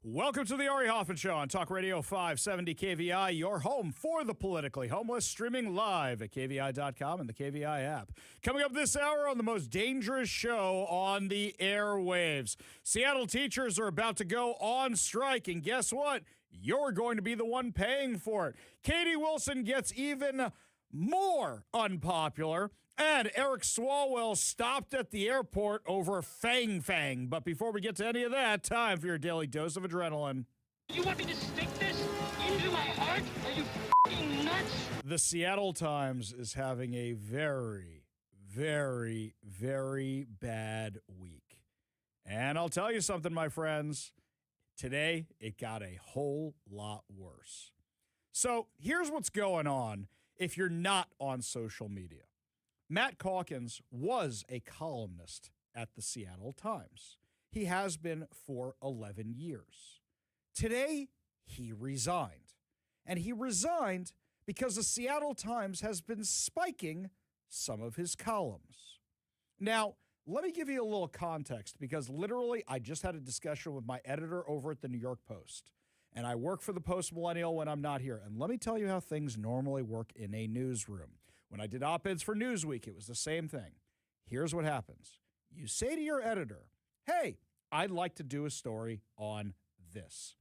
Welcome to the Ari Hoffman Show on Talk Radio 570 KVI, your home for the politically homeless, streaming live at KVI.com and the KVI app. Coming up this hour on the most dangerous show on the airwaves. Seattle teachers are about to go on strike, and guess what? You're going to be the one paying for it. Katie Wilson gets even more unpopular, and Eric Swalwell stopped at the airport over Fang Fang. But before we get to any of that, time for your daily dose of adrenaline. You want me to stick this into my heart? Are you f***ing nuts? The Seattle Times is having a very, very, very bad week. And I'll tell you something, my friends. Today, it got a whole lot worse. So here's what's going on if you're not on social media. Matt Calkins was a columnist at the Seattle Times. He has been for 11 years. Today, he resigned. And he resigned because the Seattle Times has been spiking some of his columns. Now, let me give you a little context, because literally I just had a discussion with my editor over at the New York Post. And I work for the Post Millennial when I'm not here. And let me tell you how things normally work in a newsroom. When I did op-eds for Newsweek, it was the same thing. Here's what happens. You say to your editor, hey, I'd like to do a story on this.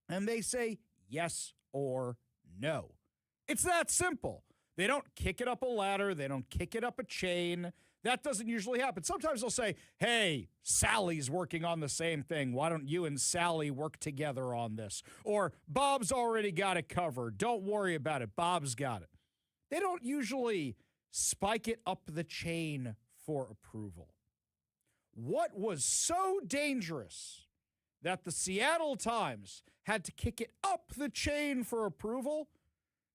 And they say yes or no. It's that simple. They don't kick it up a ladder. They don't kick it up a chain. That doesn't usually happen. Sometimes they'll say, hey, Sally's working on the same thing. Why don't you and Sally work together on this? Or Bob's already got it covered. Don't worry about it. Bob's got it. They don't usually spike it up the chain for approval. What was so dangerous that the Seattle Times had to kick it up the chain for approval,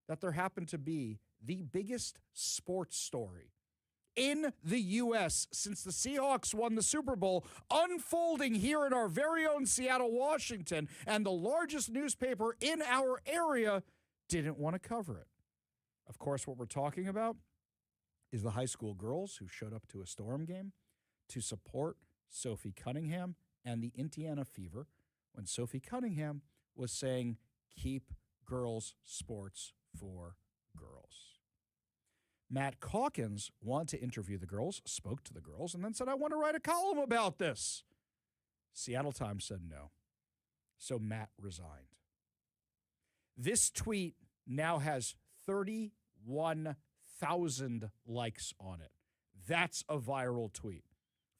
that there happened to be the biggest sports story in the U.S. since the Seahawks won the Super Bowl, unfolding here in our very own Seattle, Washington, and the largest newspaper in our area didn't want to cover it. Of course, what we're talking about is the high school girls who showed up to a Storm game to support Sophie Cunningham and the Indiana Fever when Sophie Cunningham was saying, keep girls' sports for girls. Matt Calkins wanted to interview the girls, spoke to the girls, and then said, I want to write a column about this. Seattle Times said no. So Matt resigned. This tweet now has 31,000 likes on it. That's a viral tweet.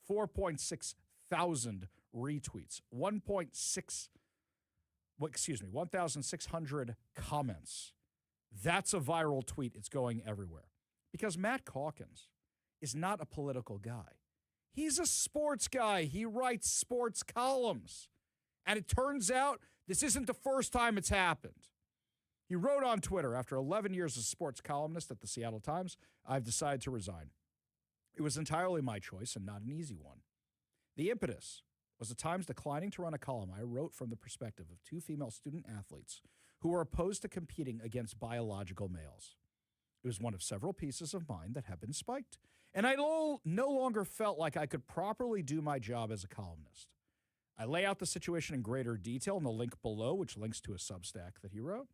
4.6 thousand retweets. 1,600 comments. That's a viral tweet. It's going everywhere. Because Matt Calkins is not a political guy. He's a sports guy. He writes sports columns. And it turns out this isn't the first time it's happened. He wrote on Twitter, after 11 years as a sports columnist at the Seattle Times, I've decided to resign. It was entirely my choice and not an easy one. The impetus was the Times declining to run a column I wrote from the perspective of two female student athletes who were opposed to competing against biological males. It was one of several pieces of mine that had been spiked, and I no longer felt like I could properly do my job as a columnist. I lay out the situation in greater detail in the link below, which links to a Substack that he wrote.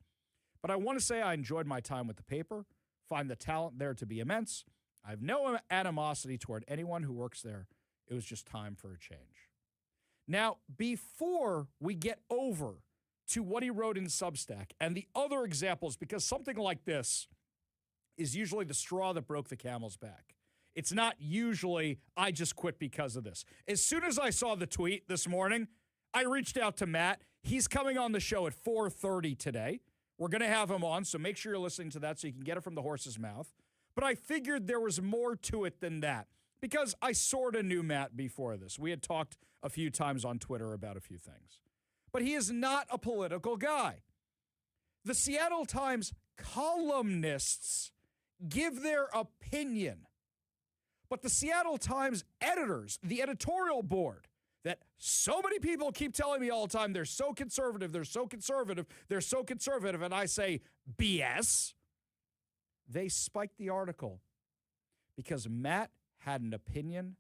But I want to say I enjoyed my time with the paper, find the talent there to be immense. I have no animosity toward anyone who works there. It was just time for a change. Now, before we get over to what he wrote in Substack and the other examples, because something like this is usually the straw that broke the camel's back. It's not usually, I just quit because of this. As soon as I saw the tweet this morning, I reached out to Matt. He's coming on the show at 4:30 today. We're going to have him on, so make sure you're listening to that so you can get it from the horse's mouth. But I figured there was more to it than that, because I sort of knew Matt before this. We had talked a few times on Twitter about a few things. But he is not a political guy. The Seattle Times columnists give their opinion. But the Seattle Times editors, the editorial board, that so many people keep telling me all the time, they're so conservative, they're so conservative, they're so conservative, and I say, BS. They spiked the article because Matt had an opinion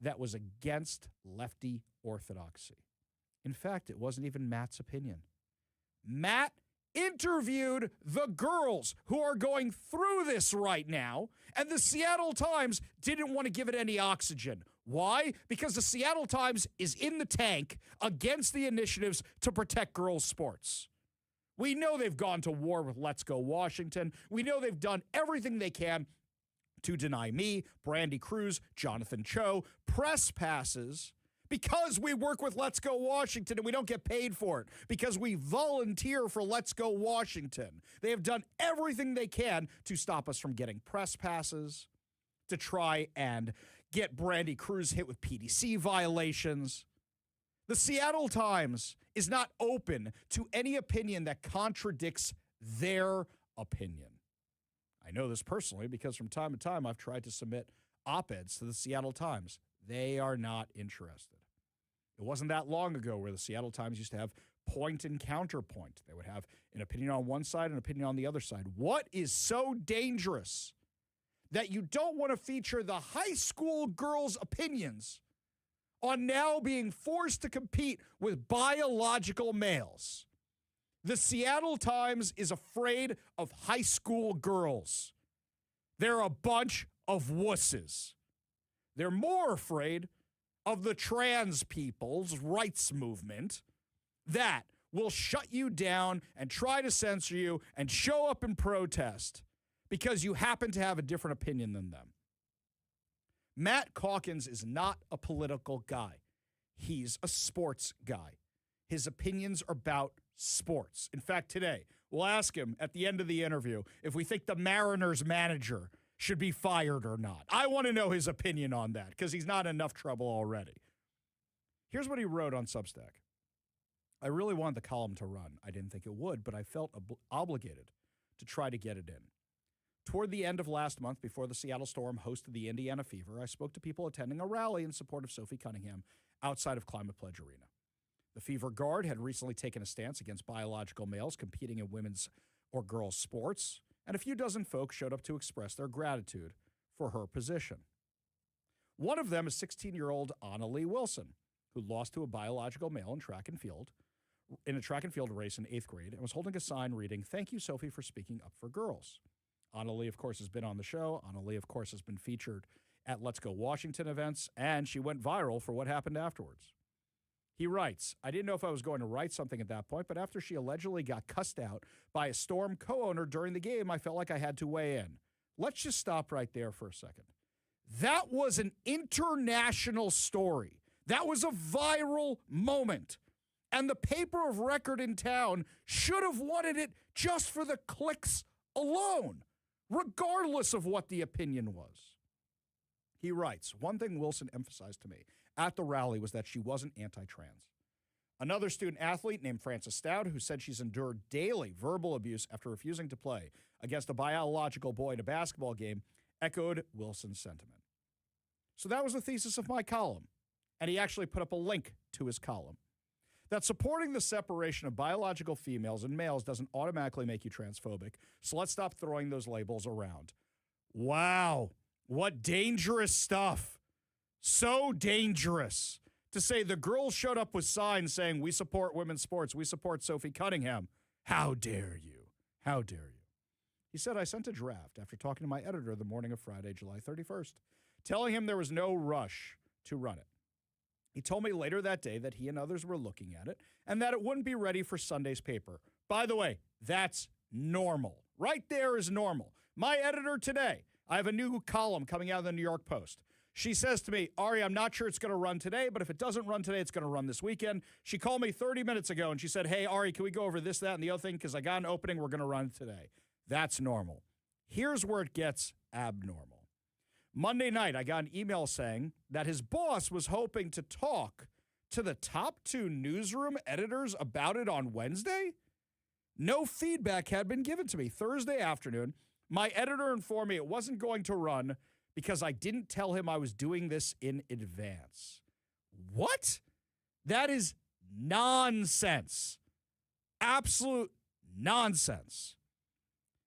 that was against lefty orthodoxy. In fact, it wasn't even Matt's opinion. Matt interviewed the girls who are going through this right now, and the Seattle Times didn't want to give it any oxygen. Why? Because the Seattle Times is in the tank against the initiatives to protect girls' sports. We know they've gone to war with Let's Go Washington. We know they've done everything they can to deny me, Brandy Cruz, Jonathan Cho, press passes because we work with Let's Go Washington and we don't get paid for it, because we volunteer for Let's Go Washington. They have done everything they can to stop us from getting press passes, to try and get Brandy Cruz hit with PDC violations. The Seattle Times is not open to any opinion that contradicts their opinion. I know this personally because from time to time I've tried to submit op-eds to the Seattle Times. They are not interested. It wasn't that long ago where the Seattle Times used to have point and counterpoint. They would have an opinion on one side and an opinion on the other side. What is so dangerous that you don't want to feature the high school girls' opinions on now being forced to compete with biological males? The Seattle Times is afraid of high school girls. They're a bunch of wusses. They're more afraid of the trans people's rights movement that will shut you down and try to censor you and show up and protest because you happen to have a different opinion than them. Matt Calkins is not a political guy. He's a sports guy. His opinions are about sports. In fact, today, we'll ask him at the end of the interview if we think the Mariners manager should be fired or not. I want to know his opinion on that because he's not in enough trouble already. Here's what he wrote on Substack. I really wanted the column to run. I didn't think it would, but I felt obligated to try to get it in. Toward the end of last month, before the Seattle Storm hosted the Indiana Fever, I spoke to people attending a rally in support of Sophie Cunningham outside of Climate Pledge Arena. The Fever Guard had recently taken a stance against biological males competing in women's or girls' sports, and a few dozen folks showed up to express their gratitude for her position. One of them is 16-year-old Annalie Wilson, who lost to a biological male in a track and field race in 8th grade and was holding a sign reading, "Thank you, Sophie, for speaking up for girls." Annalie, of course, has been on the show. Annalie, of course, has been featured at Let's Go Washington events, and she went viral for what happened afterwards. He writes, I didn't know if I was going to write something at that point, but after she allegedly got cussed out by a Storm co-owner during the game, I felt like I had to weigh in. Let's just stop right there for a second. That was an international story. That was a viral moment. And the paper of record in town should have wanted it just for the clicks alone, regardless of what the opinion was. He writes, one thing Wilson emphasized to me at the rally was that she wasn't anti-trans. Another student athlete named Frances Stout, who said she's endured daily verbal abuse after refusing to play against a biological boy in a basketball game, echoed Wilson's sentiment. So that was the thesis of my column, and he actually put up a link to his column. That supporting the separation of biological females and males doesn't automatically make you transphobic, so let's stop throwing those labels around. Wow, what dangerous stuff. So dangerous to say the girls showed up with signs saying, we support women's sports, we support Sophie Cunningham. How dare you? How dare you? He said, I sent a draft after talking to my editor the morning of Friday, July 31st, telling him there was no rush to run it. He told me later that day that he and others were looking at it and that it wouldn't be ready for Sunday's paper. By the way, that's normal. Right there is normal. My editor today, I have a new column coming out of the New York Post. She says to me, Ari, I'm not sure it's going to run today, but if it doesn't run today, it's going to run this weekend. She called me 30 minutes ago and she said, hey, Ari, can we go over this, that, and the other thing? Because I got an opening. We're going to run today. That's normal. Here's where it gets abnormal. Monday night, I got an email saying that his boss was hoping to talk to the top 2 newsroom editors about it on Wednesday. No feedback had been given to me. Thursday afternoon, my editor informed me it wasn't going to run because I didn't tell him I was doing this in advance. What? That is nonsense. Absolute nonsense.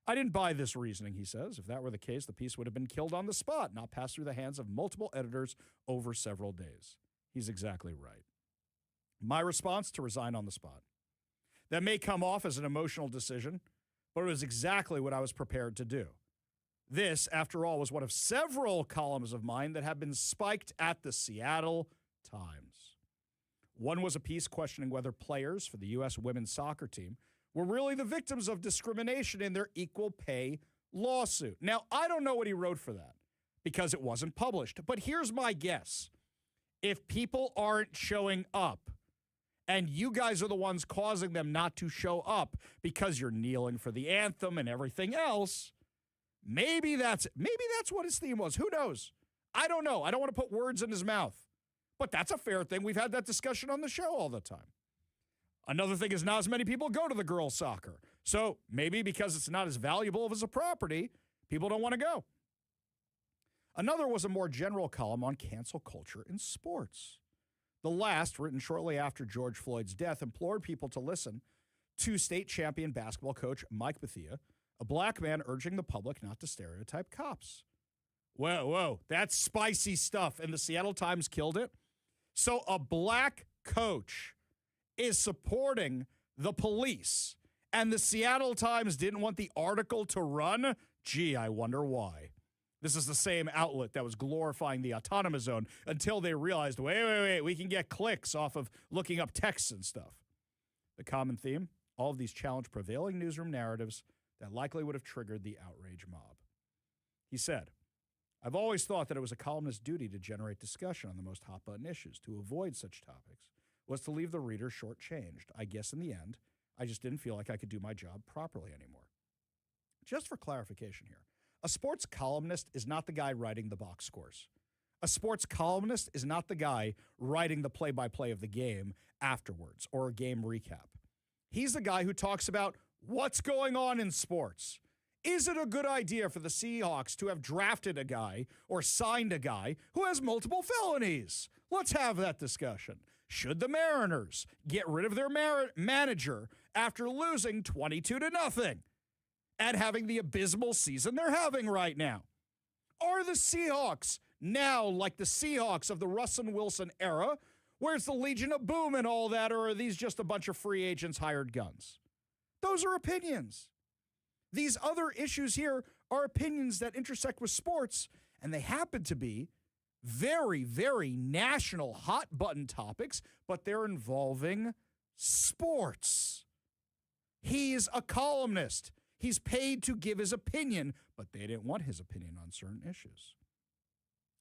I didn't buy this reasoning, he says. If that were the case, the piece would have been killed on the spot, not passed through the hands of multiple editors over several days. He's exactly right. My response: to resign on the spot. That may come off as an emotional decision, but it was exactly what I was prepared to do. This, after all, was one of several columns of mine that have been spiked at the Seattle Times. One was a piece questioning whether players for the U.S. women's soccer team were really the victims of discrimination in their equal pay lawsuit. Now, I don't know what he wrote for that because it wasn't published, but here's my guess. If people aren't showing up, and you guys are the ones causing them not to show up because you're kneeling for the anthem and everything else, maybe that's what his theme was. Who knows? I don't know. I don't want to put words in his mouth. But that's a fair thing. We've had that discussion on the show all the time. Another thing is not as many people go to the girls' soccer. So maybe because it's not as valuable as a property, people don't want to go. Another was a more general column on cancel culture in sports. The last, written shortly after George Floyd's death, implored people to listen to state champion basketball coach Mike Bethea, a black man urging the public not to stereotype cops. Whoa, that's spicy stuff, and the Seattle Times killed it. So a black coach is supporting the police, and the Seattle Times didn't want the article to run? Gee, I wonder why. This is the same outlet that was glorifying the autonomous zone until they realized, wait, we can get clicks off of looking up texts and stuff. The common theme, all of these challenge prevailing newsroom narratives that likely would have triggered the outrage mob. He said, I've always thought that it was a columnist's duty to generate discussion on the most hot-button issues. To avoid such topics was to leave the reader shortchanged. I guess in the end, I just didn't feel like I could do my job properly anymore. Just for clarification here, a sports columnist is not the guy writing the box scores. A sports columnist is not the guy writing the play-by-play of the game afterwards or a game recap. He's the guy who talks about what's going on in sports. Is it a good idea for the Seahawks to have drafted a guy or signed a guy who has multiple felonies? Let's have that discussion. Should the Mariners get rid of their manager after losing 22-0? And having the abysmal season they're having right now? Are the Seahawks now like the Seahawks of the Russell Wilson era, where it's the Legion of Boom and all that, or are these just a bunch of free agents hired guns? Those are opinions. These other issues here are opinions that intersect with sports, and they happen to be very, very national hot-button topics, but they're involving sports. He's a columnist. He's paid to give his opinion, but they didn't want his opinion on certain issues.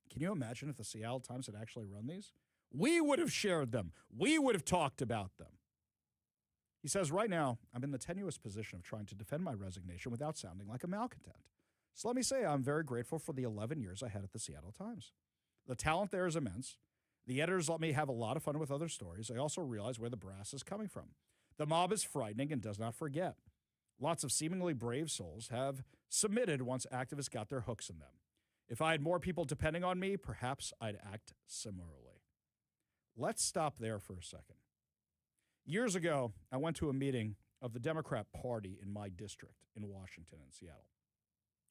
Can you imagine if the Seattle Times had actually run these? We would have shared them. We would have talked about them. He says, right now, I'm in the tenuous position of trying to defend my resignation without sounding like a malcontent. So let me say I'm very grateful for the 11 years I had at the Seattle Times. The talent there is immense. The editors let me have a lot of fun with other stories. I also realize where the brass is coming from. The mob is frightening and does not forget. Lots of seemingly brave souls have submitted once activists got their hooks in them. If I had more people depending on me, perhaps I'd act similarly. Let's stop there for a second. Years ago, I went to a meeting of the Democrat Party in my district in Washington and Seattle.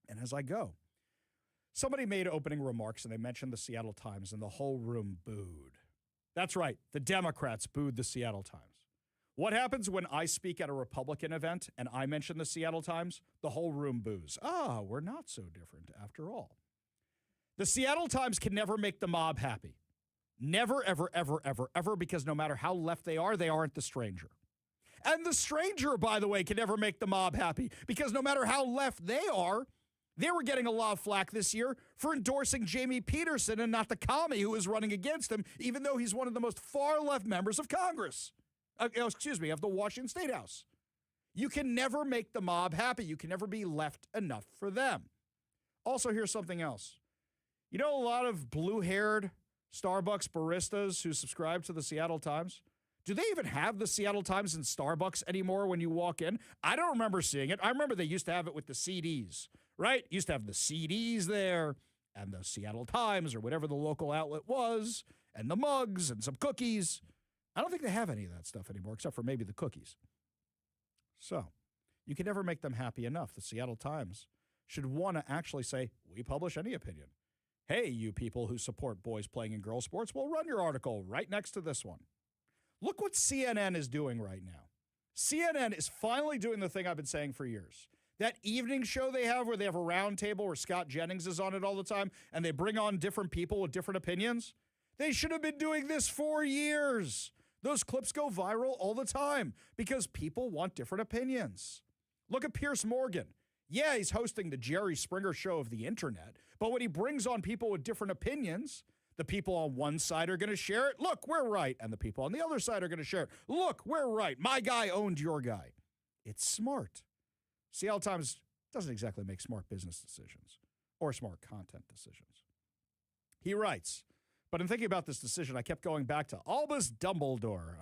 And as I go, somebody made opening remarks and they mentioned the Seattle Times and the whole room booed. That's right, the Democrats booed the Seattle Times. What happens when I speak at a Republican event and I mention the Seattle Times? The whole room boos. We're not so different after all. The Seattle Times can never make the mob happy. Never, ever, ever, ever, ever, because no matter how left they aren't the stranger. And the stranger, by the way, can never make the mob happy, because no matter how left they were getting a lot of flack this year for endorsing Jamie Peterson and not the commie who is running against him, even though he's one of the most far-left members of Congress. Of the Washington State House. You can never make the mob happy. You can never be left enough for them. Also, here's something else. You know a lot of blue-haired Starbucks baristas who subscribe to the Seattle Times? Do they even have the Seattle Times in Starbucks anymore when you walk in? I don't remember seeing it. I remember they used to have it with the CDs, right? Used to have the CDs there and the Seattle Times or whatever the local outlet was and the mugs and some cookies. I don't think they have any of that stuff anymore, except for maybe the cookies. So, you can never make them happy enough. The Seattle Times should want to actually say, we publish any opinion. Hey, you people who support boys playing in girls sports, we'll run your article right next to this one. Look what CNN is doing right now. CNN is finally doing the thing I've been saying for years. That evening show they have where they have a round table where Scott Jennings is on it all the time and they bring on different people with different opinions. They should have been doing this for years. Those clips go viral all the time because people want different opinions. Look at Piers Morgan. Yeah, he's hosting the Jerry Springer show of the internet, but when he brings on people with different opinions, the people on one side are going to share it. Look, we're right. And the people on the other side are going to share it. Look, we're right. My guy owned your guy. It's smart. Seattle Times doesn't exactly make smart business decisions or smart content decisions. He writes, but in thinking about this decision, I kept going back to Albus Dumbledore.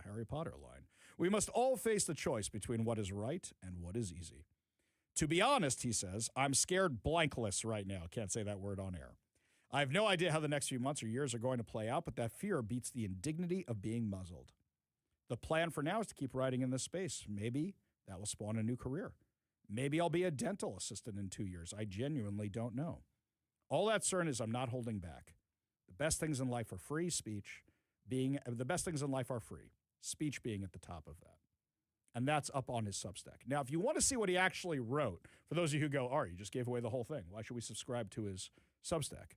Harry Potter line. We must all face the choice between what is right and what is easy. To be honest, he says, I'm scared blankless right now. Can't say that word on air. I have no idea how the next few months or years are going to play out, but that fear beats the indignity of being muzzled. The plan for now is to keep writing in this space. Maybe that will spawn a new career. Maybe I'll be a dental assistant in 2 years. I genuinely don't know. All that's certain is I'm not holding back. The best things in life are free, speech being the best things in life are free, speech being at the top of that. And that's up on his Substack. Now, if you want to see what he actually wrote, for those of you who go, all right, you just gave away the whole thing. Why should we subscribe to his Substack?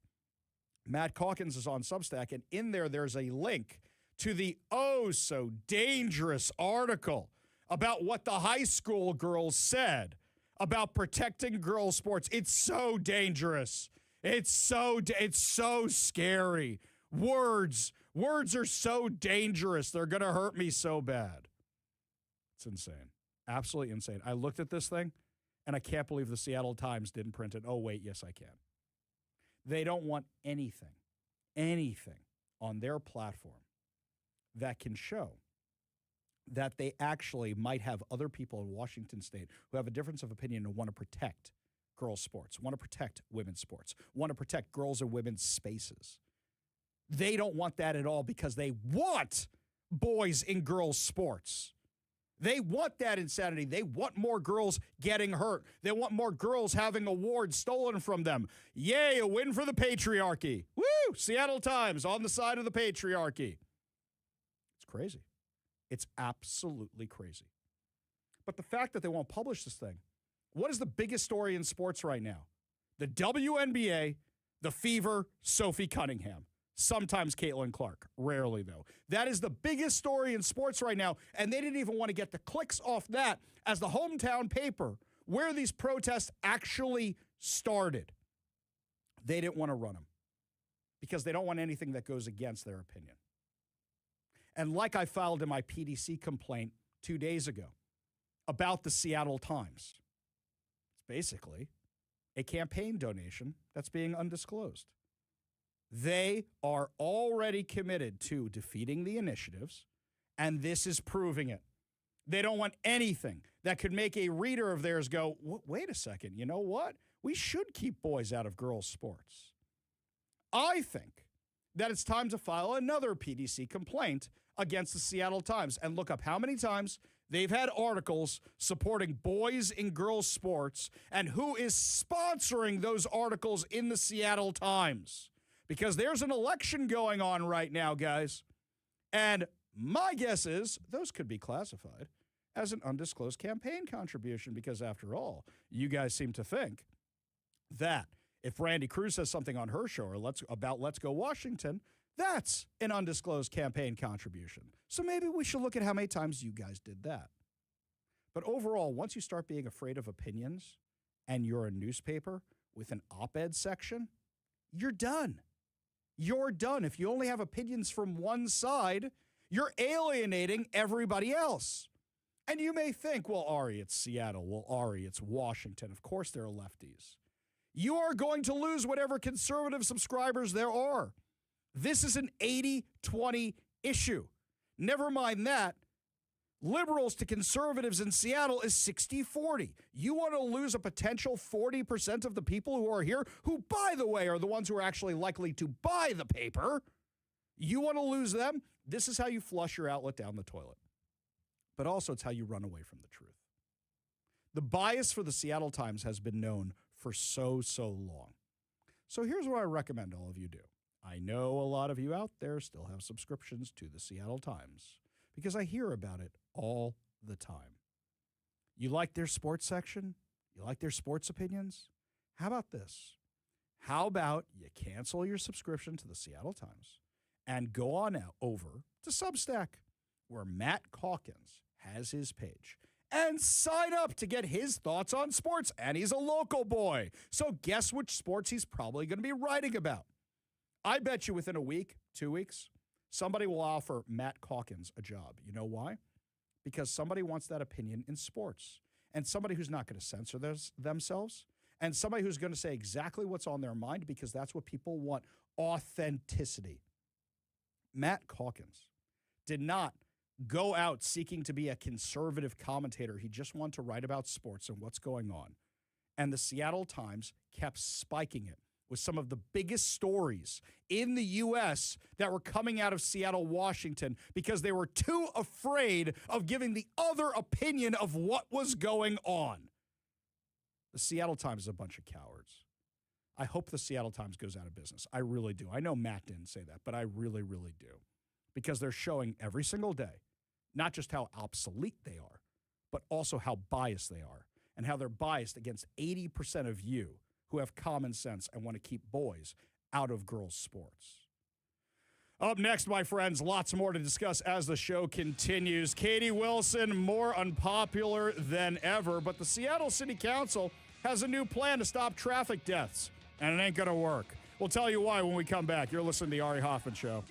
Matt Calkins is on Substack, and in there's a link to the oh-so-dangerous article about what the high school girls said about protecting girls' sports. It's so dangerous. It's so scary. Words are so dangerous. They're going to hurt me so bad. It's insane. Absolutely insane. I looked at this thing, and I can't believe the Seattle Times didn't print it. Oh, wait, yes, I can. They don't want anything on their platform that can show that they actually might have other people in Washington State who have a difference of opinion and want to protect girls' sports, want to protect women's sports, want to protect girls and women's spaces. They don't want that at all because they want boys in girls' sports. They want that insanity. They want more girls getting hurt. They want more girls having awards stolen from them. Yay, a win for the patriarchy. Woo! Seattle Times on the side of the patriarchy. It's crazy. It's absolutely crazy. But the fact that they won't publish this thing, what is the biggest story in sports right now? The WNBA, the Fever, Sophie Cunningham. Sometimes Caitlin Clark. Rarely, though. That is the biggest story in sports right now, and they didn't even want to get the clicks off that as the hometown paper where these protests actually started. They didn't want to run them because they don't want anything that goes against their opinion. And like I filed in my PDC complaint 2 days ago about the Seattle Times, it's basically a campaign donation that's being undisclosed. They are already committed to defeating the initiatives, and this is proving it. They don't want anything that could make a reader of theirs go, wait a second, you know what? We should keep boys out of girls' sports. I think that it's time to file another PDC complaint against the Seattle Times and look up how many times they've had articles supporting boys in girls' sports and who is sponsoring those articles in the Seattle Times. Because there's an election going on right now, guys. And my guess is those could be classified as an undisclosed campaign contribution because, after all, you guys seem to think that if Randy Cruz says something on her show or about Let's Go Washington, that's an undisclosed campaign contribution. So maybe we should look at how many times you guys did that. But overall, once you start being afraid of opinions and you're a newspaper with an op-ed section, you're done. You're done. If you only have opinions from one side, you're alienating everybody else. And you may think, well, Ari, it's Seattle. Well, Ari, it's Washington. Of course there are lefties. You are going to lose whatever conservative subscribers there are. This is an 80-20 issue. Never mind that. Liberals to conservatives in Seattle is 60-40. You want to lose a potential 40% of the people who are here, who, by the way, are the ones who are actually likely to buy the paper. You want to lose them? This is how you flush your outlet down the toilet. But also it's how you run away from the truth. The bias for the Seattle Times has been known for so long. So here's what I recommend all of you do. I know a lot of you out there still have subscriptions to the Seattle Times. because I hear about it all the time. You like their sports section? You like their sports opinions? How about this? How about you cancel your subscription to the Seattle Times and go on out over to Substack, where Matt Calkins has his page, and sign up to get his thoughts on sports. And he's a local boy, so guess which sports he's probably going to be writing about. I bet you within a week, 2 weeks, somebody will offer Matt Calkins a job. You know why? Because somebody wants that opinion in sports, and somebody who's not going to censor themselves, and somebody who's going to say exactly what's on their mind, because that's what people want, authenticity. Matt Calkins did not go out seeking to be a conservative commentator. He just wanted to write about sports and what's going on. And the Seattle Times kept spiking it with some of the biggest stories in the U.S. that were coming out of Seattle, Washington, because they were too afraid of giving the other opinion of what was going on. The Seattle Times is a bunch of cowards. I hope the Seattle Times goes out of business. I really do. I know Matt didn't say that, but I really, really do. Because they're showing every single day not just how obsolete they are, but also how biased they are, and how they're biased against 80% of you who have common sense and want to keep boys out of girls' sports. Up next, my friends, lots more to discuss as the show continues. Katie Wilson, more unpopular than ever, but the Seattle City Council has a new plan to stop traffic deaths, and it ain't going to work. We'll tell you why when we come back. You're listening to The Ari Hoffman Show.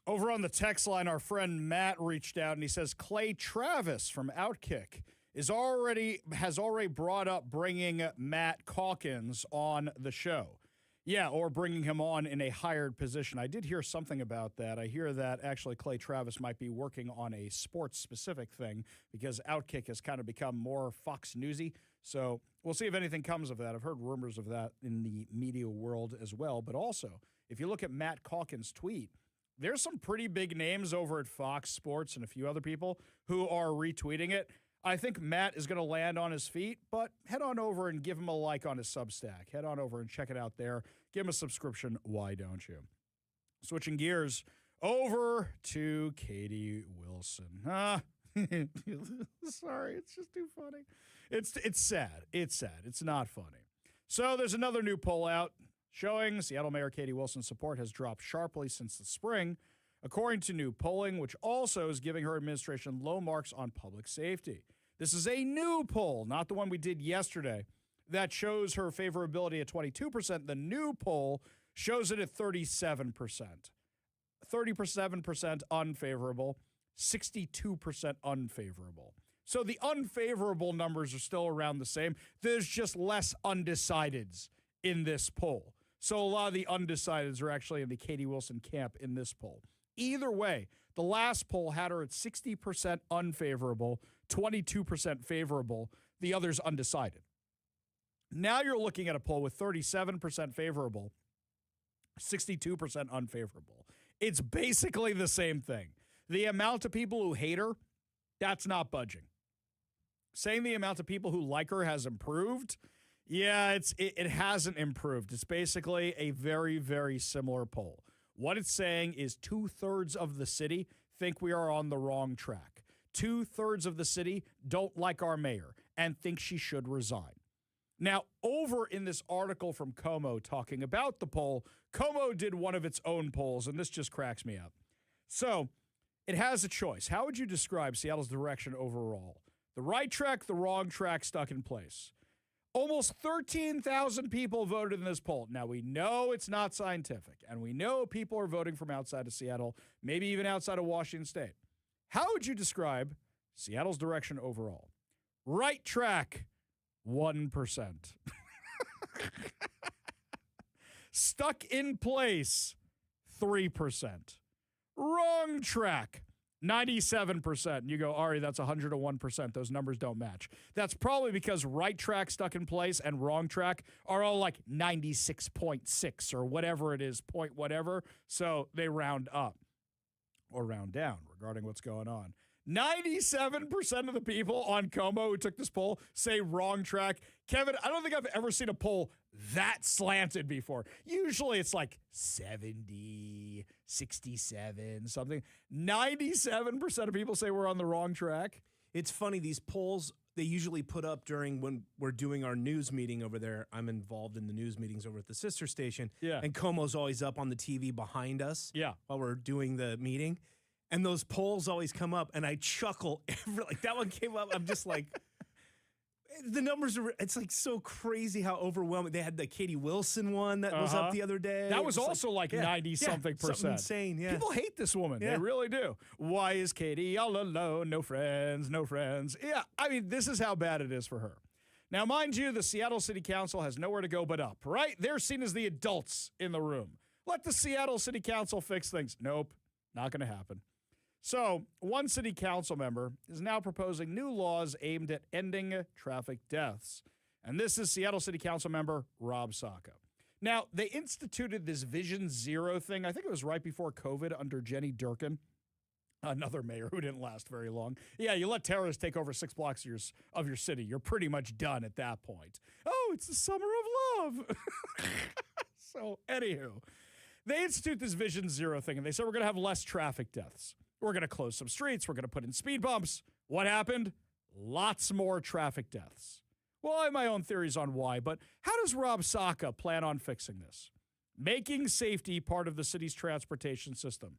Over on the text line, our friend Matt reached out and he says Clay Travis from Outkick has already brought up bringing Matt Calkins on the show. Yeah, or bringing him on in a hired position. I did hear something about that. I hear that actually Clay Travis might be working on a sports-specific thing because Outkick has kind of become more Fox Newsy. So we'll see if anything comes of that. I've heard rumors of that in the media world as well. But also, if you look at Matt Calkins' tweet, there's some pretty big names over at Fox Sports and a few other people who are retweeting it. I think Matt is going to land on his feet, but head on over and give him a like on his Substack. Head on over and check it out there. Give him a subscription. Why don't you? Switching gears over to Katie Wilson. Sorry, it's just too funny. It's sad. It's sad. It's not funny. So there's another new poll out showing Seattle Mayor Katie Wilson's support has dropped sharply since the spring, according to new polling, which also is giving her administration low marks on public safety. This is a new poll, not the one we did yesterday, that shows her favorability at 22%. The new poll shows it at 37%. 37% unfavorable, 62% unfavorable. So the unfavorable numbers are still around the same. There's just less undecideds in this poll. So a lot of the undecideds are actually in the Katie Wilson camp in this poll. Either way, the last poll had her at 60% unfavorable, 22% favorable, the others undecided. Now you're looking at a poll with 37% favorable, 62% unfavorable. It's basically the same thing. The amount of people who hate her, that's not budging. Saying the amount of people who like her has improved, yeah, it hasn't improved. It's basically a very, very similar poll. What it's saying is 2/3 of the city think we are on the wrong track. 2/3 of the city don't like our mayor and think she should resign. Now, over in this article from Como talking about the poll, Como did one of its own polls, and this just cracks me up. So it has a choice. How would you describe Seattle's direction overall? The right track, the wrong track, stuck in place. Almost 13,000 people voted in this poll. Now, we know it's not scientific, and we know people are voting from outside of Seattle, maybe even outside of Washington State. How would you describe Seattle's direction overall? Right track, 1%. Stuck in place, 3%. Wrong track, 97%. And you go, Ari, that's 101%. Those numbers don't match. That's probably because right track, stuck in place, and wrong track are all like 96.6 or whatever it is, point whatever. So they round up or round down regarding what's going on. 97% of the people on Como who took this poll say wrong track. Kevin, I don't think I've ever seen a poll that slanted before. Usually it's like 70, 67, something. 97% of people say we're on the wrong track. It's funny, these polls, they usually put up during when we're doing our news meeting over there. I'm involved in the news meetings over at the sister station. Yeah. And Como's always up on the TV behind us. Yeah. While we're doing the meeting. And those polls always come up, and I chuckle. Like, that one came up, I'm just like, the numbers are, it's like so crazy how overwhelming. They had the Katie Wilson one that was up the other day. That was also like 90-something percent. Something insane, yeah. People hate this woman. Yeah. They really do. Why is Katie all alone? No friends, no friends. Yeah, I mean, this is how bad it is for her. Now, mind you, the Seattle City Council has nowhere to go but up, right? They're seen as the adults in the room. Let the Seattle City Council fix things. Nope, not going to happen. So, one city council member is now proposing new laws aimed at ending traffic deaths. And this is Seattle City Council member Rob Sacca. Now, they instituted this Vision Zero thing. I think it was right before COVID under Jenny Durkin, another mayor who didn't last very long. Yeah, you let terrorists take over 6 blocks of your city. You're pretty much done at that point. Oh, it's the summer of love. So, anywho, they institute this Vision Zero thing, and they said we're going to have less traffic deaths. We're going to close some streets. We're going to put in speed bumps. What happened? Lots more traffic deaths. Well, I have my own theories on why, but how does Rob Sacca plan on fixing this? Making safety part of the city's transportation system.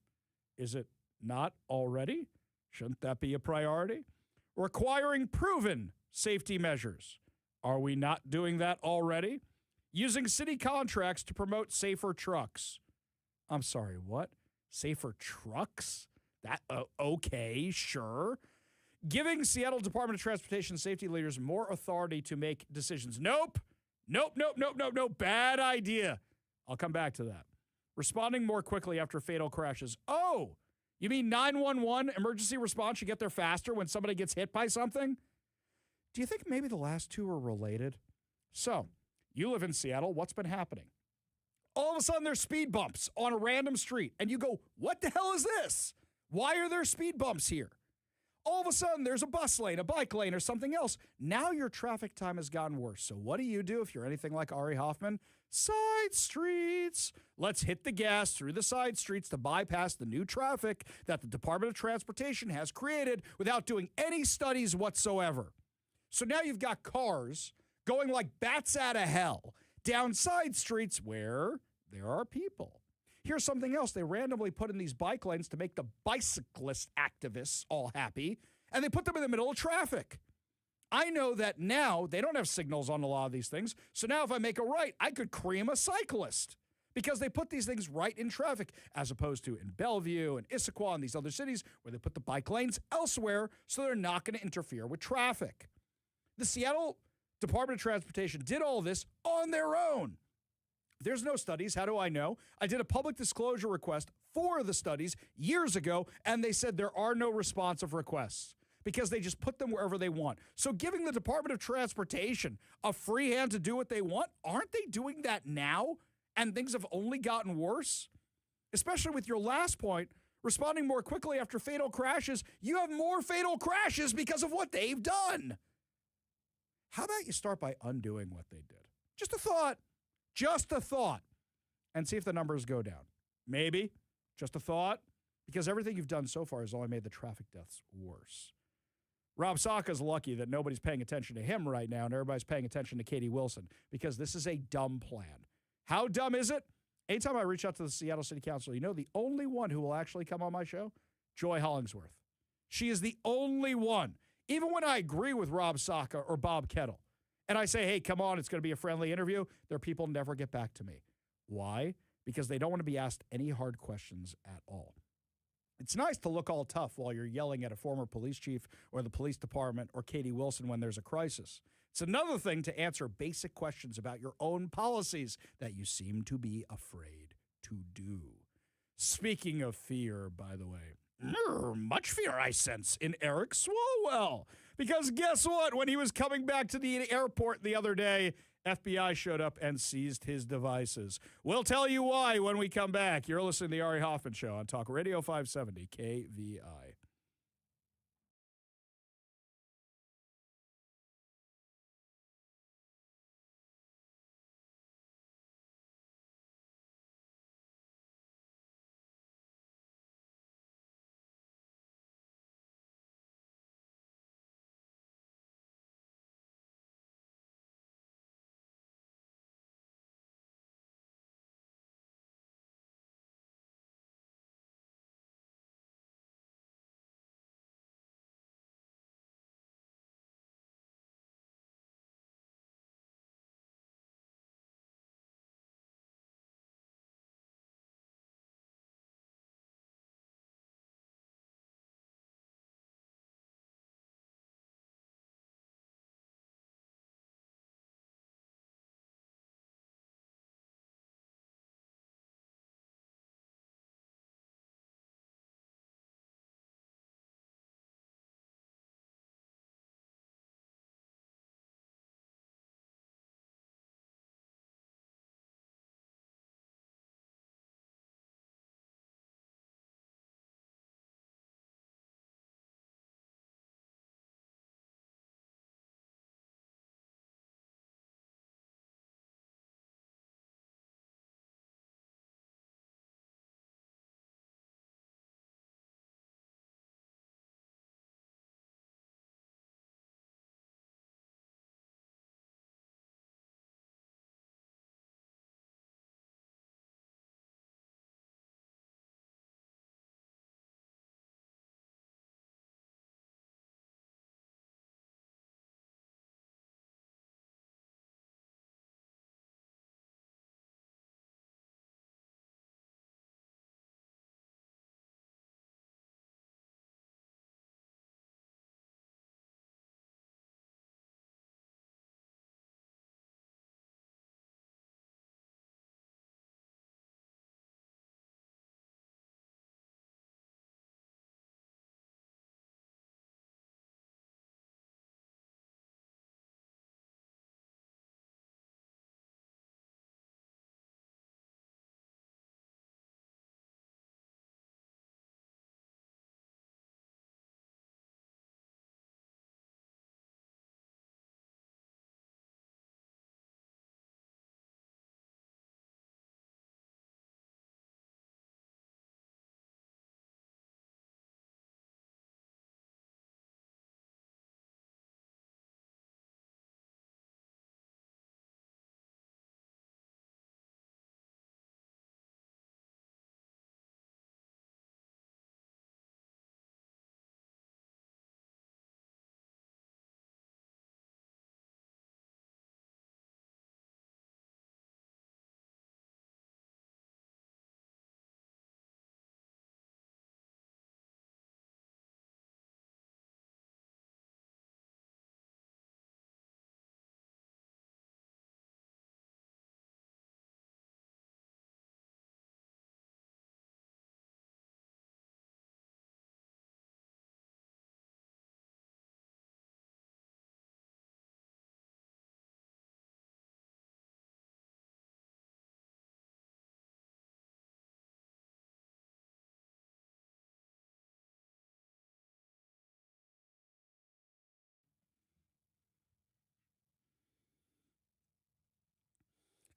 Is it not already? Shouldn't that be a priority? Requiring proven safety measures. Are we not doing that already? Using city contracts to promote safer trucks. I'm sorry, what? Safer trucks? That, okay, sure. Giving Seattle Department of Transportation safety leaders more authority to make decisions. Nope. Nope. Bad idea. I'll come back to that. Responding more quickly after fatal crashes. Oh, you mean 911 emergency response should get there faster when somebody gets hit by something? Do you think maybe the last two are related? So, you live in Seattle. What's been happening? All of a sudden, there's speed bumps on a random street. And you go, what the hell is this? Why are there speed bumps here? All of a sudden, there's a bus lane, a bike lane, or something else. Now your traffic time has gotten worse. So what do you do if you're anything like Ari Hoffman? Side streets. Let's hit the gas through the side streets to bypass the new traffic that the Department of Transportation has created without doing any studies whatsoever. So now you've got cars going like bats out of hell down side streets where there are people. Here's something else. They randomly put in these bike lanes to make the bicyclist activists all happy, and they put them in the middle of traffic. I know that now they don't have signals on a lot of these things, so now if I make a right, I could cream a cyclist because they put these things right in traffic, as opposed to in Bellevue and Issaquah and these other cities where they put the bike lanes elsewhere so they're not going to interfere with traffic. The Seattle Department of Transportation did all this on their own. There's no studies. How do I know? I did a public disclosure request for the studies years ago, and they said there are no responsive requests because they just put them wherever they want. So giving the Department of Transportation a free hand to do what they want, aren't they doing that now? And things have only gotten worse? Especially with your last point, responding more quickly after fatal crashes. You have more fatal crashes because of what they've done. How about you start by undoing what they did? Just a thought. Just a thought. And see if the numbers go down. Maybe. Just a thought. Because everything you've done so far has only made the traffic deaths worse. Rob Saka's lucky that nobody's paying attention to him right now and everybody's paying attention to Katie Wilson because this is a dumb plan. How dumb is it? Anytime I reach out to the Seattle City Council, you know the only one who will actually come on my show? Joy Hollingsworth. She is the only one. Even when I agree with Rob Saka or Bob Kettle, and I say, hey, come on, it's going to be a friendly interview, their people never get back to me. Why? Because they don't want to be asked any hard questions at all. It's nice to look all tough while you're yelling at a former police chief or the police department or Katie Wilson when there's a crisis. It's another thing to answer basic questions about your own policies that you seem to be afraid to do. Speaking of fear, by the way, much fear I sense in Eric Swalwell. Because guess what? When he was coming back to the airport the other day, FBI showed up and seized his devices. We'll tell you why when we come back. You're listening to the Ari Hoffman Show on Talk Radio 570 KVI.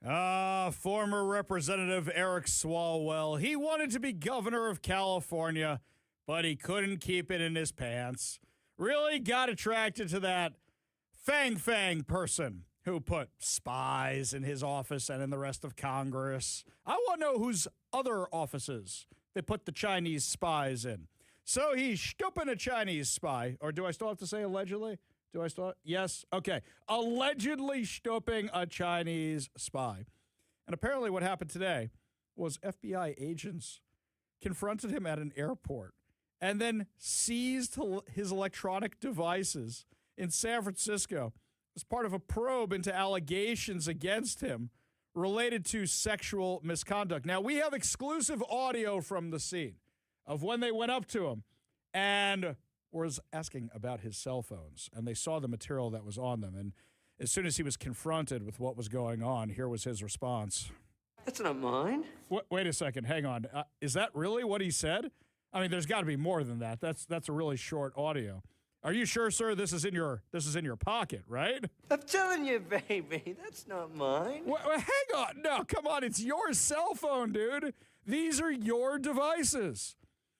Former Representative Eric Swalwell. He wanted to be governor of California, but he couldn't keep it in his pants. Really got attracted to that Fang person who put spies in his office and in the rest of Congress. I want to know whose other offices they put the Chinese spies in. So he's stooping a Chinese spy. Or do I still have to say allegedly? Do I still? Yes. Okay. Allegedly stooping a Chinese spy. And apparently what happened today was FBI agents confronted him at an airport and then seized his electronic devices in San Francisco as part of a probe into allegations against him related to sexual misconduct. Now, we have exclusive audio from the scene of when they went up to him and was asking about his cell phones, and they saw the material that was on them. And as soon as he was confronted with what was going on, here was his response. That's not mine. Wait a second. Hang on. Is that really what he said? I mean, there's got to be more than that. That's a really short audio. Are you sure, sir? This is in your pocket, right? I'm telling you, baby, that's not mine. Well, hang on. No, come on. It's your cell phone, dude. These are your devices.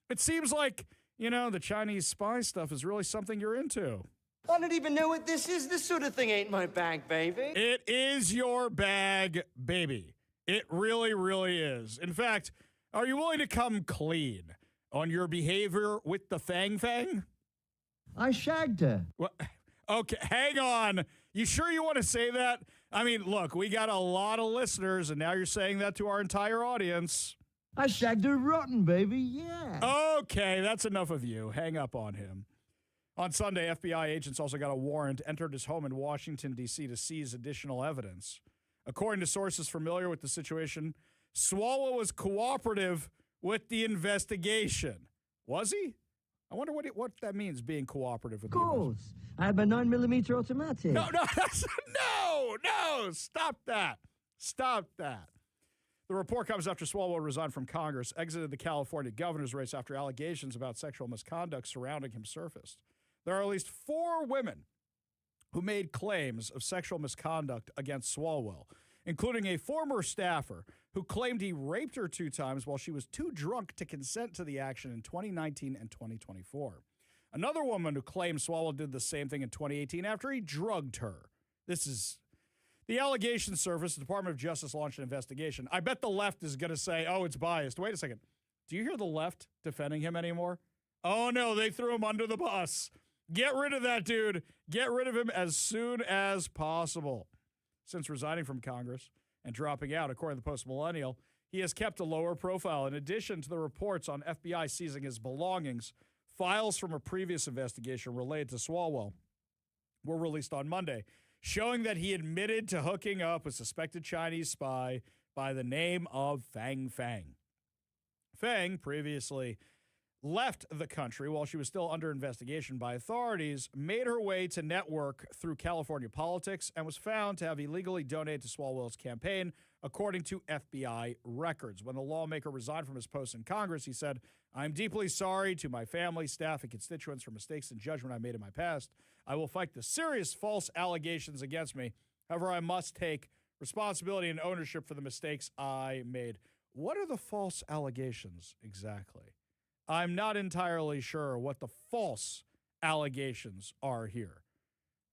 It seems like, the Chinese spy stuff is really something you're into. I don't even know what this is. This sort of thing ain't my bag, baby. It is your bag, baby. It really, really is. In fact, are you willing to come clean on your behavior with the Fang? I shagged her. Well, okay, hang on. You sure you want to say that? I mean, look, we got a lot of listeners, and now you're saying that to our entire audience. I shagged her rotten, baby, yeah. Okay, that's enough of you. Hang up on him. On Sunday, FBI agents also got a warrant, entered his home in Washington, D.C. to seize additional evidence. According to sources familiar with the situation, Swalwell was cooperative with the investigation. Was he? I wonder what that means, being cooperative with Of course. I had my 9mm automatic. No, stop that. The report comes after Swalwell resigned from Congress, exited the California governor's race after allegations about sexual misconduct surrounding him surfaced. There are at least 4 women who made claims of sexual misconduct against Swalwell, including a former staffer who claimed he raped her 2 times while she was too drunk to consent to the action in 2019 and 2024. Another woman who claimed Swalwell did the same thing in 2018 after he drugged her. The allegations surfaced. The Department of Justice launched an investigation. I bet the left is going to say, oh, it's biased. Wait a second. Do you hear the left defending him anymore? Oh, no, they threw him under the bus. Get rid of that dude. Get rid of him as soon as possible. Since resigning from Congress and dropping out, according to the Post-Millennial, he has kept a lower profile. In addition to the reports on FBI seizing his belongings, files from a previous investigation related to Swalwell were released on Monday, showing that he admitted to hooking up a suspected Chinese spy by the name of Fang. Fang previously left the country while she was still under investigation by authorities, made her way to network through California politics, and was found to have illegally donated to Swalwell's campaign, according to FBI records. When the lawmaker resigned from his post in Congress, he said, "I'm deeply sorry to my family, staff, and constituents for mistakes and judgment I made in my past. I will fight the serious false allegations against me. However, I must take responsibility and ownership for the mistakes I made." What are the false allegations exactly? I'm not entirely sure what the false allegations are here.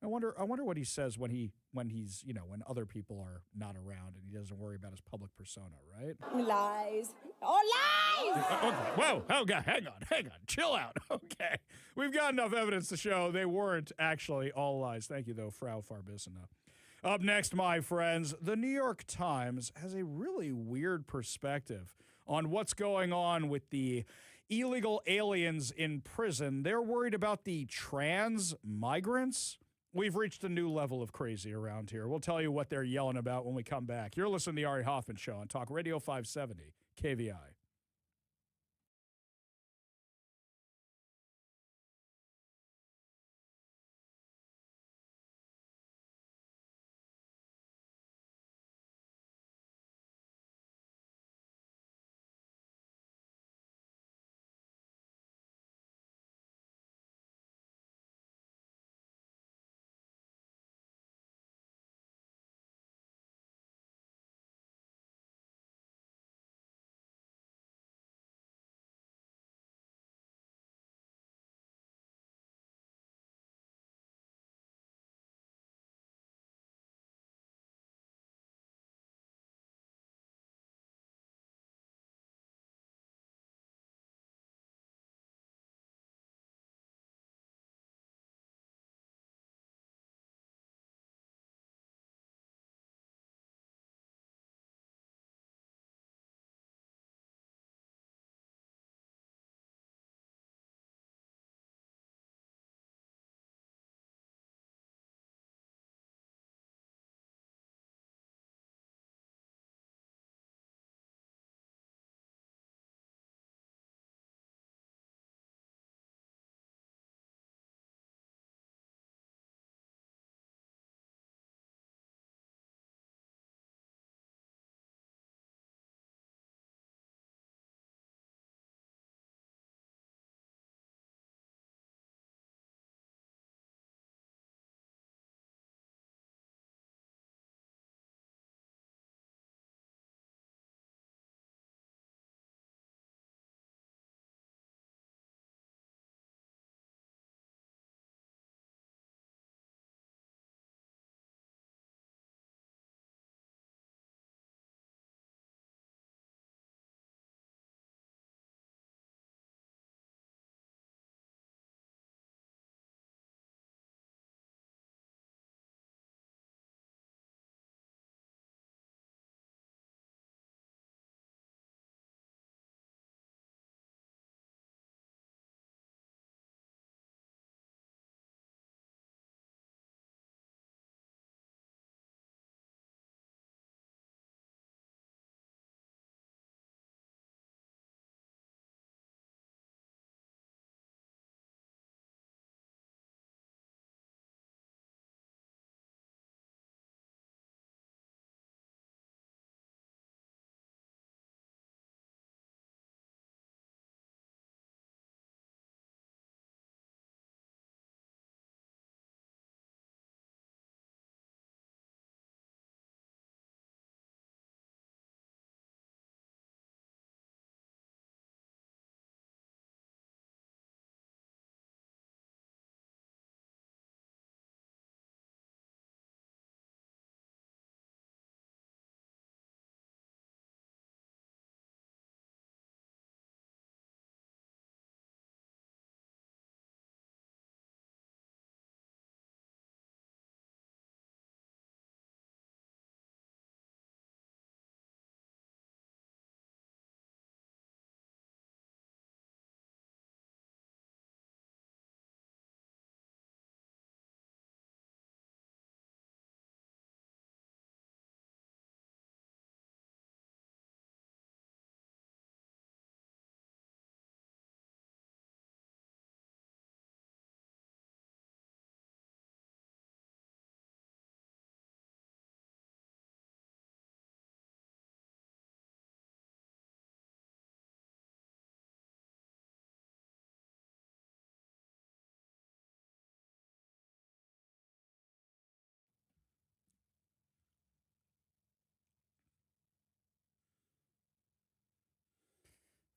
I wonder what he says when he's, when other people are not around and he doesn't worry about his public persona, right? Lies. Oh, lies! Okay. Whoa, okay, hang on, chill out. Okay. We've got enough evidence to show they weren't actually all lies. Thank you, though, Frau Farbissina. Up next, my friends, the New York Times has a really weird perspective on what's going on with the illegal aliens in prison. They're worried about the trans migrants. We've reached a new level of crazy around here. We'll tell you what they're yelling about when we come back. You're listening to the Ari Hoffman Show on Talk Radio 570 KVI.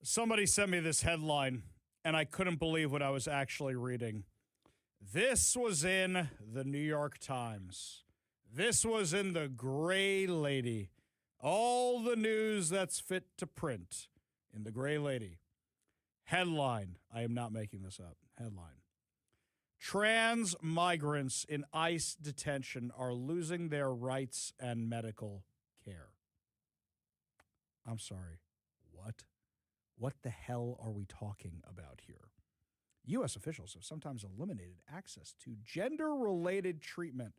Somebody sent me this headline, and I couldn't believe what I was actually reading. This was in the New York Times. This was in the Gray Lady. All the news that's fit to print in the Gray Lady. Headline. I am not making this up. Headline. Trans migrants in ICE detention are losing their rights and medical care. I'm sorry. What? What the hell are we talking about here? U.S. officials have sometimes eliminated access to gender-related treatment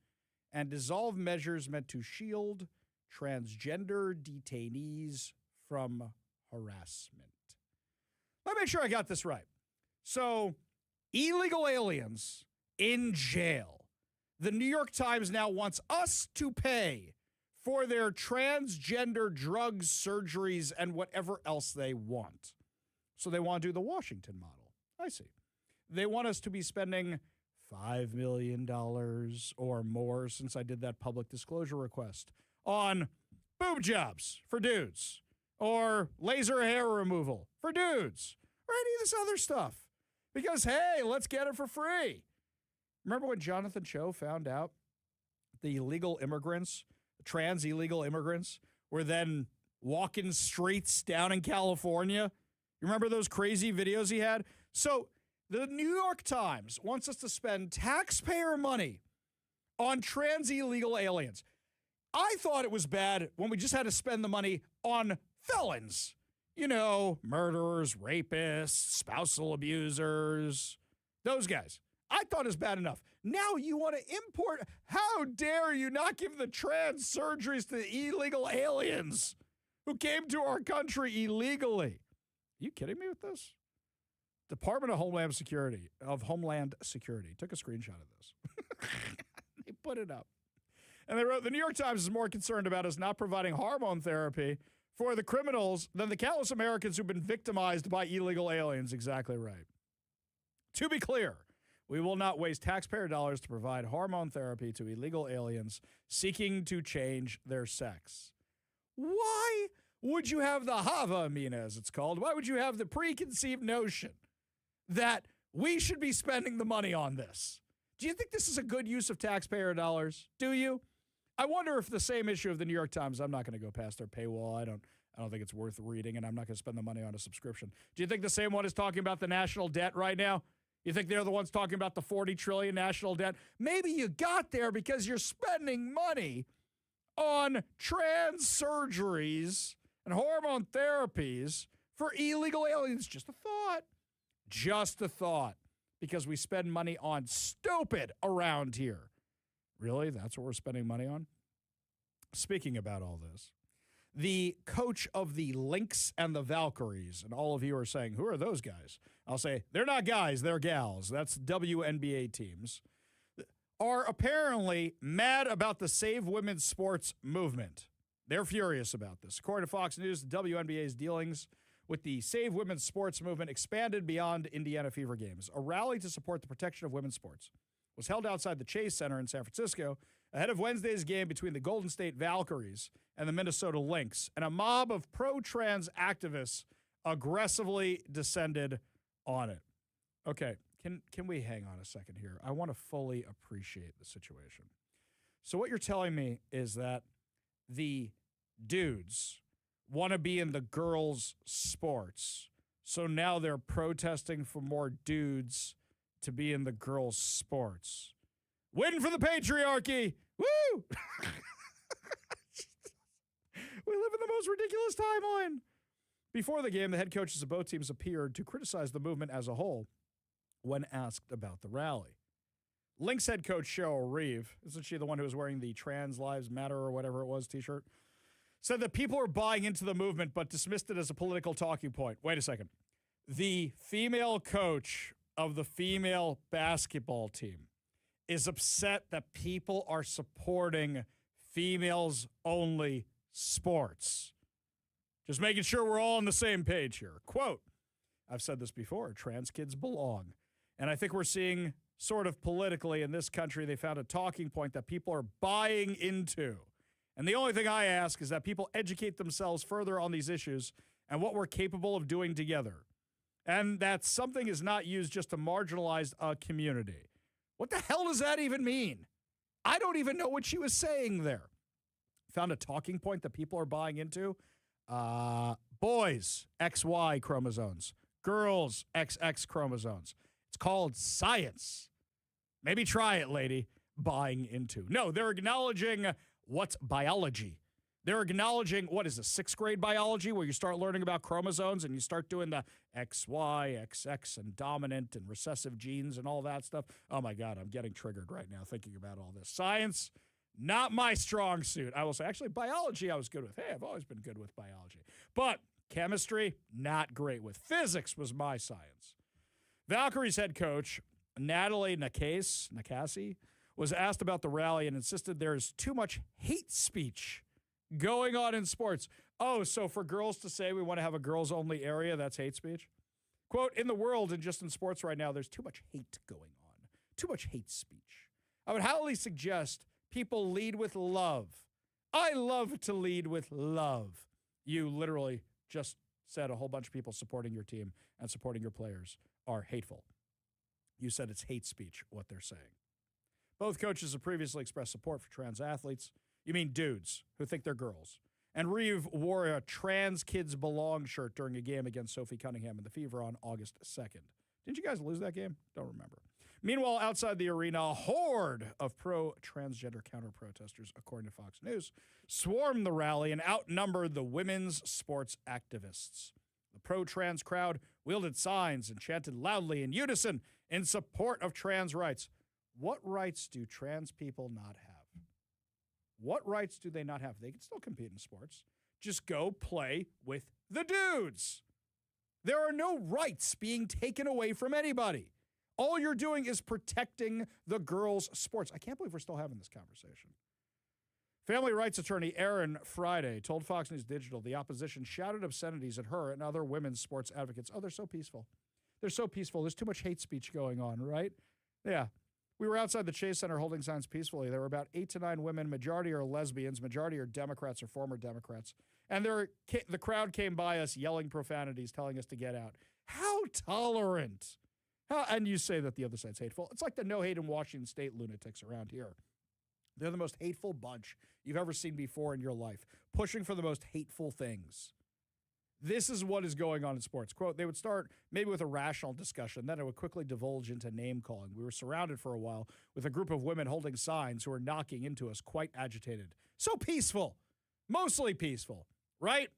and dissolved measures meant to shield transgender detainees from harassment. Let me make sure I got this right. So, illegal aliens in jail. The New York Times now wants us to pay for their transgender drugs, surgeries, and whatever else they want. So they want to do the Washington model. I see. They want us to be spending $5 million or more, since I did that public disclosure request, on boob jobs for dudes, or laser hair removal for dudes, or any of this other stuff. Because, hey, let's get it for free. Remember when Jonathan Cho found out the illegal immigrants, the trans illegal immigrants, were then walking streets down in California? You remember those crazy videos he had? So the New York Times wants us to spend taxpayer money on trans illegal aliens. I thought it was bad when we just had to spend the money on felons. You know, murderers, rapists, spousal abusers, those guys. I thought it was bad enough. Now you want to import. How dare you not give the trans surgeries to the illegal aliens who came to our country illegally? Are you kidding me with this? Department of Homeland Security took a screenshot of this. They put it up. And they wrote, the New York Times is more concerned about us not providing hormone therapy for the criminals than the countless Americans who've been victimized by illegal aliens. Exactly right. To be clear, we will not waste taxpayer dollars to provide hormone therapy to illegal aliens seeking to change their sex. Why would you have the Hava, Amina, as it's called? Why would you have the preconceived notion that we should be spending the money on this? Do you think this is a good use of taxpayer dollars? Do you? I wonder if the same issue of the New York Times, I'm not going to go past their paywall. I don't think it's worth reading, and I'm not going to spend the money on a subscription. Do you think the same one is talking about the national debt right now? You think they're the ones talking about the $40 trillion national debt? Maybe you got there because you're spending money on trans surgeries and hormone therapies for illegal aliens. Just a thought. Just a thought. Because we spend money on stupid around here. Really? That's what we're spending money on? Speaking about all this, the coach of the Lynx and the Valkyries, and all of you are saying, who are those guys? I'll say, they're not guys, they're gals. That's WNBA teams. Are apparently mad about the Save Women's Sports movement. They're furious about this. According to Fox News, the WNBA's dealings with the Save Women's Sports movement expanded beyond Indiana Fever games. A rally to support the protection of women's sports was held outside the Chase Center in San Francisco ahead of Wednesday's game between the Golden State Valkyries and the Minnesota Lynx, and a mob of pro-trans activists aggressively descended on it. Okay, can we hang on a second here? I want to fully appreciate the situation. So what you're telling me is that the dudes want to be in the girls' sports, so now they're protesting for more dudes to be in the girls' sports. Win for the patriarchy! Woo! We live in the most ridiculous timeline. Before the game, the head coaches of both teams appeared to criticize the movement as a whole when asked about the rally. Lynx head coach Cheryl Reeve, isn't she the one who was wearing the Trans Lives Matter or whatever it was t-shirt, said that people are buying into the movement but dismissed it as a political talking point. Wait a second. The female coach of the female basketball team is upset that people are supporting females-only sports. Just making sure we're all on the same page here. Quote, I've said this before, trans kids belong. And I think we're seeing sort of politically in this country, they found a talking point that people are buying into. And the only thing I ask is that people educate themselves further on these issues and what we're capable of doing together. And that something is not used just to marginalize a community. What the hell does that even mean? I don't even know what she was saying there. Found a talking point that people are buying into. Boys, XY chromosomes. Girls, XX chromosomes. It's called science. Maybe try it, lady. Buying into. No, they're acknowledging what's biology. They're acknowledging, what is this, 6th grade biology, where you start learning about chromosomes and you start doing the XY, XX, and dominant and recessive genes and all that stuff. Oh, my God, I'm getting triggered right now thinking about all this. Science, not my strong suit. I will say, actually, biology I was good with. Hey, I've always been good with biology. But chemistry, not great with. Physics was my science. Valkyrie's head coach, Natalie Nakasi, was asked about the rally and insisted there is too much hate speech going on in sports. Oh, so for girls to say we want to have a girls-only area, that's hate speech? Quote, in the world and just in sports right now, there's too much hate going on. Too much hate speech. I would highly suggest people lead with love. I love to lead with love. You literally just said a whole bunch of people supporting your team and supporting your players are hateful. You said it's hate speech, what they're saying. Both coaches have previously expressed support for trans athletes. You mean dudes who think they're girls. And Reeve wore a Trans Kids Belong shirt during a game against Sophie Cunningham in the Fever on August 2nd. Didn't you guys lose that game? Don't remember. Meanwhile, outside the arena, a horde of pro-transgender counter-protesters, according to Fox News, swarmed the rally and outnumbered the women's sports activists. The pro-trans crowd wielded signs and chanted loudly in unison in support of trans rights. What rights do trans people not have? What rights do they not have? They can still compete in sports. Just go play with the dudes. There are no rights being taken away from anybody. All you're doing is protecting the girls' sports. I can't believe we're still having this conversation. Family rights attorney Aaron Friday told Fox News Digital the opposition shouted obscenities at her and other women's sports advocates. Oh, they're so peaceful. They're so peaceful. There's too much hate speech going on, right? Yeah. We were outside the Chase Center holding signs peacefully. There were about 8 to 9 women. Majority are lesbians. Majority are Democrats or former Democrats. And the crowd came by us yelling profanities, telling us to get out. How tolerant. And you say that the other side's hateful. It's like the no hate in Washington State lunatics around here. They're the most hateful bunch you've ever seen before in your life, pushing for the most hateful things. This is what is going on in sports. Quote, they would start maybe with a rational discussion, then it would quickly divulge into name-calling. We were surrounded for a while with a group of women holding signs who were knocking into us, quite agitated. So peaceful. Mostly peaceful, right?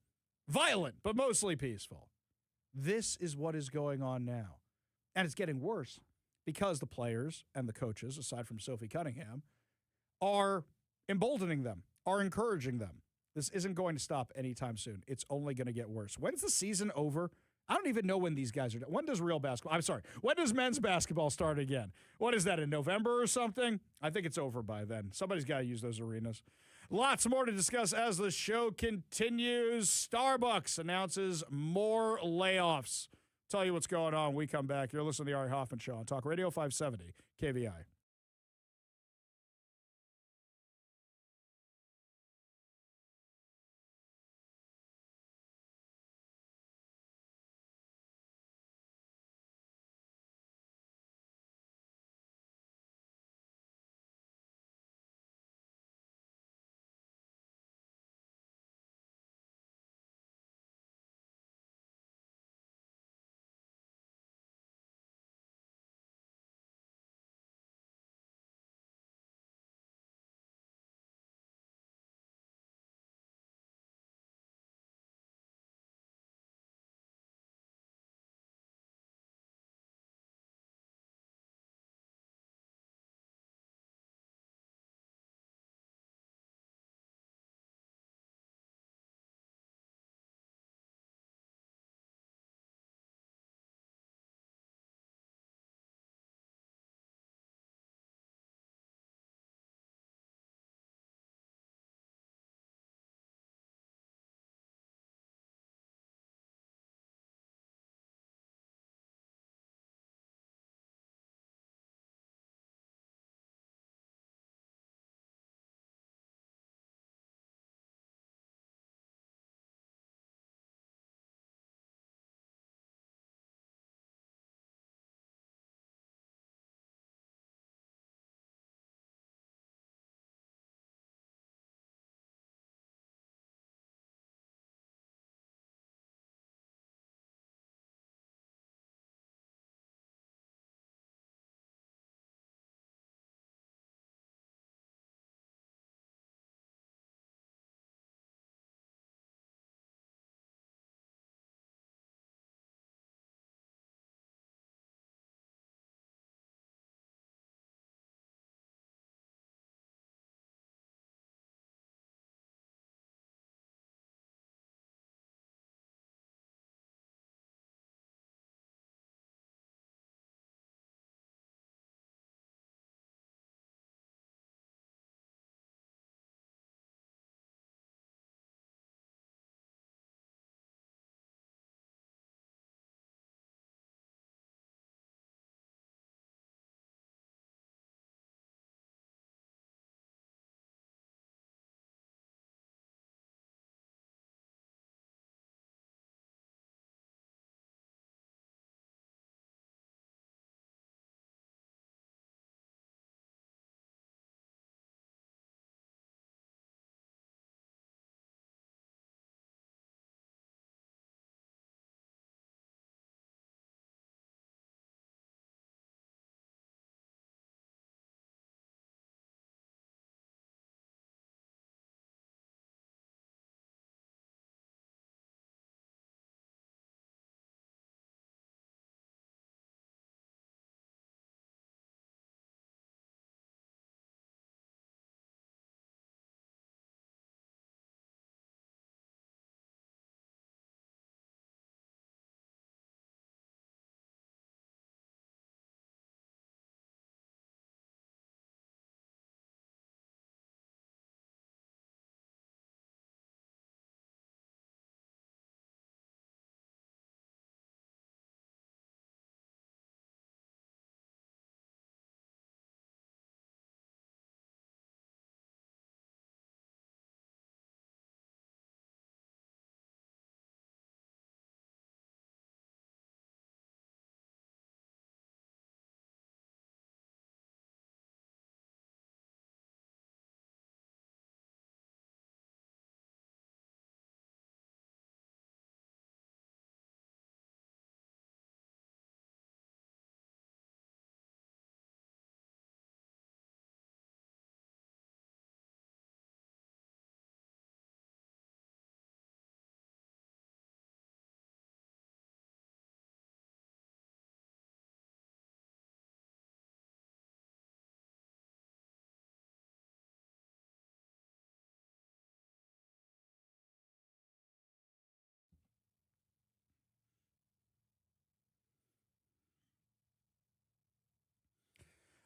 Violent, but mostly peaceful. This is what is going on now. And it's getting worse because the players and the coaches, aside from Sophie Cunningham, are emboldening them, are encouraging them. This isn't going to stop anytime soon. It's only going to get worse. When's the season over? I don't even know when these guys are done. When does real basketball? I'm sorry. When does men's basketball start again? What is that, in November or something? I think it's over by then. Somebody's got to use those arenas. Lots more to discuss as the show continues. Starbucks announces more layoffs. Tell you what's going on when we come back. You're listening to the Ari Hoffman Show on Talk Radio 570 KVI.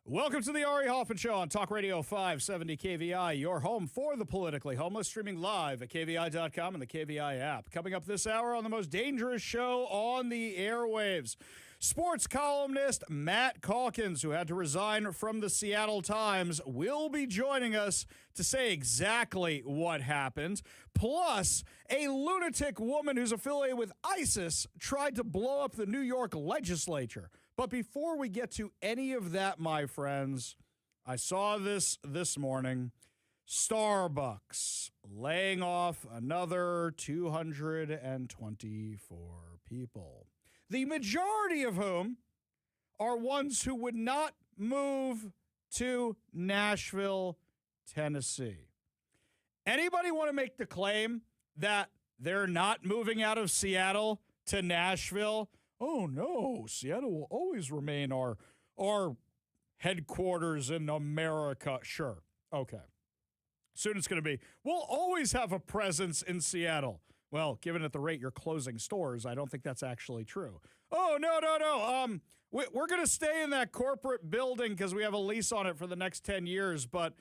Welcome to the Ari Hoffman Show on Talk Radio 570 KVI, your home for the politically homeless, streaming live at KVI.com and the KVI app. Coming up this hour on the most dangerous show on the airwaves, sports columnist Matt Calkins, who had to resign from the Seattle Times, will be joining us to say exactly what happened. Plus, a lunatic woman who's affiliated with ISIS tried to blow up the New York legislature. But before we get to any of that, my friends, I saw this morning. Starbucks laying off another 224 people, the majority of whom are ones who would not move to Nashville, Tennessee. Anybody want to make the claim that they're not moving out of Seattle to Nashville? Oh, no, Seattle will always remain our headquarters in America. Sure. Okay. Soon it's going to be, we'll always have a presence in Seattle. Well, given at the rate you're closing stores, I don't think that's actually true. Oh, no. We're going to stay in that corporate building because we have a lease on it for the next 10 years. But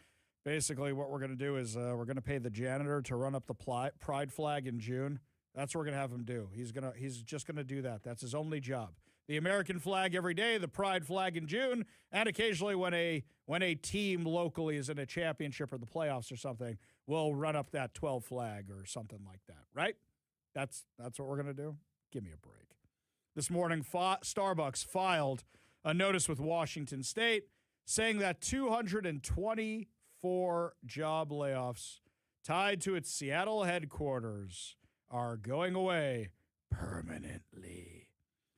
basically what we're going to do is we're going to pay the janitor to run up the pride flag in June. That's what we're going to have him do. He's just going to do that. That's his only job. The American flag every day, the pride flag in June, and occasionally when a team locally is in a championship or the playoffs or something, we'll run up that 12 flag or something like that, right? That's what we're going to do? Give me a break. This morning, Starbucks filed a notice with Washington State saying that 224 job layoffs tied to its Seattle headquarters are going away permanently.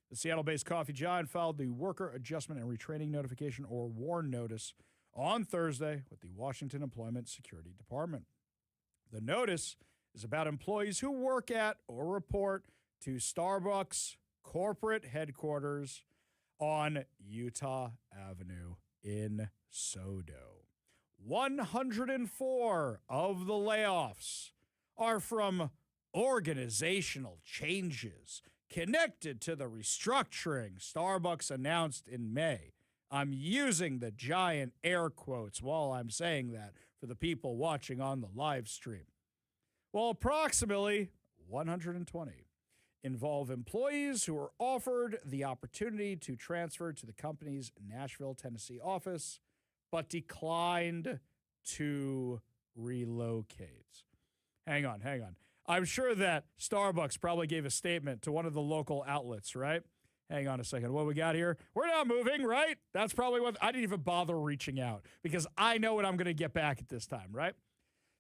The Seattle-based coffee giant filed the Worker Adjustment and Retraining Notification, or WARN notice, on Thursday with the Washington Employment Security Department. The notice is about employees who work at or report to Starbucks corporate headquarters on Utah Avenue in Sodo. 104 of the layoffs are from organizational changes connected to the restructuring Starbucks announced in May. I'm using the giant air quotes while I'm saying that for the people watching on the live stream. Well, approximately 120 involve employees who were offered the opportunity to transfer to the company's Nashville, Tennessee office, but declined to relocate. Hang on. I'm sure that Starbucks probably gave a statement to one of the local outlets, right? Hang on a second. What we got here? We're not moving, right? That's probably what I didn't even bother reaching out because I know what I'm going to get back at this time, right?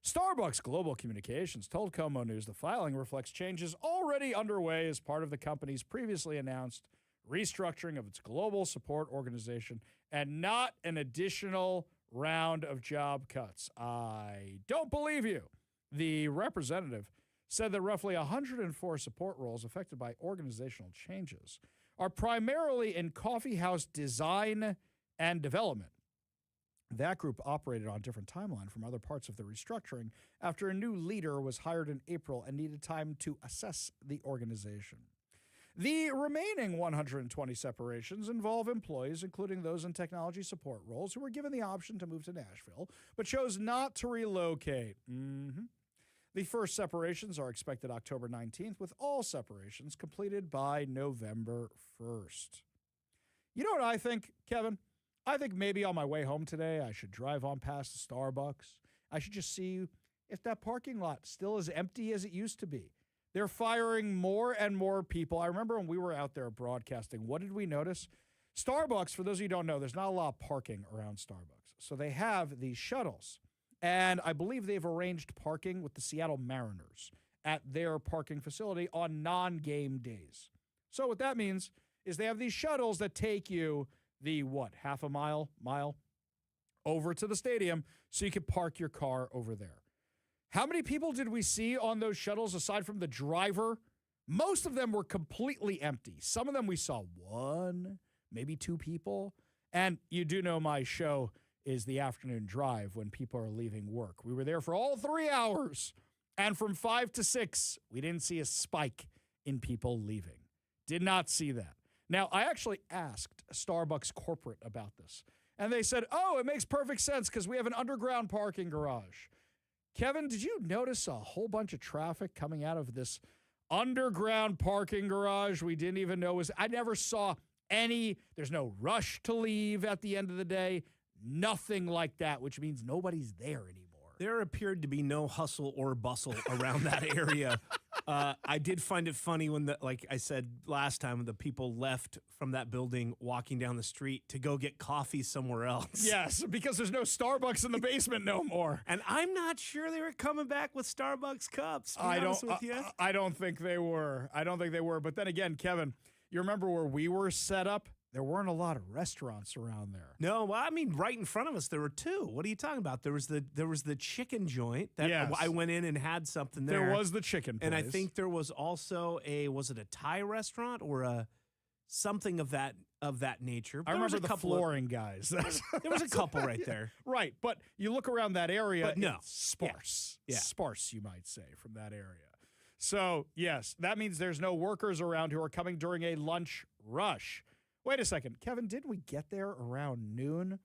Starbucks Global Communications told Como News the filing reflects changes already underway as part of the company's previously announced restructuring of its global support organization and not an additional round of job cuts. I don't believe you. The representative said that roughly 104 support roles affected by organizational changes are primarily in coffee house design and development. That group operated on a different timeline from other parts of the restructuring after a new leader was hired in April and needed time to assess the organization. The remaining 120 separations involve employees, including those in technology support roles, who were given the option to move to Nashville, but chose not to relocate. The first separations are expected October 19th, with all separations completed by November 1st. You know what I think, Kevin? I think maybe on my way home today, I should drive on past the Starbucks. I should just see if that parking lot still is empty as it used to be. They're firing more and more people. I remember when we were out there broadcasting, what did we notice? Starbucks, for those of you who don't know, there's not a lot of parking around Starbucks. So they have these shuttles. And I believe they've arranged parking with the Seattle Mariners at their parking facility on non-game days. So what that means is they have these shuttles that take you the, half a mile over to the stadium so you can park your car over there. How many people did we see on those shuttles aside from the driver? Most of them were completely empty. Some of them we saw one, maybe two people. And you do know my show is the afternoon drive when people are leaving work. We were there for all 3 hours. And from 5 to 6, we didn't see a spike in people leaving. Did not see that. Now, I actually asked Starbucks corporate about this. And they said, oh, it makes perfect sense because we have an underground parking garage. Kevin, did you notice a whole bunch of traffic coming out of this underground parking garage we didn't even know was? I never saw any. There's no rush to leave at the end of the day. Nothing like that, which means nobody's there anymore. There appeared to be no hustle or bustle around that area. I did find it funny when, like I said last time, the people left from that building walking down the street to go get coffee somewhere else. Yes, because there's no Starbucks in the basement no more. And I'm not sure they were coming back with Starbucks cups. I don't think they were. But then again, Kevin, you remember where we were set up? There weren't a lot of restaurants around there. No, well, I mean, right in front of us, there were two. What are you talking about? There was the chicken joint that Yes. I went in and had something there. There was the chicken place. And I think there was also was it a Thai restaurant or something of that nature? I remember the flooring guys. There was a couple right there. Right, but you look around that area, But no. it's sparse. Yeah. Sparse, you might say, from that area. So, yes, that means there's no workers around who are coming during a lunch rush. Wait a second. Kevin, didn't we get there around noon?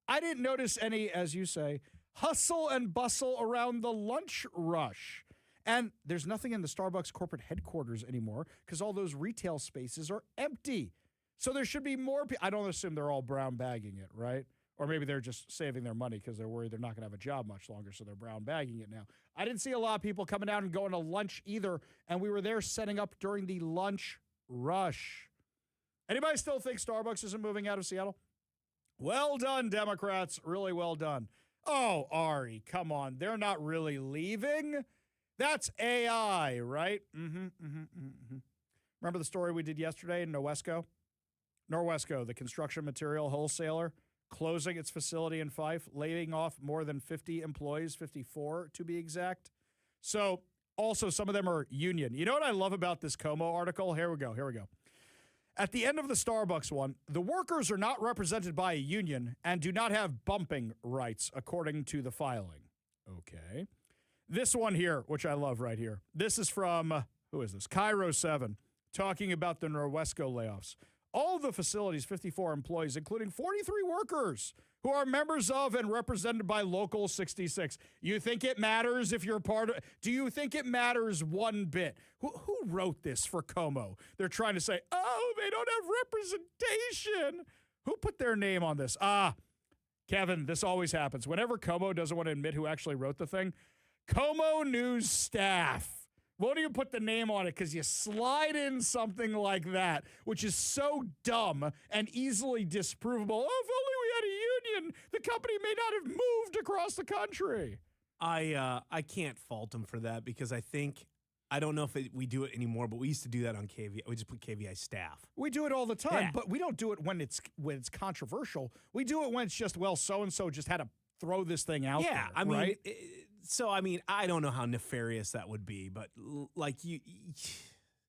I didn't notice any, as you say, hustle and bustle around the lunch rush. And there's nothing in the Starbucks corporate headquarters anymore because all those retail spaces are empty. So there should be more people. I don't assume they're all brown bagging it, right? Or maybe they're just saving their money because they're worried they're not going to have a job much longer, so they're brown bagging it now. I didn't see a lot of people coming out and going to lunch either, and we were there setting up during the lunch rush. Anybody still think Starbucks isn't moving out of Seattle? Well done, Democrats. Really well done. Oh, Ari, come on. They're not really leaving. That's AI, right? Remember the story we did yesterday in Norwesco? Norwesco, the construction material wholesaler, closing its facility in Fife, laying off more than 50 employees, 54 to be exact. So also some of them are union. You know what I love about this Como article? Here we go. At the end of the Starbucks one, the workers are not represented by a union and do not have bumping rights, according to the filing. Okay. This one here, which I love right here. This is from, who is this? Cairo 7, talking about the Norwesco layoffs. All the facilities, 54 employees, including 43 workers who are members of and represented by Local 66. You think it matters if you're part of? Do you think it matters one bit? Who wrote this for Como? They're trying to say, oh, they don't have representation. Who put their name on this? Kevin, this always happens. Whenever Como doesn't want to admit who actually wrote the thing, Como News staff. Won't you put the name on it because you slide in something like that, which is so dumb and easily disprovable. Oh, if only we had a union, the company may not have moved across the country. I can't fault them for that because I don't know if we do it anymore, but we used to do that on KVI. We just put KVI staff. We do it all the time, Yeah. but we don't do it when it's controversial. We do it when it's just, well, so-and-so just had to throw this thing out there. Yeah, I mean, right? I don't know how nefarious that would be, but like you.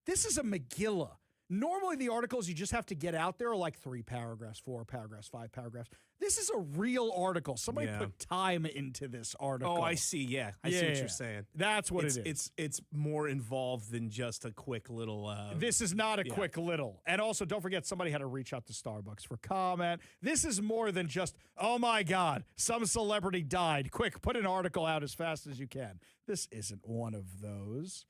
This is a Megillah. Normally, the articles you just have to get out there are like 3 paragraphs, 4 paragraphs, 5 paragraphs. This is a real article. Somebody put time into this article. Oh, I see. Yeah, I see what you're saying. That's what it is. It's more involved than just a quick little. This is not a quick little. And also, don't forget, somebody had to reach out to Starbucks for comment. This is more than just, oh my God, some celebrity died. Quick, put an article out as fast as you can. This isn't one of those.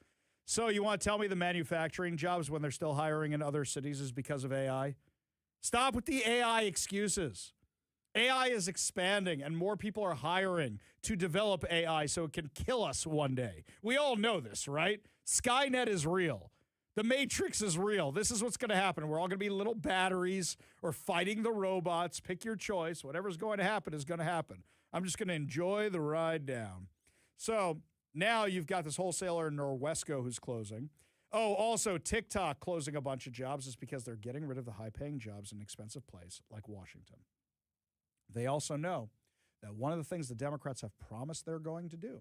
So you want to tell me the manufacturing jobs when they're still hiring in other cities is because of AI? Stop with the AI excuses. AI is expanding and more people are hiring to develop AI so it can kill us one day. We all know this, right? Skynet is real. The Matrix is real. This is what's going to happen. We're all going to be little batteries or fighting the robots. Pick your choice. Whatever's going to happen is going to happen. I'm just going to enjoy the ride down. So now you've got this wholesaler in Norwesco who's closing. Oh, also TikTok closing a bunch of jobs is because they're getting rid of the high-paying jobs in an expensive place like Washington. They also know that one of the things the Democrats have promised they're going to do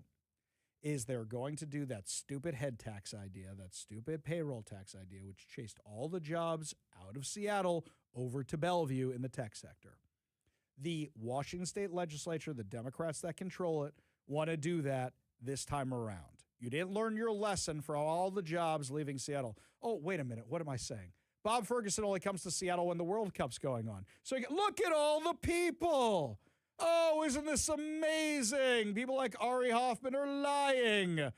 is they're going to do that stupid head tax idea, that stupid payroll tax idea, which chased all the jobs out of Seattle over to Bellevue in the tech sector. The Washington State Legislature, the Democrats that control it, want to do that this time around. You didn't learn your lesson for all the jobs leaving Seattle. Oh, wait a minute. What am I saying? Bob Ferguson only comes to Seattle when the World Cup's going on. So look at all the people. Oh, isn't this amazing? People like Ari Hoffman are lying.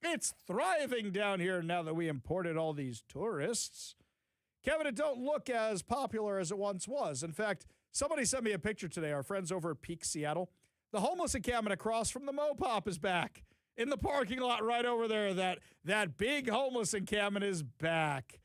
It's thriving down here now that we imported all these tourists. Kevin, it don't look as popular as it once was. In fact, somebody sent me a picture today, our friends over at Peak Seattle. The homeless encampment across from the Mopop is back. In the parking lot right over there, that big homeless encampment is back.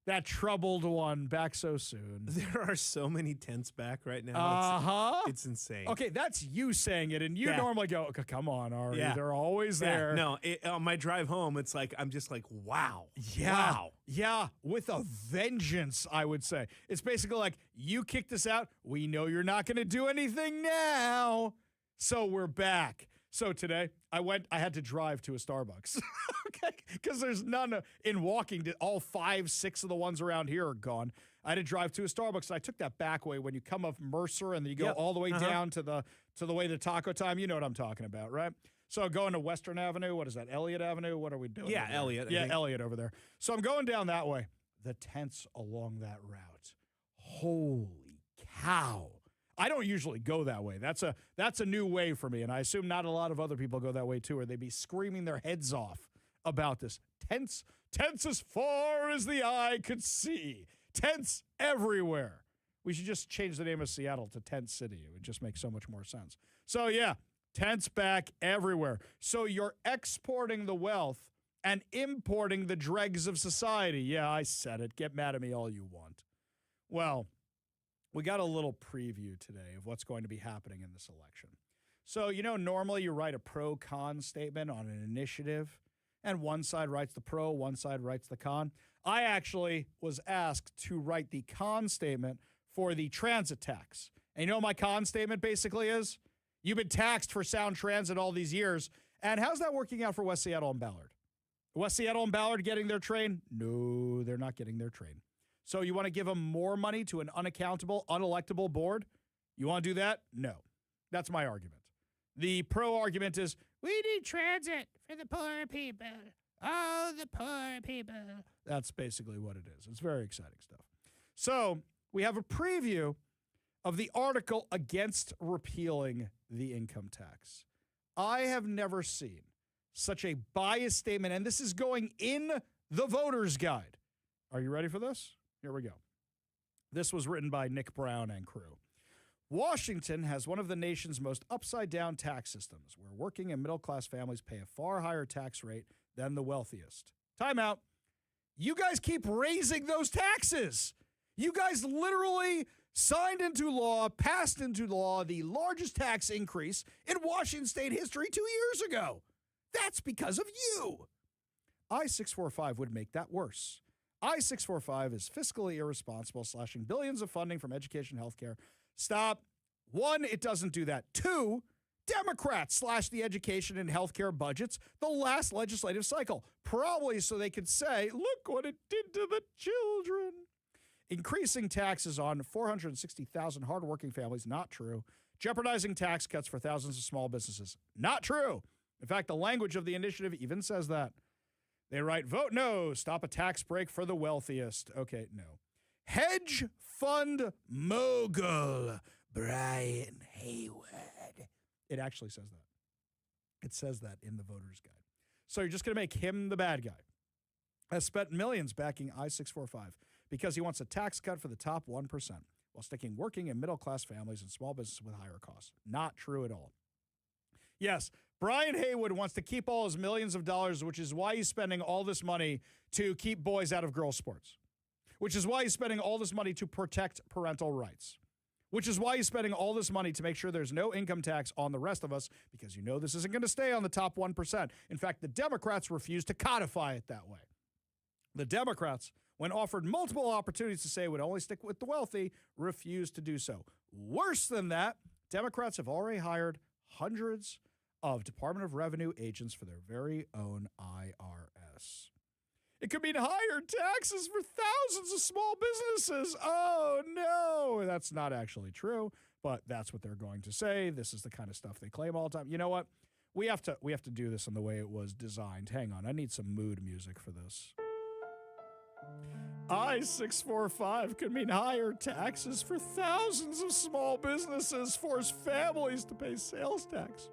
That troubled one back so soon. There are so many tents back right now. Uh-huh. It's insane. Okay, that's you saying it, and you normally go, okay, come on, Ari. Yeah. They're always there. No, on my drive home, it's like, I'm just like, wow. Yeah. Wow. Yeah, with a vengeance, I would say. It's basically like, you kicked us out. We know you're not going to do anything now. So we're back. So today, I had to drive to a Starbucks, okay? Because there's none in walking. All 5, 6 of the ones around here are gone. I had to drive to a Starbucks, and I took that back way when you come up Mercer and then you go all the way down to the way to Taco Time. You know what I'm talking about, right? So going to Western Avenue. What is that, Elliott Avenue? What are we doing? Yeah, Elliott. Yeah, Elliott over there. So I'm going down that way. The tents along that route. Holy cow. I don't usually go that way. That's a new way for me, and I assume not a lot of other people go that way too, or they'd be screaming their heads off about this. Tents as far as the eye could see. Tents everywhere. We should just change the name of Seattle to Tent City. It would just make so much more sense. So yeah, tents back everywhere. So you're exporting the wealth and importing the dregs of society. Yeah, I said it. Get mad at me all you want. Well, we got a little preview today of what's going to be happening in this election. So, normally you write a pro-con statement on an initiative, and one side writes the pro, one side writes the con. I actually was asked to write the con statement for the transit tax. And you know what my con statement basically is? You've been taxed for sound transit all these years, and how's that working out for West Seattle and Ballard? West Seattle and Ballard getting their train? No, they're not getting their train. So you want to give them more money to an unaccountable, unelectable board? You want to do that? No. That's my argument. The pro argument is, we need transit for the poor people. Oh, the poor people. That's basically what it is. It's very exciting stuff. So we have a preview of the article against repealing the income tax. I have never seen such a biased statement, and this is going in the voter's guide. Are you ready for this? Here we go. This was written by Nick Brown and crew. Washington has one of the nation's most upside-down tax systems, where working and middle-class families pay a far higher tax rate than the wealthiest. Time out. You guys keep raising those taxes. You guys literally signed into law, passed into law, the largest tax increase in Washington state history 2 years ago. That's because of you. I-645 would make that worse. I-645 is fiscally irresponsible, slashing billions of funding from education and healthcare. Stop. 1, it doesn't do that. 2, Democrats slashed the education and healthcare budgets the last legislative cycle, probably so they could say, look what it did to the children. Increasing taxes on 460,000 hardworking families, not true. Jeopardizing tax cuts for thousands of small businesses, not true. In fact, the language of the initiative even says that. They write, vote no, stop a tax break for the wealthiest. Okay, no. Hedge fund mogul, Brian Haywood. It actually says that. It says that in the voter's guide. So you're just going to make him the bad guy. Has spent millions backing I-645 because he wants a tax cut for the top 1% while sticking working and middle-class families and small businesses with higher costs. Not true at all. Yes, Brian Haywood wants to keep all his millions of dollars, which is why he's spending all this money to keep boys out of girls' sports, which is why he's spending all this money to protect parental rights, which is why he's spending all this money to make sure there's no income tax on the rest of us, because this isn't going to stay on the top 1%. In fact, the Democrats refuse to codify it that way. The Democrats, when offered multiple opportunities to say it would only stick with the wealthy, refused to do so. Worse than that, Democrats have already hired hundreds of Department of Revenue agents for their very own IRS. It could mean higher taxes for thousands of small businesses. Oh, no. That's not actually true, but that's what they're going to say. This is the kind of stuff they claim all the time. You know what? We have to do this in the way it was designed. Hang on. I need some mood music for this. I-645 could mean higher taxes for thousands of small businesses, force families to pay sales tax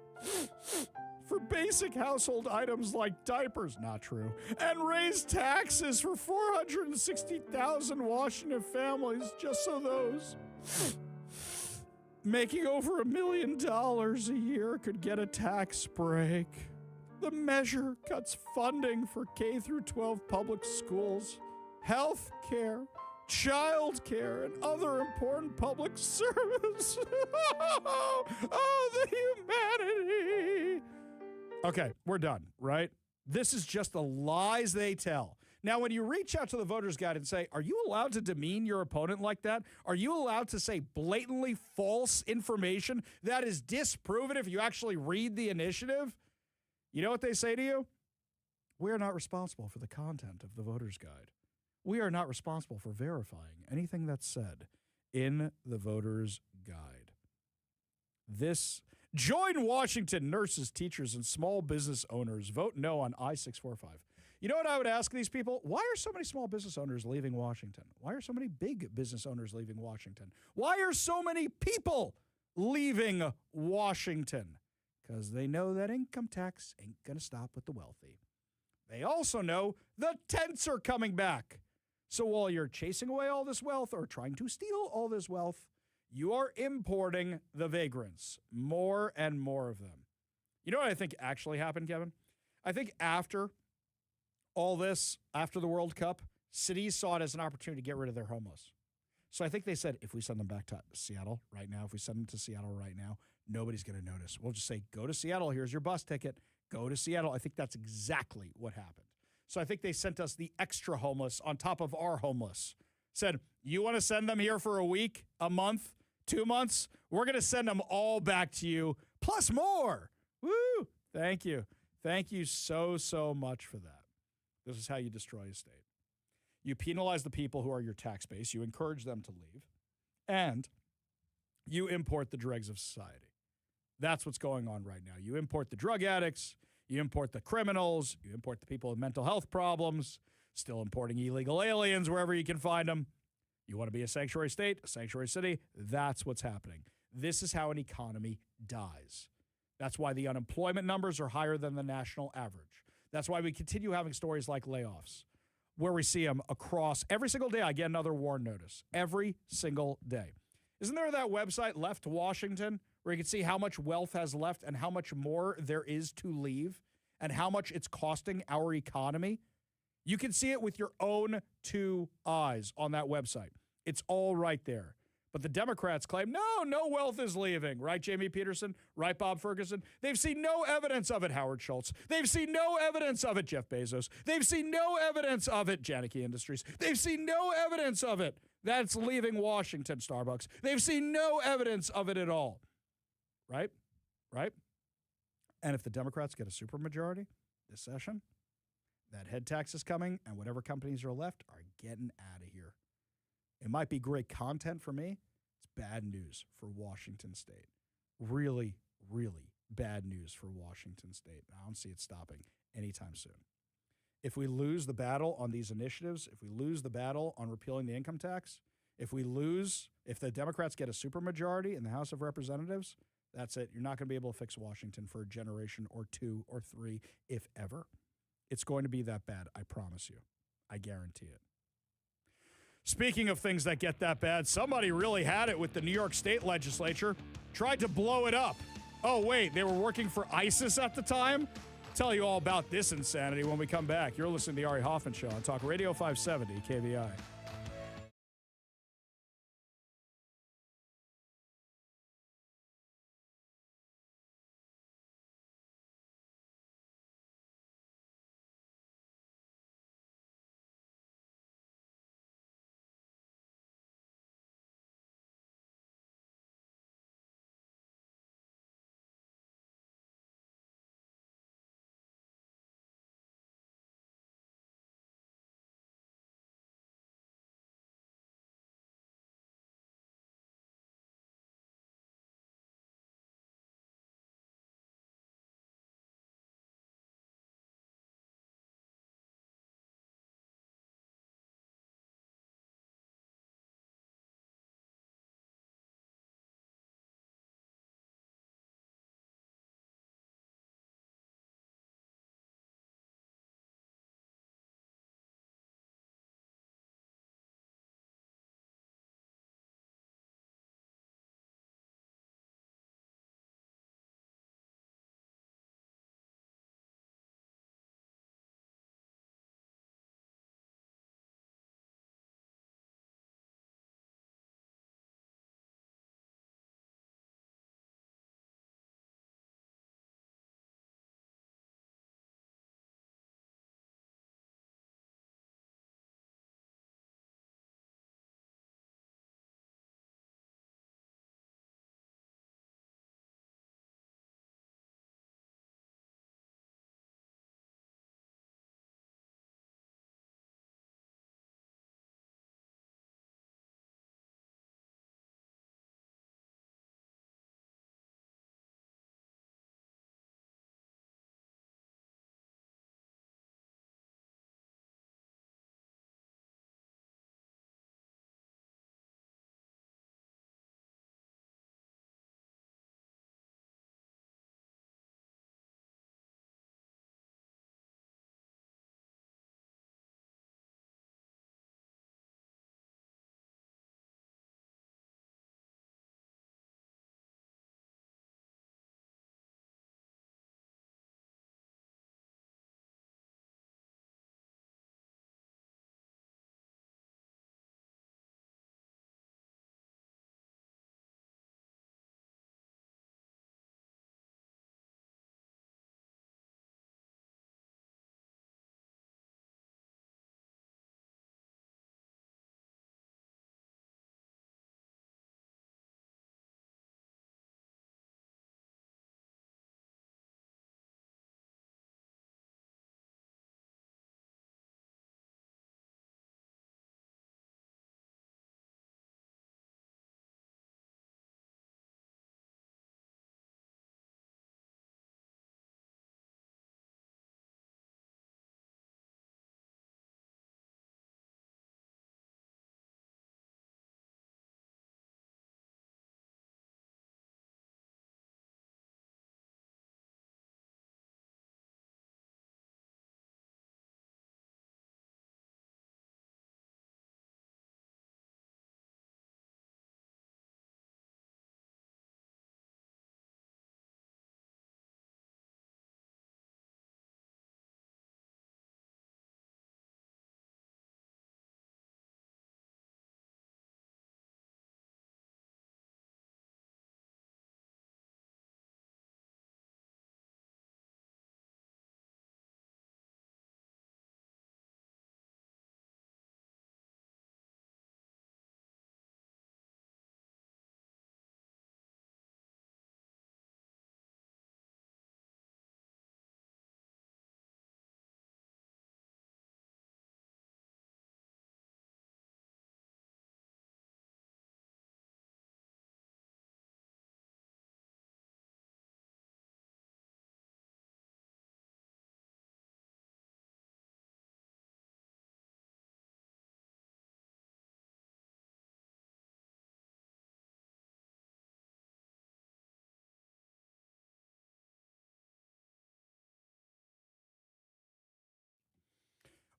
for basic household items like diapers, not true, and raise taxes for 460,000 Washington families just so those making over $1 million a year could get a tax break. The measure cuts funding for K through 12 public schools, health care, child care, and other important public service. Oh, the humanity. Okay, we're done, right? This is just the lies they tell. Now, when you reach out to the voters guide and say, are you allowed to demean your opponent like that? Are you allowed to say blatantly false information that is disproven if you actually read the initiative? You know what they say to you? We are not responsible for the content of the voters guide. We are not responsible for verifying anything that's said in the voters guide. Join Washington nurses, teachers, and small business owners. Vote no on I-645. You know what I would ask these people? Why are so many small business owners leaving Washington? Why are so many big business owners leaving Washington? Why are so many people leaving Washington? Because they know that income tax ain't going to stop with the wealthy. They also know the tents are coming back. So while you're chasing away all this wealth or trying to steal all this wealth, you are importing the vagrants, more and more of them. You know what I think actually happened, Kevin? I think after all this, after the World Cup, cities saw it as an opportunity to get rid of their homeless. So I think they said, if we send them back to Seattle right now, if we send them to Seattle right now, nobody's going to notice. We'll just say, go to Seattle. Here's your bus ticket. Go to Seattle. I think that's exactly what happened. So I think they sent us the extra homeless on top of our homeless. Said, you want to send them here for a week, a month, 2 months? We're going to send them all back to you, plus more. Woo! Thank you. Thank you so, so much for that. This is how you destroy a state. You penalize the people who are your tax base. You encourage them to leave. And you import the dregs of society. That's what's going on right now. You import the drug addicts. You import the criminals. You import the people with mental health problems. Still importing illegal aliens wherever you can find them. You want to be a sanctuary state, a sanctuary city? That's what's happening. This is how an economy dies. That's why the unemployment numbers are higher than the national average. That's why we continue having stories like layoffs, where we see them across every single day. I get another warn notice every single day. Isn't there that website, Left Washington, where you can see how much wealth has left and how much more there is to leave and how much it's costing our economy? You can see it with your own two eyes on that website. It's all right there. But the Democrats claim, no wealth is leaving. Right, Jamie Peterson? Right, Bob Ferguson? They've seen no evidence of it, Howard Schultz. They've seen no evidence of it, Jeff Bezos. They've seen no evidence of it, Janicki Industries. They've seen no evidence of it. That's leaving Washington, Starbucks. They've seen no evidence of it at all. Right? Right? And if the Democrats get a supermajority this session, that head tax is coming, and whatever companies are left are getting out of here. It might be great content for me. It's bad news for Washington State. Really, really bad news for Washington State. I don't see it stopping anytime soon. If we lose the battle on these initiatives, if we lose the battle on repealing the income tax, if the Democrats get a supermajority in the House of Representatives, that's it. You're not going to be able to fix Washington for a generation or two or three, if ever. It's going to be that bad, I promise you. I guarantee it. Speaking of things that get that bad, somebody really had it with the New York State legislature, tried to blow it up. Oh, wait, they were working for ISIS at the time? I'll tell you all about this insanity when we come back. You're listening to the Ari Hoffman Show on Talk Radio 570 KVI.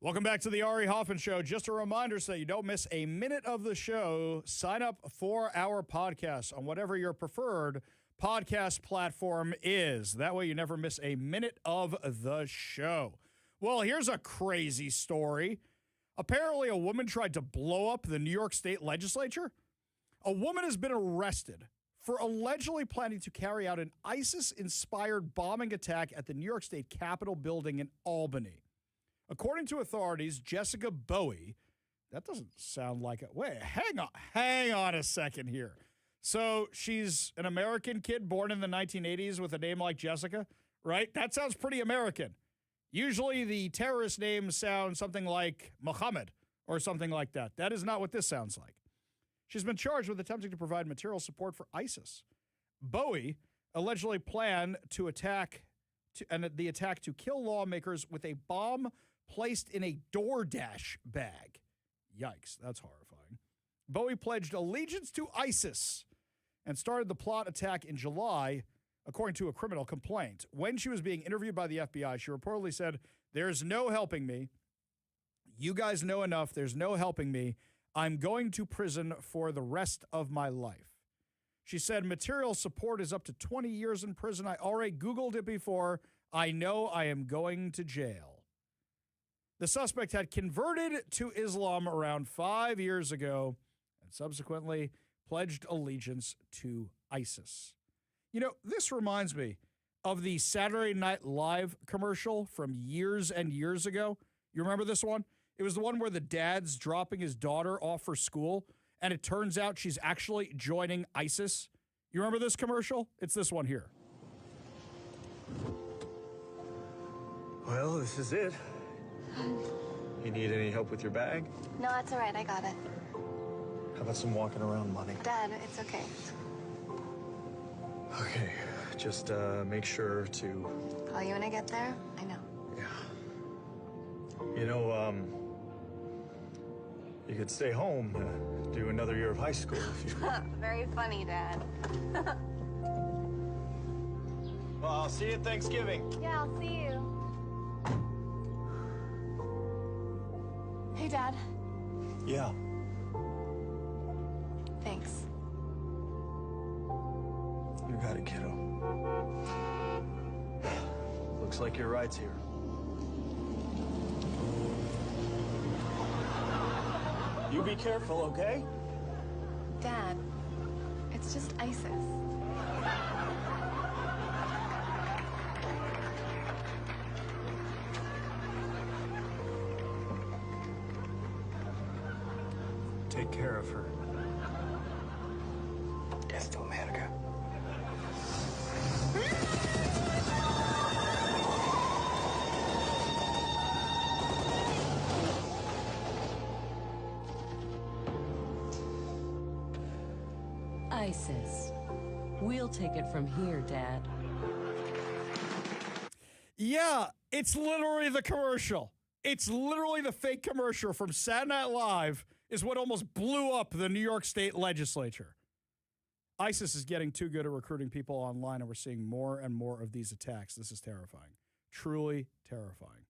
Welcome back to the Ari Hoffman Show. Just a reminder so you don't miss a minute of the show, sign up for our podcast on whatever your preferred podcast platform is. That way you never miss a minute of the show. Well, here's a crazy story. Apparently, a woman tried to blow up the New York State legislature. A woman has been arrested for allegedly planning to carry out an ISIS-inspired bombing attack at the New York State Capitol building in Albany. According to authorities, Jessica Bowie, that doesn't sound like it. Wait, hang on a second here. So she's an American kid born in the 1980s with a name like Jessica, right? That sounds pretty American. Usually the terrorist names sound something like Muhammad or something like that. That is not what this sounds like. She's been charged with attempting to provide material support for ISIS. Bowie allegedly planned to attack to kill lawmakers with a bomb placed in a DoorDash bag. Yikes, that's horrifying. Bowie pledged allegiance to ISIS and started the plot attack in July, according to a criminal complaint. When she was being interviewed by the FBI, she reportedly said, "There's no helping me. You guys know enough. There's no helping me. I'm going to prison for the rest of my life." She said, "Material support is up to 20 years in prison. I already Googled it before. I know I am going to jail." The suspect had converted to Islam around 5 years ago and subsequently pledged allegiance to ISIS. You know, this reminds me of the Saturday Night Live commercial from years and years ago. You remember this one? It was the one where the dad's dropping his daughter off for school, and it turns out she's actually joining ISIS. You remember this commercial? It's this one here. Well, this is it. You need any help with your bag? No, that's all right. I got it. How about some walking around money? Dad, it's okay. Okay, just make sure to... Call you when I get there? I know. Yeah. You know, you could stay home, do another year of high school if you... Very funny, Dad. Well, I'll see you at Thanksgiving. Yeah, I'll see you. Hey, Dad. Yeah. Thanks. You got it, kiddo. Looks like your ride's here. You be careful, okay? Dad, it's just ISIS. Take care of her. Death to America. ISIS. We'll take it from here, Dad. Yeah, it's literally the commercial. It's literally the fake commercial from Saturday Night Live is what almost blew up the New York State legislature. ISIS is getting too good at recruiting people online, and we're seeing more and more of these attacks. This is terrifying. Truly terrifying.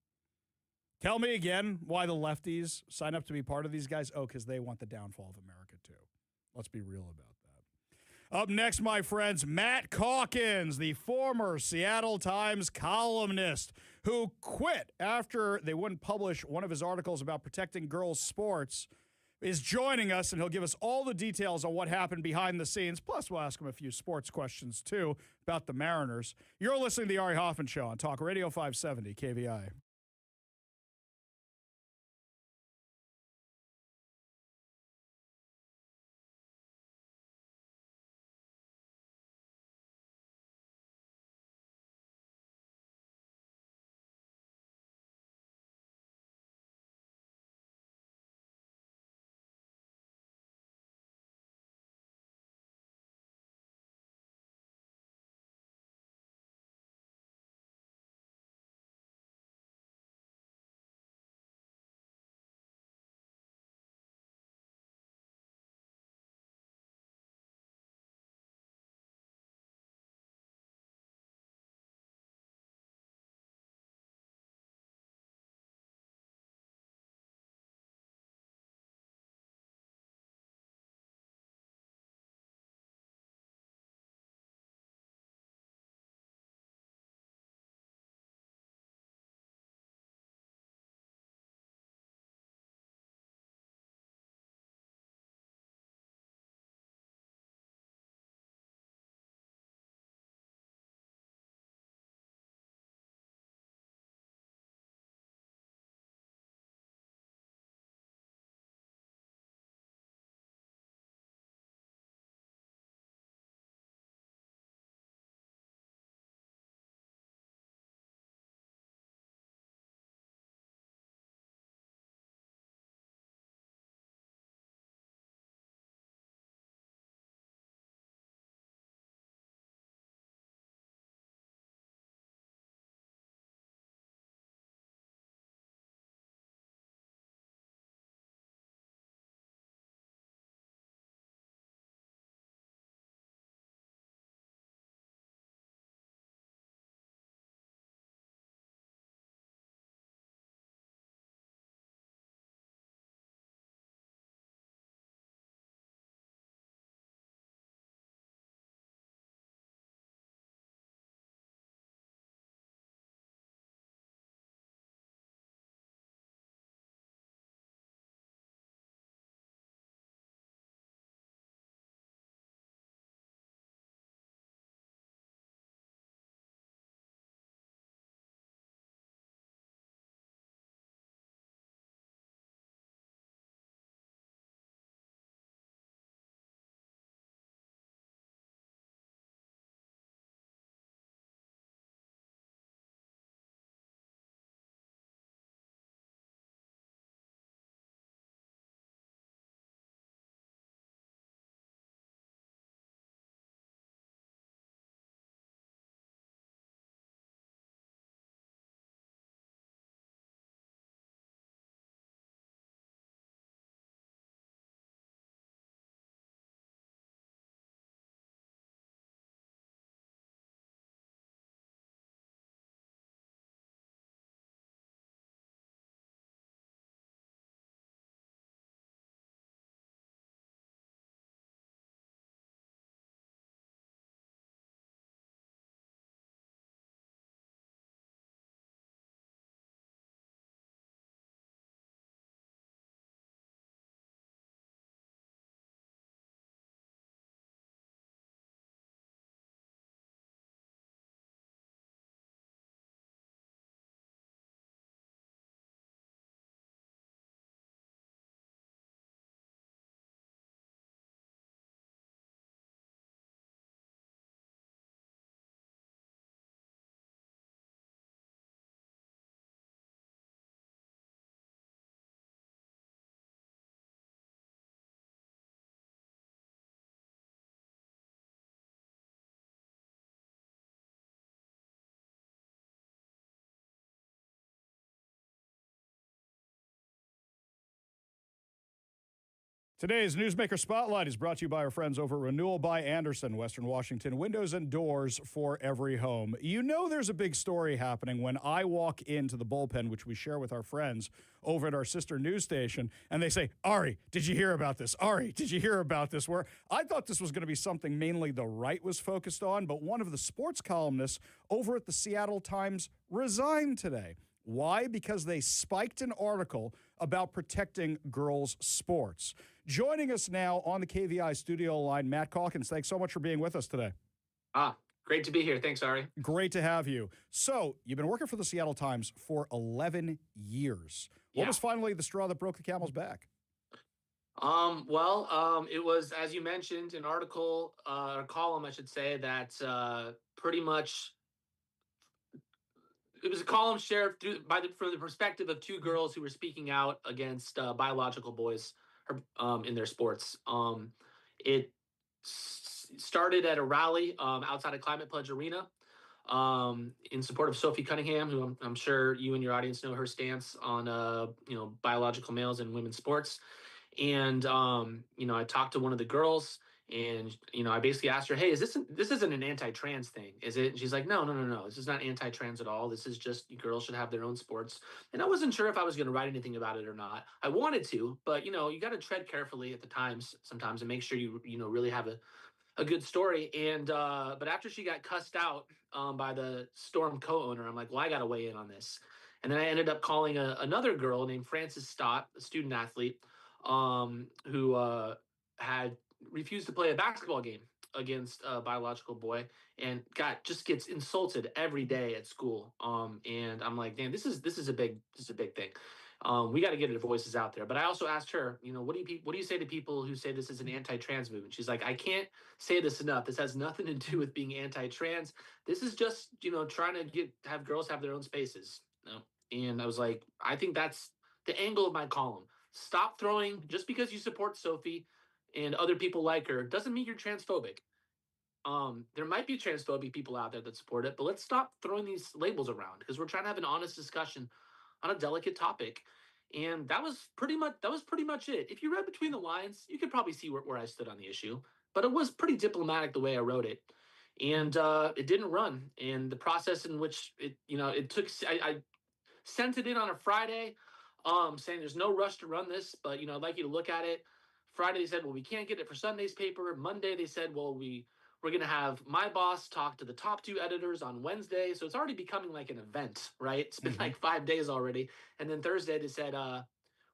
Tell me again why the lefties sign up to be part of these guys. Oh, because they want the downfall of America, too. Let's be real about that. Up next, my friends, Matt Calkins, the former Seattle Times columnist who quit after they wouldn't publish one of his articles about protecting girls' sports, is joining us, and he'll give us all the details on what happened behind the scenes. Plus, we'll ask him a few sports questions, too, about the Mariners. You're listening to the Ari Hoffman Show on Talk Radio 570 KVI. Today's Newsmaker Spotlight is brought to you by our friends over at Renewal by Anderson, Western Washington. Windows and doors for every home. You know there's a big story happening when I walk into the bullpen, which we share with our friends over at our sister news station, and they say, Ari, did you hear about this? Ari, did you hear about this? Where I thought this was going to be something mainly the right was focused on, but one of the sports columnists over at the Seattle Times resigned today. Why? Because they spiked an article about protecting girls' sports. Joining us now on the KVI studio line, Matt Calkins. Thanks so much for being with us today. Great to be here. Thanks, Ari. Great to have you. So you've been working for the Seattle Times for 11 years. What was finally the straw that broke the camel's back? It was, as you mentioned, an article, a column, I should say, that pretty much it was a column shared from the perspective of two girls who were speaking out against biological boys in their sports. It started at a rally outside of Climate Pledge Arena in support of Sophie Cunningham, who I'm sure you and your audience know her stance on biological males in women's sports. And I talked to one of the girls. And, I basically asked her, hey, this isn't an anti-trans thing, is it? And she's like, no. This is not anti-trans at all. This is just girls should have their own sports. And I wasn't sure if I was going to write anything about it or not. I wanted to, but, you got to tread carefully at the times sometimes and make sure you really have a good story. And but after she got cussed out by the Storm co-owner, I'm like, well, I got to weigh in on this. And then I ended up calling another girl named Frances Stott, a student athlete, who had refused to play a basketball game against a biological boy and just gets insulted every day at school. And I'm like, damn, this is a big thing. We got to get the voices out there. But I also asked her, what do you say to people who say this is an anti-trans movement? She's like, I can't say this enough. This has nothing to do with being anti-trans. This is just, trying to have girls have their own spaces. And I was like, I think that's the angle of my column. Stop throwing, just because you support Sophie and other people like her, doesn't mean you're transphobic. There might be transphobic people out there that support it, but let's stop throwing these labels around because we're trying to have an honest discussion on a delicate topic. And that was pretty much it. If you read between the lines, you could probably see where I stood on the issue, but it was pretty diplomatic the way I wrote it. And it didn't run. And the process in which it took, I sent it in on a Friday, saying there's no rush to run this, but I'd like you to look at it. Friday they said, well, we can't get it for Sunday's paper. Monday they said, well, we're going to have my boss talk to the top two editors on Wednesday. So it's already becoming like an event, right? It's been like 5 days already. And then Thursday they said,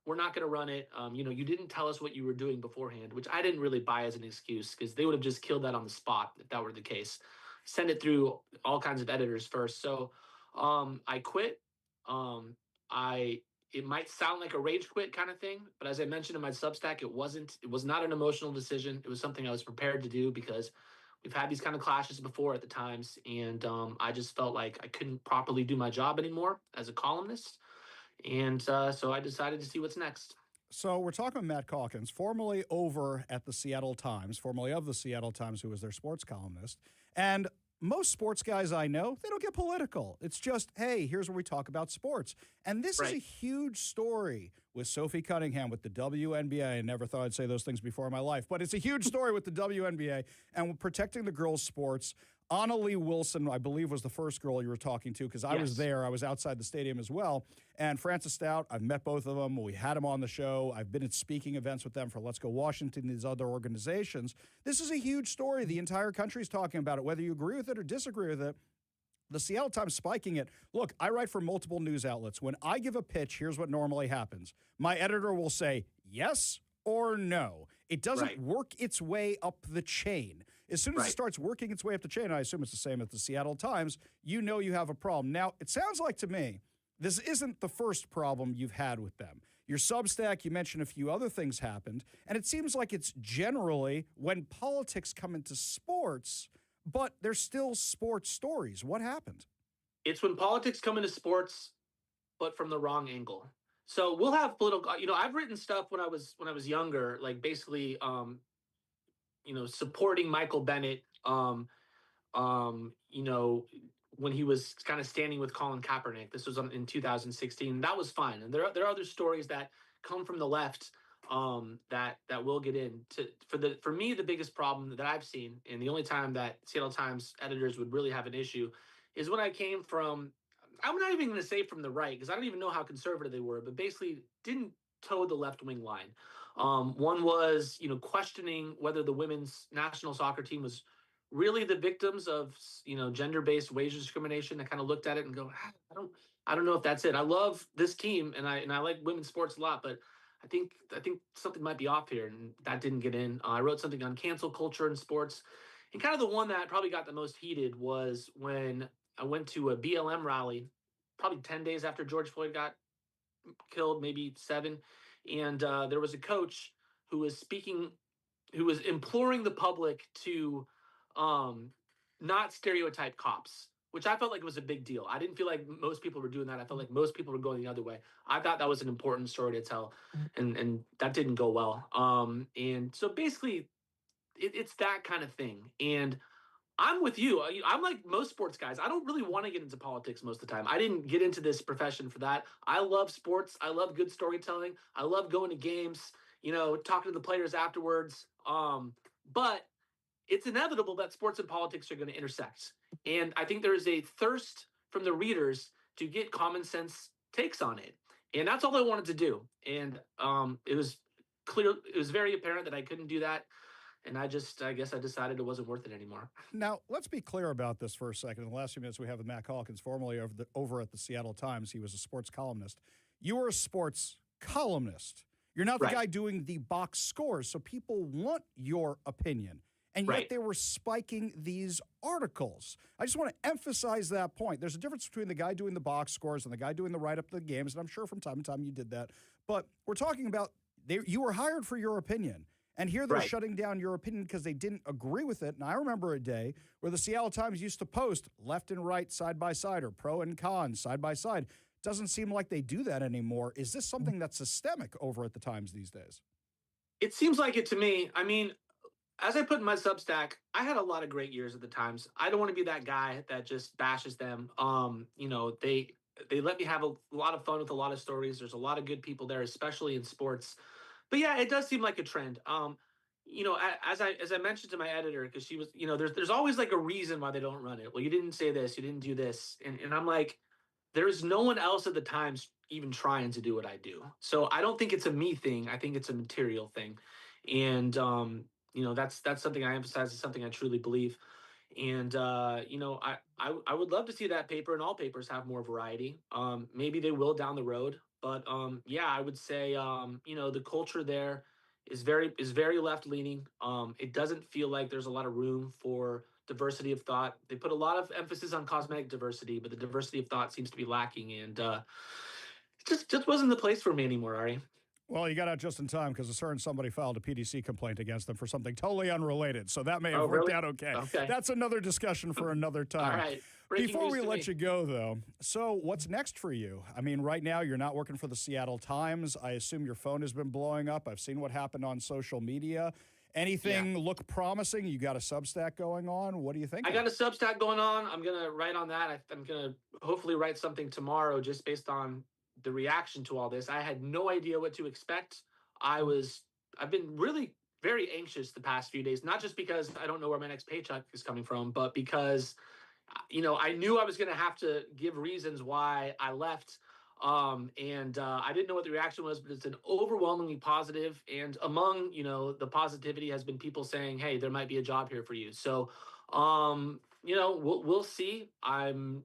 we're not going to run it. You didn't tell us what you were doing beforehand, which I didn't really buy as an excuse because they would have just killed that on the spot if that were the case. Send it through all kinds of editors first. So I quit. It might sound like a rage quit kind of thing, but as I mentioned in my Substack, it was not an emotional decision. It was something I was prepared to do because we've had these kind of clashes before at the Times. And I just felt like I couldn't properly do my job anymore as a columnist. And so I decided to see what's next. So we're talking Matt Calkins, formerly over at the Seattle Times, formerly of the Seattle Times, who was their sports columnist. And most sports guys I know, they don't get political. It's just, hey, here's where we talk about sports. And this is a huge story with Sophie Cunningham with the WNBA. I never thought I'd say those things before in my life, but it's a huge story with the WNBA and protecting the girls' sports. Anna Lee Wilson, I believe, was the first girl you were talking to because I was there. I was outside the stadium as well. And Frances Stout, I've met both of them. We had them on the show. I've been at speaking events with them for Let's Go Washington, these other organizations. This is a huge story. The entire country's talking about it, whether you agree with it or disagree with it. The Seattle Times spiking it. Look, I write for multiple news outlets. When I give a pitch, here's what normally happens. My editor will say yes or no. It doesn't work its way up the chain. As soon as it starts working its way up the chain, I assume it's the same at the Seattle Times, you know you have a problem. Now, it sounds like to me, this isn't the first problem you've had with them. Your Substack, you mentioned a few other things happened, and it seems like it's generally when politics come into sports, but they're still sports stories. What happened? It's when politics come into sports, but from the wrong angle. So we'll have political, I've written stuff when I was younger, like basically, supporting Michael Bennett, when he was kind of standing with Colin Kaepernick. This was in 2016. That was fine. And there are other stories that come from the left that will get in. For me, the biggest problem that I've seen, and the only time that Seattle Times editors would really have an issue, is when I came from. I'm not even going to say from the right because I don't even know how conservative they were, but basically didn't toe the left wing line. One was, questioning whether the women's national soccer team was really the victims of, gender-based wage discrimination. I kind of looked at it and go, I don't know if that's it. I love this team and I like women's sports a lot, but I think something might be off here, and that didn't get in. I wrote something on cancel culture in sports, and kind of the one that probably got the most heated was when I went to a BLM rally, probably 10 days after George Floyd got killed, maybe 7, and there was a coach who was speaking, who was imploring the public to not stereotype cops, which I felt like was a big deal. I didn't feel like most people were doing that. I felt like most people were going the other way. I thought that was an important story to tell, and that didn't go well. And so basically, it's that kind of thing. And I'm with you. I'm like most sports guys. I don't really want to get into politics most of the time. I didn't get into this profession for that. I love sports. I love good storytelling. I love going to games, talking to the players afterwards. But it's inevitable that sports and politics are going to intersect. And I think there is a thirst from the readers to get common sense takes on it. And that's all I wanted to do. And it was clear, it was very apparent that I couldn't do that. And I guess I decided it wasn't worth it anymore. Now, let's be clear about this for a second. In the last few minutes, we have with Matt Calkins, formerly over at the Seattle Times. He was a sports columnist. You were a sports columnist. You're not the guy doing the box scores, so people want your opinion. And yet they were spiking these articles. I just want to emphasize that point. There's a difference between the guy doing the box scores and the guy doing the write-up of the games, and I'm sure from time to time you did that. But we're talking about you were hired for your opinion. And here they're shutting down your opinion because they didn't agree with it. And I remember a day where the Seattle Times used to post left and right side by side or pro and con side by side. Doesn't seem like they do that anymore. Is this something that's systemic over at the Times these days? It seems like it to me. I mean, as I put in my Substack, I had a lot of great years at the Times. I don't want to be that guy that just bashes them. They let me have a lot of fun with a lot of stories. There's a lot of good people there, especially in sports. But yeah, it does seem like a trend. As I mentioned to my editor, because she was, there's always like a reason why they don't run it. Well, you didn't say this, you didn't do this, and I'm like, there's no one else at the Times even trying to do what I do. So I don't think it's a me thing. I think it's a material thing, and that's something I emphasize. Is something I truly believe. And I would love to see that paper and all papers have more variety. Maybe they will down the road. But I would say the culture there is very left leaning. It doesn't feel like there's a lot of room for diversity of thought. They put a lot of emphasis on cosmetic diversity, but the diversity of thought seems to be lacking, and it just wasn't the place for me anymore, Ari. Well, you got out just in time because a certain somebody filed a PDC complaint against them for something totally unrelated. So that may have worked out okay. That's another discussion for another time. All right. Before we let you go, though, so what's next for you? I mean, right now you're not working for the Seattle Times. I assume your phone has been blowing up. I've seen what happened on social media. Anything look promising? You got a Substack going on? What do you think? I got a Substack going on. I'm going to write on that. I'm going to hopefully write something tomorrow just based on the reaction to all this. I had no idea what to expect. I've been really very anxious the past few days, not just because I don't know where my next paycheck is coming from, but because, I knew I was going to have to give reasons why I left. I didn't know what the reaction was, but it's an overwhelmingly positive. And among, the positivity has been people saying, hey, there might be a job here for you. So, we'll see. I'm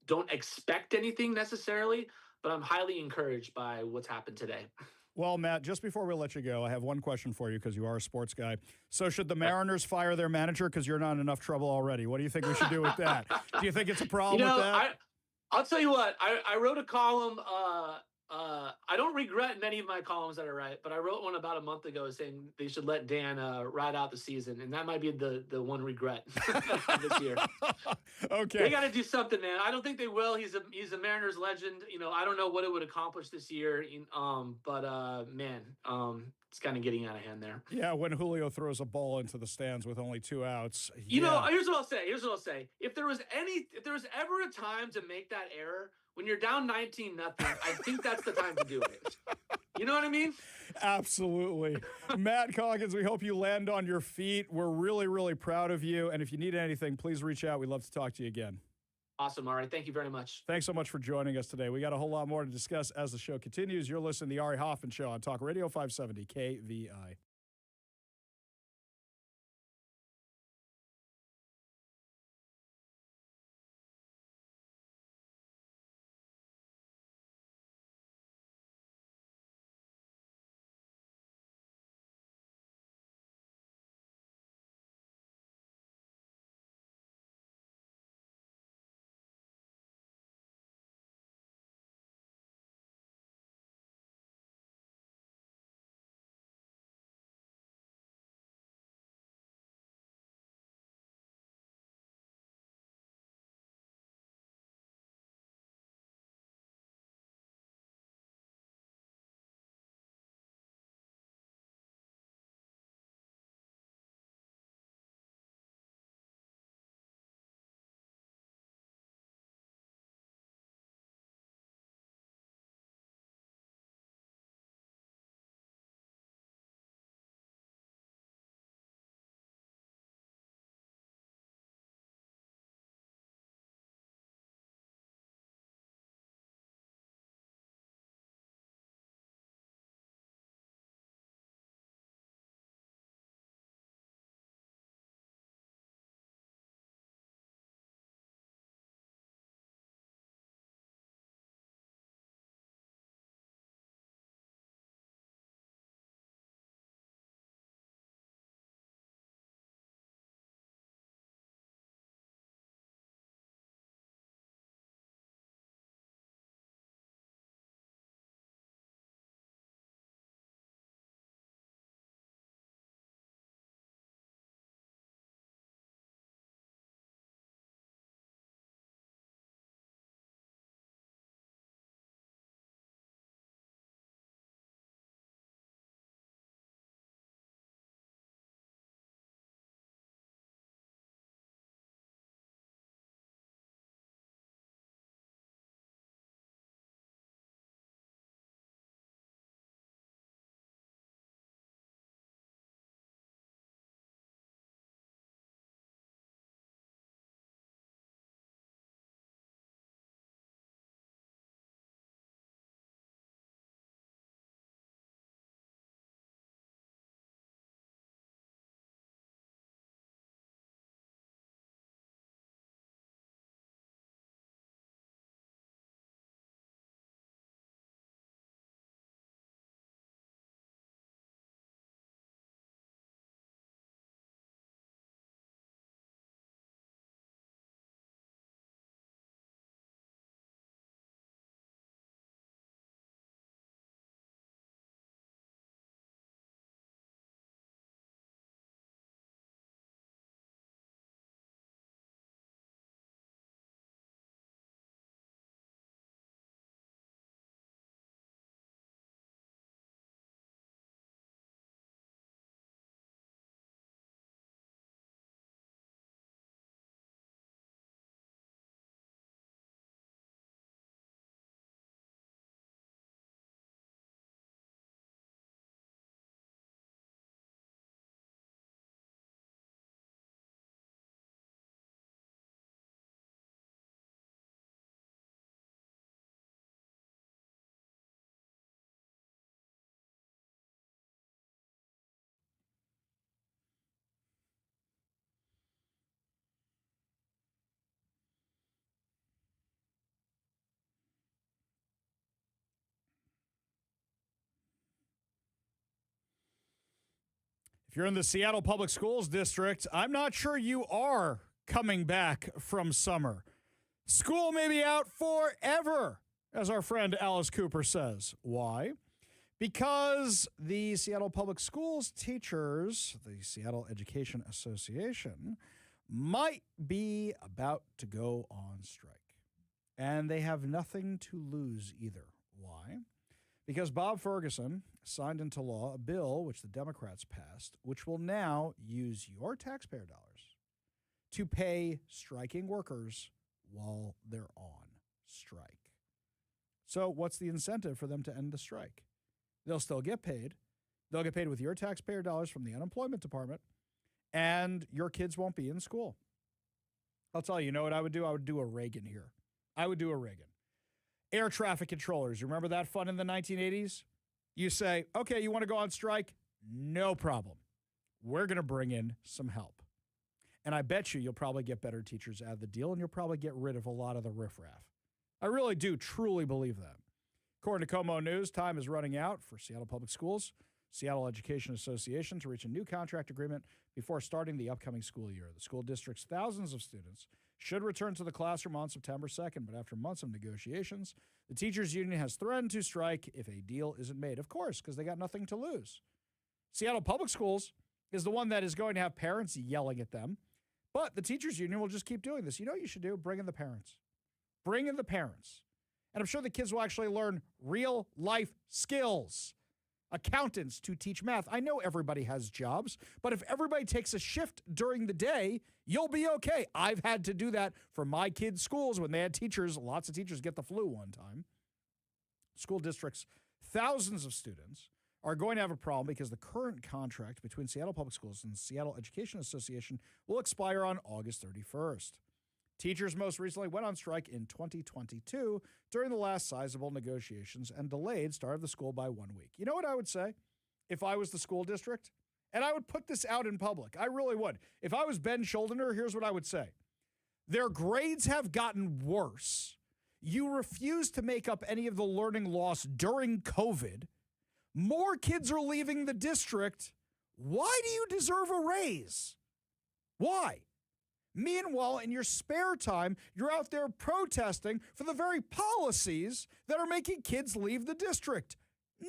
don't expect anything necessarily, but I'm highly encouraged by what's happened today. Well, Matt, just before we let you go, I have one question for you because you are a sports guy. So should the Mariners fire their manager because you're not in enough trouble already? What do you think we should do with that? Do you think it's a problem with that? I'll tell you what, I wrote a column. I don't regret many of my columns that I write, but I wrote one about a month ago saying they should let Dan ride out the season, and that might be the one regret this year. Okay, they got to do something, man. I don't think they will. He's a Mariners legend. I don't know what it would accomplish this year. It's kind of getting out of hand there. Yeah, when Julio throws a ball into the stands with only 2 outs. Here's what I'll say. If there was ever a time to make that error when you're down 19-0, I think that's the time to do it. You know what I mean? Absolutely. Matt Calkins, we hope you land on your feet. We're really, really proud of you. And if you need anything, please reach out. We'd love to talk to you again. Awesome. All right. Thank you very much. Thanks so much for joining us today. We got a whole lot more to discuss as the show continues. You're listening to the Ari Hoffman Show on Talk Radio 570 KVI. If you're in the Seattle Public Schools district, I'm not sure you are coming back from summer. School may be out forever, as our friend Alice Cooper says. Why? Because the Seattle Public Schools teachers, the Seattle Education Association, might be about to go on strike. And they have nothing to lose either. Why? Because Bob Ferguson signed into law a bill which the Democrats passed, which will now use your taxpayer dollars to pay striking workers while they're on strike. So what's the incentive for them to end the strike? They'll still get paid. They'll get paid with your taxpayer dollars from the unemployment department, and your kids won't be in school. I'll tell you, you know what I would do? I would do a Reagan here. I would do a Reagan. Air traffic controllers. You remember that fun in the 1980s? You say, okay, you want to go on strike? No problem. We're going to bring in some help. And I bet you'll probably get better teachers out of the deal, and you'll probably get rid of a lot of the riffraff. I really do truly believe that. According to Como News, time is running out for Seattle Public Schools, Seattle Education Association, to reach a new contract agreement before starting the upcoming school year. The school district's thousands of students should return to the classroom on September 2nd, but after months of negotiations, the teachers' union has threatened to strike if a deal isn't made. Of course, because they got nothing to lose. Seattle Public Schools is the one that is going to have parents yelling at them, but the teachers' union will just keep doing this. You know what you should do? Bring in the parents. Bring in the parents. And I'm sure the kids will actually learn real life skills. Accountants to teach math. I know everybody has jobs, but if everybody takes a shift during the day, you'll be okay. I've had to do that for my kids' schools when they had teachers. Lots of teachers get the flu one time. School districts, thousands of students are going to have a problem because the current contract between Seattle Public Schools and Seattle Education Association will expire on August 31st. Teachers most recently went on strike in 2022 during the last sizable negotiations and delayed start of the school by 1 week. You know what I would say if I was the school district? And I would put this out in public. I really would. If I was Ben Schuldiner, here's what I would say. Their grades have gotten worse. You refuse to make up any of the learning loss during COVID. More kids are leaving the district. Why do you deserve a raise? Why? Meanwhile, in your spare time, you're out there protesting for the very policies that are making kids leave the district.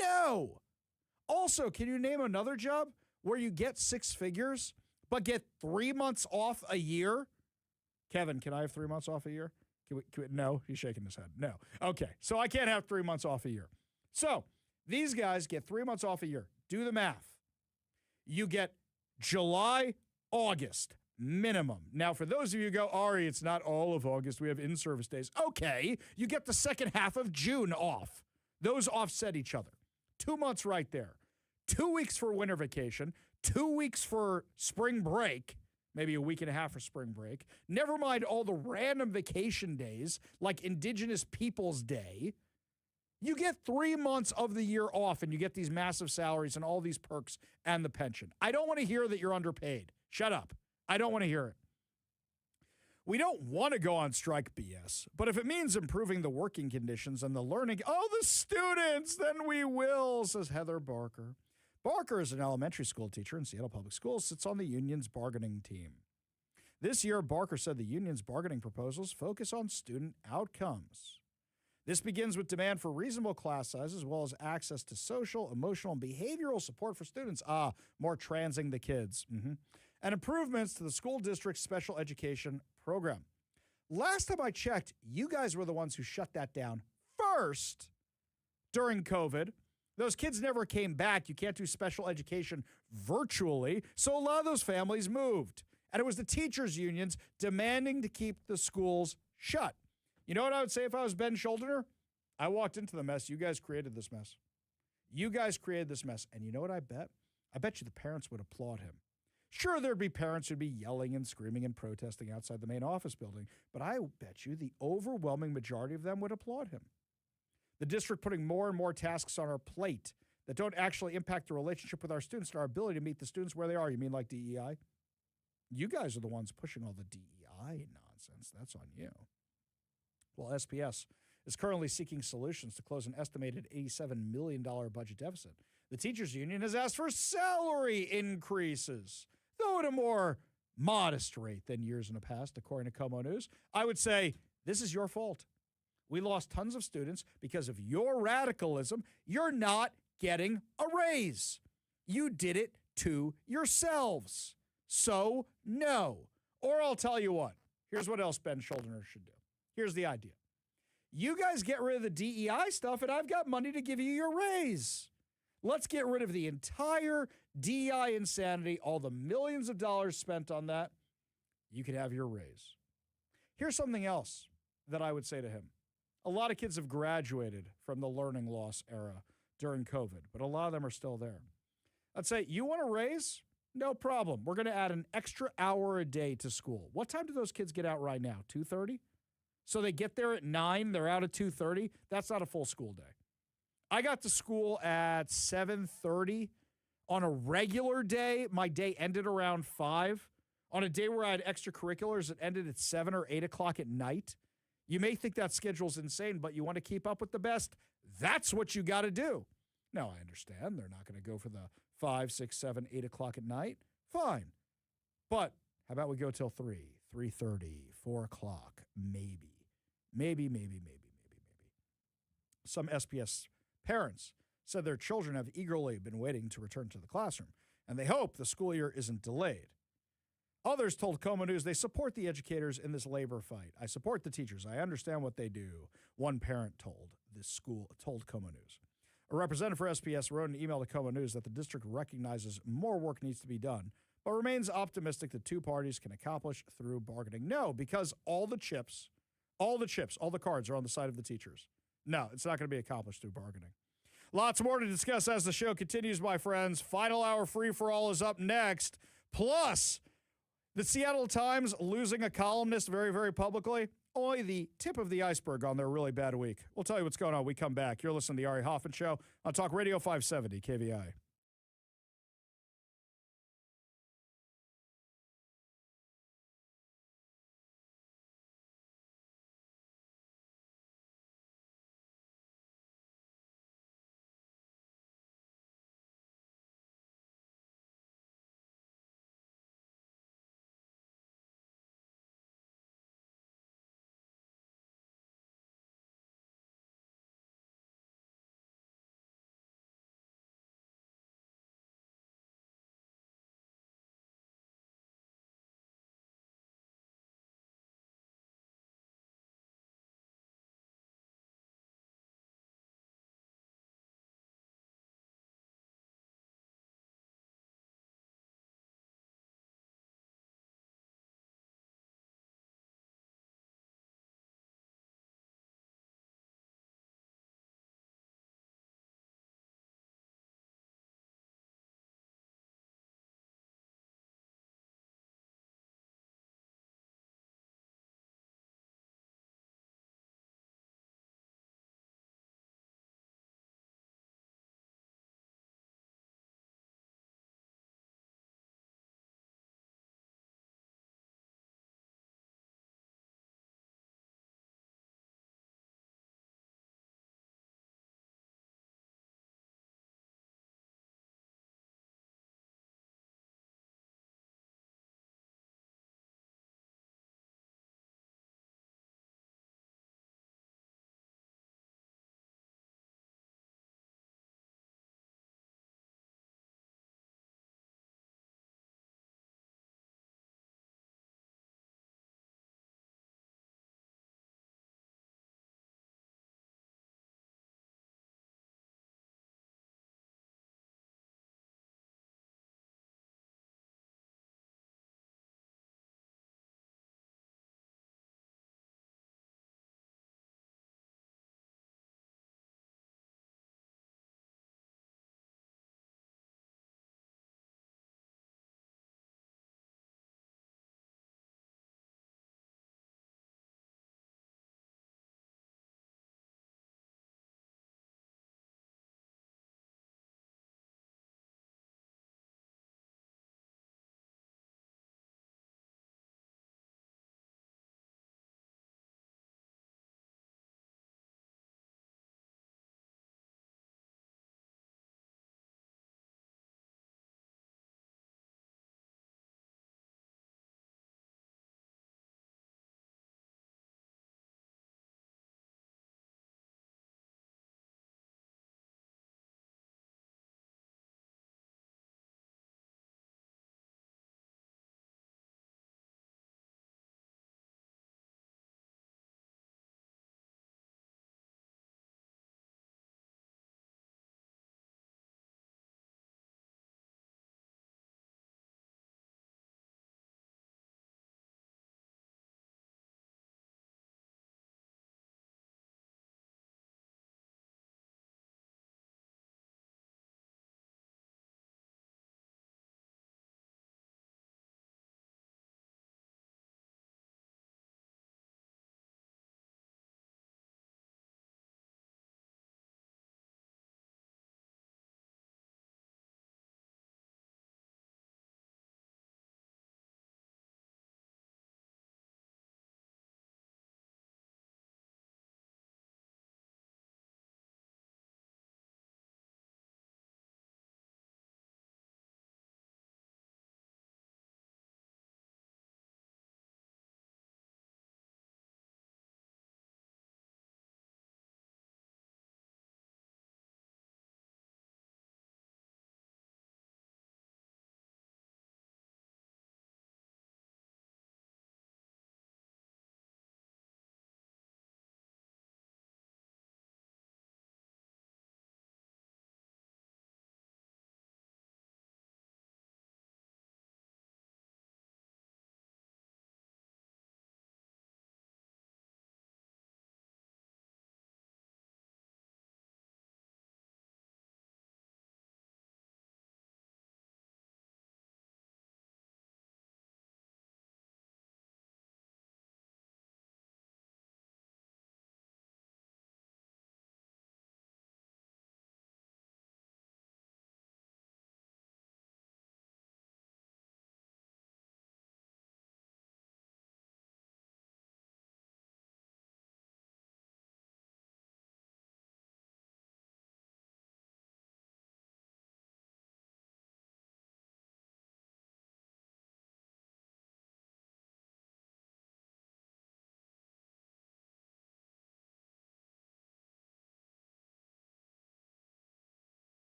No. Also, can you name another job where you get 6 figures but get 3 months off a year? Kevin, can I have 3 months off a year? No, he's shaking his head. No. Okay, so I can't have 3 months off a year. So these guys get 3 months off a year. Do the math. You get July, August. Minimum. Now, for those of you who go, Ari, it's not all of August. We have in-service days. Okay, you get the second half of June off. Those offset each other. 2 months right there. 2 weeks for winter vacation. 2 weeks for spring break. Maybe a week and a half for spring break. Never mind all the random vacation days like Indigenous Peoples Day. You get 3 months of the year off and you get these massive salaries and all these perks and the pension. I don't want to hear that you're underpaid. Shut up. I don't want to hear it. We don't want to go on strike, BS, but if it means improving the working conditions and the learning of the students, then we will, says Heather Barker. Barker is an elementary school teacher in Seattle Public Schools, sits on the union's bargaining team. This year, Barker said the union's bargaining proposals focus on student outcomes. This begins with demand for reasonable class sizes, as well as access to social, emotional, and behavioral support for students. More transing the kids. And improvements to the school district's special education program. Last time I checked, you guys were the ones who shut that down first during COVID. Those kids never came back. You can't do special education virtually, so a lot of those families moved. And it was the teachers' unions demanding to keep the schools shut. You know what I would say if I was Ben Schuldiner? I walked into the mess. You guys created this mess. You guys created this mess. And you know what I bet? I bet you the parents would applaud him. Sure, there'd be parents who'd be yelling and screaming and protesting outside the main office building, but I bet you the overwhelming majority of them would applaud him. The district putting more and more tasks on our plate that don't actually impact the relationship with our students and our ability to meet the students where they are. You mean like DEI? You guys are the ones pushing all the DEI nonsense. That's on you. Well, SPS is currently seeking solutions to close an estimated $87 million budget deficit. The teachers union has asked for salary increases, though at a more modest rate than years in the past, according to Como News. I would say this is your fault. We lost tons of students because of your radicalism. You're not getting a raise. You did it to yourselves. So, no. Or I'll tell you what. Here's what else Ben Schuldiner should do. Here's the idea. You guys get rid of the DEI stuff, and I've got money to give you your raise. Let's get rid of the entire DEI insanity, all the millions of dollars spent on that. You can have your raise. Here's something else that I would say to him. A lot of kids have graduated from the learning loss era during COVID, but a lot of them are still there. I'd say, you want to raise? No problem. We're going to add an extra hour a day to school. What time do those kids get out right now? 2:30? So they get there at 9, they're out at 2:30. That's not a full school day. I got to school at 7:30. On a regular day, my day ended around 5. On a day where I had extracurriculars, it ended at 7 or 8 o'clock at night. You may think that schedule's insane, but you want to keep up with the best. That's what you got to do. Now, I understand they're not going to go for the 5, 6, 7, 8 o'clock at night. Fine. But how about we go till 3, 3:30, 4 o'clock, maybe. Maybe. Some SPS parents said their children have eagerly been waiting to return to the classroom, and they hope the school year isn't delayed. Others told Como News they support the educators in this labor fight. I support the teachers. I understand what they do, one parent told Como News. A representative for SPS wrote an email to Como News that the district recognizes more work needs to be done, but remains optimistic the two parties can accomplish through bargaining. No, because all the cards are on the side of the teachers. No, it's not going to be accomplished through bargaining. Lots more to discuss as the show continues, my friends. Final hour free-for-all is up next. Plus, the Seattle Times losing a columnist very, very publicly. Only the tip of the iceberg on their really bad week. We'll tell you what's going on when we come back. You're listening to the Ari Hoffman Show on Talk Radio 570 KVI.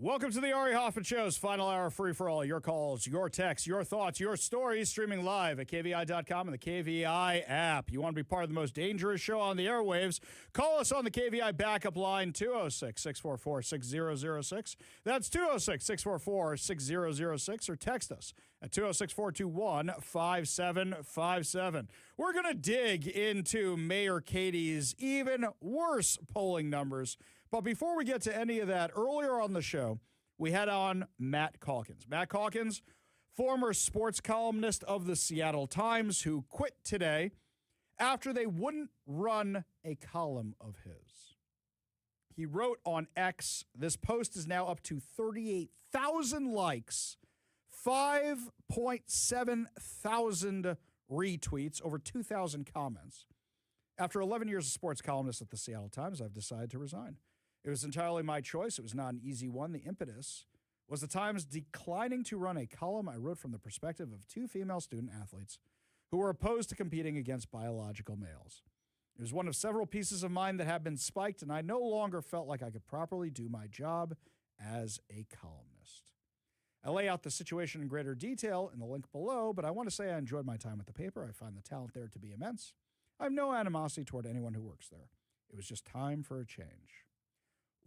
Welcome to the Ari Hoffman Show's final hour free for all. Your calls, your texts, your thoughts, your stories, streaming live at KVI.com and the KVI app. You want to be part of the most dangerous show on the airwaves? Call us on the KVI backup line, 206-644-6006. That's 206-644-6006, or text us at 206-421-5757. We're going to dig into Mayor Katie's even worse polling numbers. But before we get to any of that, earlier on the show, we had on Matt Calkins. Matt Calkins, former sports columnist of the Seattle Times, who quit today after they wouldn't run a column of his. He wrote on X, this post is now up to 38,000 likes, 5.7 thousand retweets, over 2,000 comments. After 11 years as sports columnist at the Seattle Times, I've decided to resign. It was entirely my choice. It was not an easy one. The impetus was the Times declining to run a column I wrote from the perspective of two female student athletes who were opposed to competing against biological males. It was one of several pieces of mine that had been spiked, and I no longer felt like I could properly do my job as a columnist. I lay out the situation in greater detail in the link below, but I want to say I enjoyed my time at the paper. I find the talent there to be immense. I have no animosity toward anyone who works there. It was just time for a change.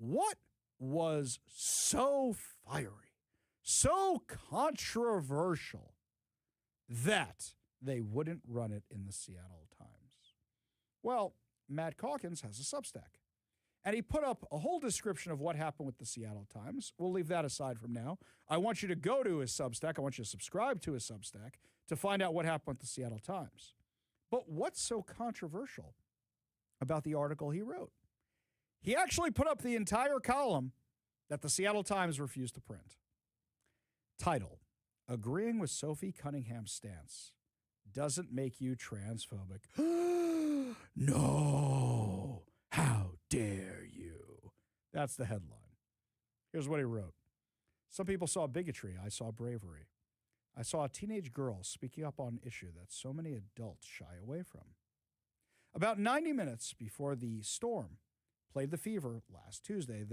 What was so fiery, so controversial that they wouldn't run it in the Seattle Times? Well, Matt Calkins has a Substack, and he put up a whole description of what happened with the Seattle Times. We'll leave that aside from now. I want you to go to his Substack. I want you to subscribe to his Substack to find out what happened with the Seattle Times. But what's so controversial about the article he wrote? He actually put up the entire column that the Seattle Times refused to print. Title, Agreeing with Sophie Cunningham's Stance Doesn't Make You Transphobic. No, how dare you? That's the headline. Here's what he wrote. Some people saw bigotry. I saw bravery. I saw a teenage girl speaking up on an issue that so many adults shy away from. About 90 minutes before the storm played the fever last Tuesday,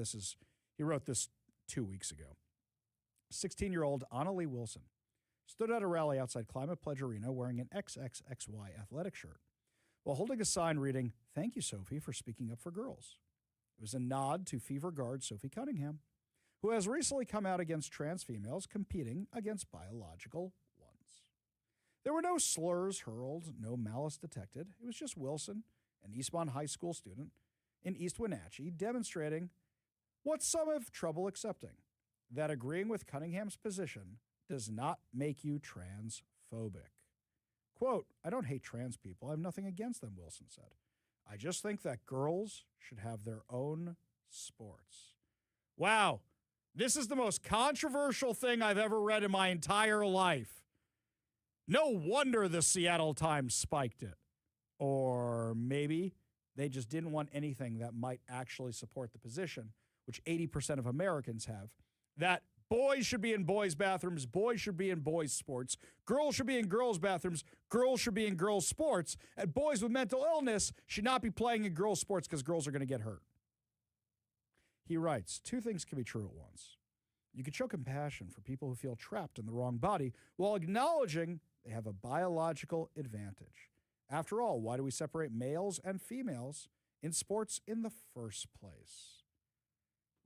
he wrote this 2 weeks ago. 16-year-old Annalie Wilson stood at a rally outside Climate Pledge Arena wearing an XXXY athletic shirt while holding a sign reading, "Thank you, Sophie, for speaking up for girls." It was a nod to fever guard Sophie Cunningham, who has recently come out against trans females competing against biological ones. There were no slurs hurled, no malice detected. It was just Wilson, an Eastmont High School student in East Wenatchee, demonstrating what some have trouble accepting, that agreeing with Cunningham's position does not make you transphobic. Quote, "I don't hate trans people. I have nothing against them," Wilson said. "I just think that girls should have their own sports." Wow. This is the most controversial thing I've ever read in my entire life. No wonder the Seattle Times spiked it. Or maybe they just didn't want anything that might actually support the position, which 80% of Americans have, that boys should be in boys' bathrooms, boys should be in boys' sports, girls should be in girls' bathrooms, girls should be in girls' sports, and boys with mental illness should not be playing in girls' sports because girls are going to get hurt. He writes, two things can be true at once. You can show compassion for people who feel trapped in the wrong body while acknowledging they have a biological advantage. After all, why do we separate males and females in sports in the first place?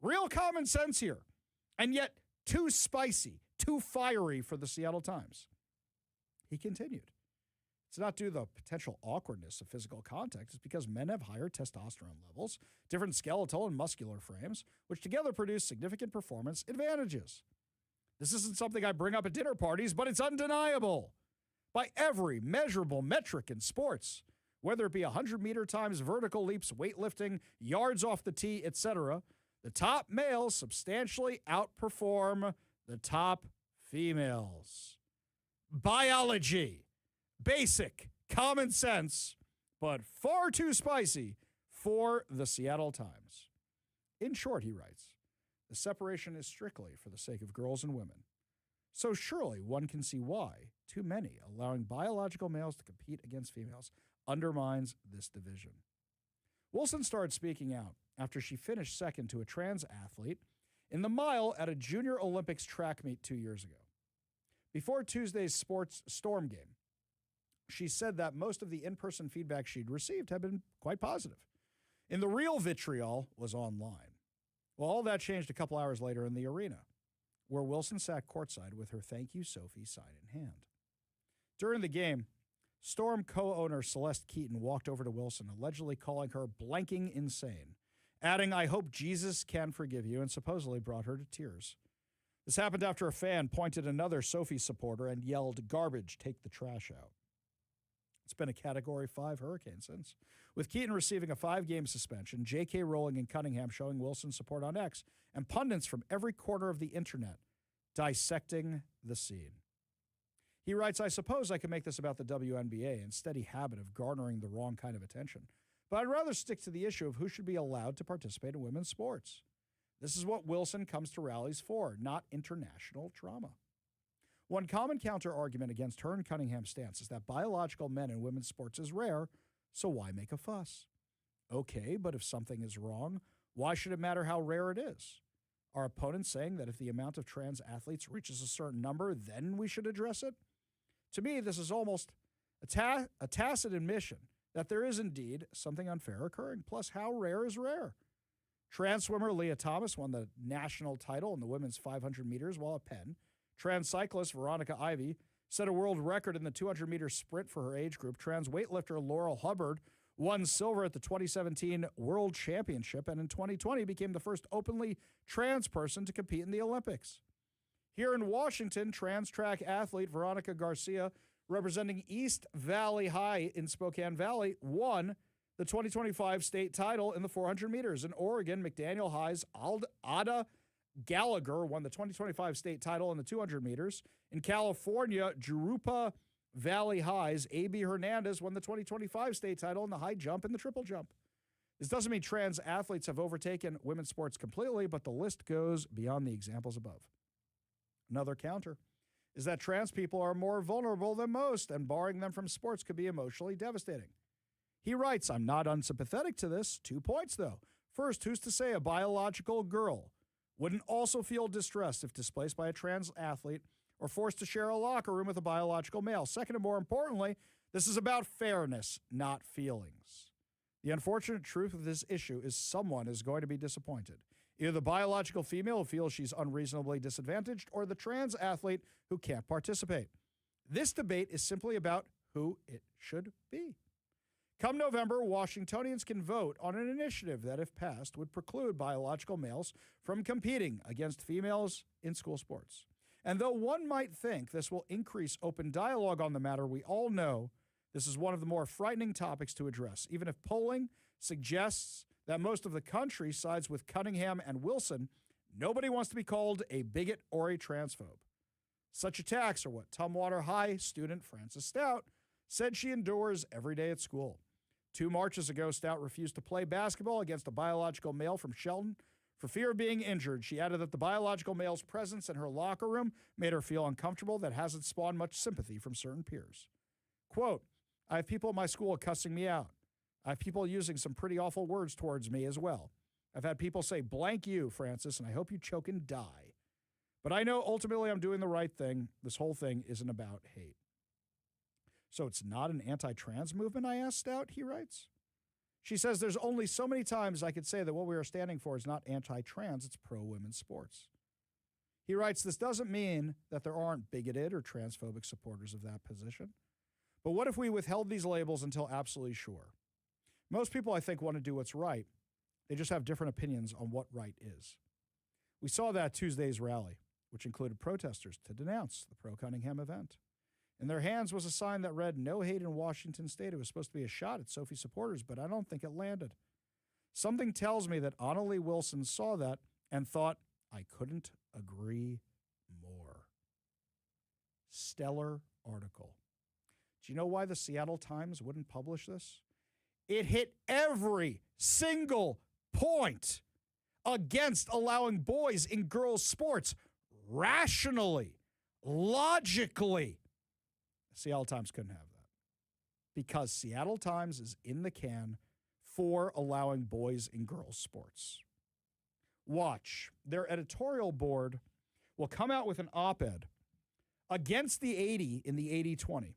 Real common sense here, and yet too spicy, too fiery for the Seattle Times. He continued. It's not due to the potential awkwardness of physical contact. It's because men have higher testosterone levels, different skeletal and muscular frames, which together produce significant performance advantages. This isn't something I bring up at dinner parties, but it's undeniable. By every measurable metric in sports, whether it be 100-meter times vertical leaps, weightlifting, yards off the tee, etc., the top males substantially outperform the top females. Biology. Basic, common sense, but far too spicy for the Seattle Times. In short, he writes, the separation is strictly for the sake of girls and women. So surely one can see why too many allowing biological males to compete against females undermines this division. Wilson started speaking out after she finished second to a trans athlete in the mile at a Junior Olympics track meet 2 years ago. Before Tuesday's sports storm game, she said that most of the in-person feedback she'd received had been quite positive. And the real vitriol was online. Well, all that changed a couple hours later in the arena, where Wilson sat courtside with her "Thank You, Sophie" sign in hand. During the game, Storm co-owner Celeste Keaton walked over to Wilson, allegedly calling her blanking insane, adding, "I hope Jesus can forgive you," and supposedly brought her to tears. This happened after a fan pointed another Sophie supporter and yelled, "Garbage, take the trash out." It's been a Category 5 hurricane since, with Keaton receiving a 5-game suspension, J.K. Rowling and Cunningham showing Wilson's support on X, and pundits from every corner of the internet dissecting the scene. He writes, "I suppose I could make this about the WNBA and steady habit of garnering the wrong kind of attention, but I'd rather stick to the issue of who should be allowed to participate in women's sports. This is what Wilson comes to rallies for, not international drama." One common counter-argument against her and Cunningham's stance is that biological men in women's sports is rare, so why make a fuss? Okay, but if something is wrong, why should it matter how rare it is? Are opponents saying that if the amount of trans athletes reaches a certain number, then we should address it? To me, this is almost a tacit admission that there is indeed something unfair occurring. Plus, how rare is rare? Trans swimmer Leah Thomas won the national title in the women's 500 meters while at Penn. Trans cyclist Veronica Ivy set a world record in the 200-meter sprint for her age group. Trans weightlifter Laurel Hubbard won silver at the 2017 World Championship and in 2020 became the first openly trans person to compete in the Olympics. Here in Washington, trans track athlete Veronica Garcia, representing East Valley High in Spokane Valley, won the 2025 state title in the 400 meters. In Oregon, McDaniel High's Ada Gallagher won the 2025 state title in the 200 meters. In California, Jurupa Valley High's A.B. Hernandez won the 2025 state title in the high jump and the triple jump. This doesn't mean trans athletes have overtaken women's sports completely, but the list goes beyond the examples above. Another counter is that trans people are more vulnerable than most, and barring them from sports could be emotionally devastating. He writes, "I'm not unsympathetic to this. 2 points, though. First, who's to say a biological girl wouldn't also feel distressed if displaced by a trans athlete or forced to share a locker room with a biological male? Second, and more importantly, this is about fairness, not feelings. The unfortunate truth of this issue is someone is going to be disappointed. Either the biological female who feels she's unreasonably disadvantaged or the trans athlete who can't participate. This debate is simply about who it should be. Come November, Washingtonians can vote on an initiative that, if passed, would preclude biological males from competing against females in school sports. And though one might think this will increase open dialogue on the matter, we all know this is one of the more frightening topics to address. Even if polling suggests that most of the country sides with Cunningham and Wilson, nobody wants to be called a bigot or a transphobe. Such attacks are what Tumwater High student Frances Stout said she endures every day at school. 2 Marches ago, Stout refused to play basketball against a biological male from Shelton for fear of being injured. She added that the biological male's presence in her locker room made her feel uncomfortable. That hasn't spawned much sympathy from certain peers. Quote, "I have people at my school cussing me out. I have people using some pretty awful words towards me as well. I've had people say, 'Blank you, Francis, and I hope you choke and die.' But I know ultimately I'm doing the right thing. This whole thing isn't about hate." So it's not an anti-trans movement, I asked Stout, he writes. She says, "There's only so many times I could say that what we are standing for is not anti-trans, it's pro-women's sports." He writes, "This doesn't mean that there aren't bigoted or transphobic supporters of that position. But what if we withheld these labels until absolutely sure? Most people, I think, want to do what's right. They just have different opinions on what right is." We saw that at Tuesday's rally, which included protesters to denounce the pro-Cunningham event. In their hands was a sign that read, "No hate in Washington State." It was supposed to be a shot at Sophie supporters, but I don't think it landed. Something tells me that Annalie Wilson saw that and thought, "I couldn't agree more." Stellar article. Do you know why the Seattle Times wouldn't publish this? It hit every single point against allowing boys in girls' sports rationally, logically. Seattle Times couldn't have that because Seattle Times is in the can for allowing boys in girls' sports. watch. Their editorial board will come out with an op-ed against the 80 in the 80-20,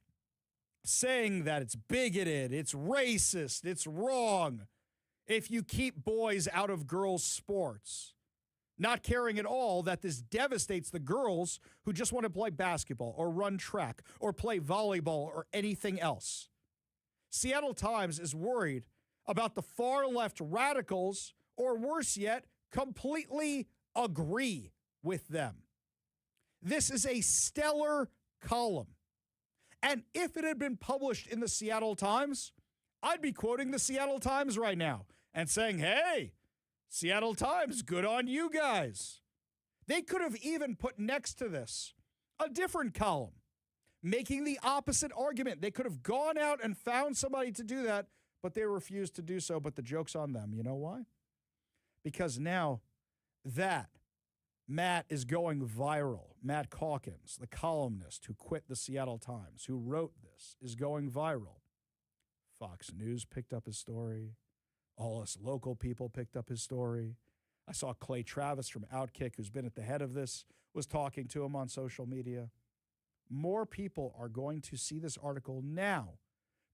saying that it's bigoted, it's racist, it's wrong if you keep boys out of girls' sports. Not caring at all that this devastates the girls who just want to play basketball or run track or play volleyball or anything else. Seattle Times is worried about the far left radicals, or worse yet, completely agree with them. This is a stellar column. And if it had been published in the Seattle Times, I'd be quoting the Seattle Times right now and saying, hey, Seattle Times, good on you guys. They could have even put next to this a different column, making the opposite argument. They could have gone out and found somebody to do that, but they refused to do so. But the joke's on them. You know why? Because now that Matt is going viral. Matt Calkins, the columnist who quit the Seattle Times, who wrote this, is going viral. Fox News picked up his story. All us local people picked up his story. I saw Clay Travis from Outkick, who's been at the head of this, was talking to him on social media. More people are going to see this article now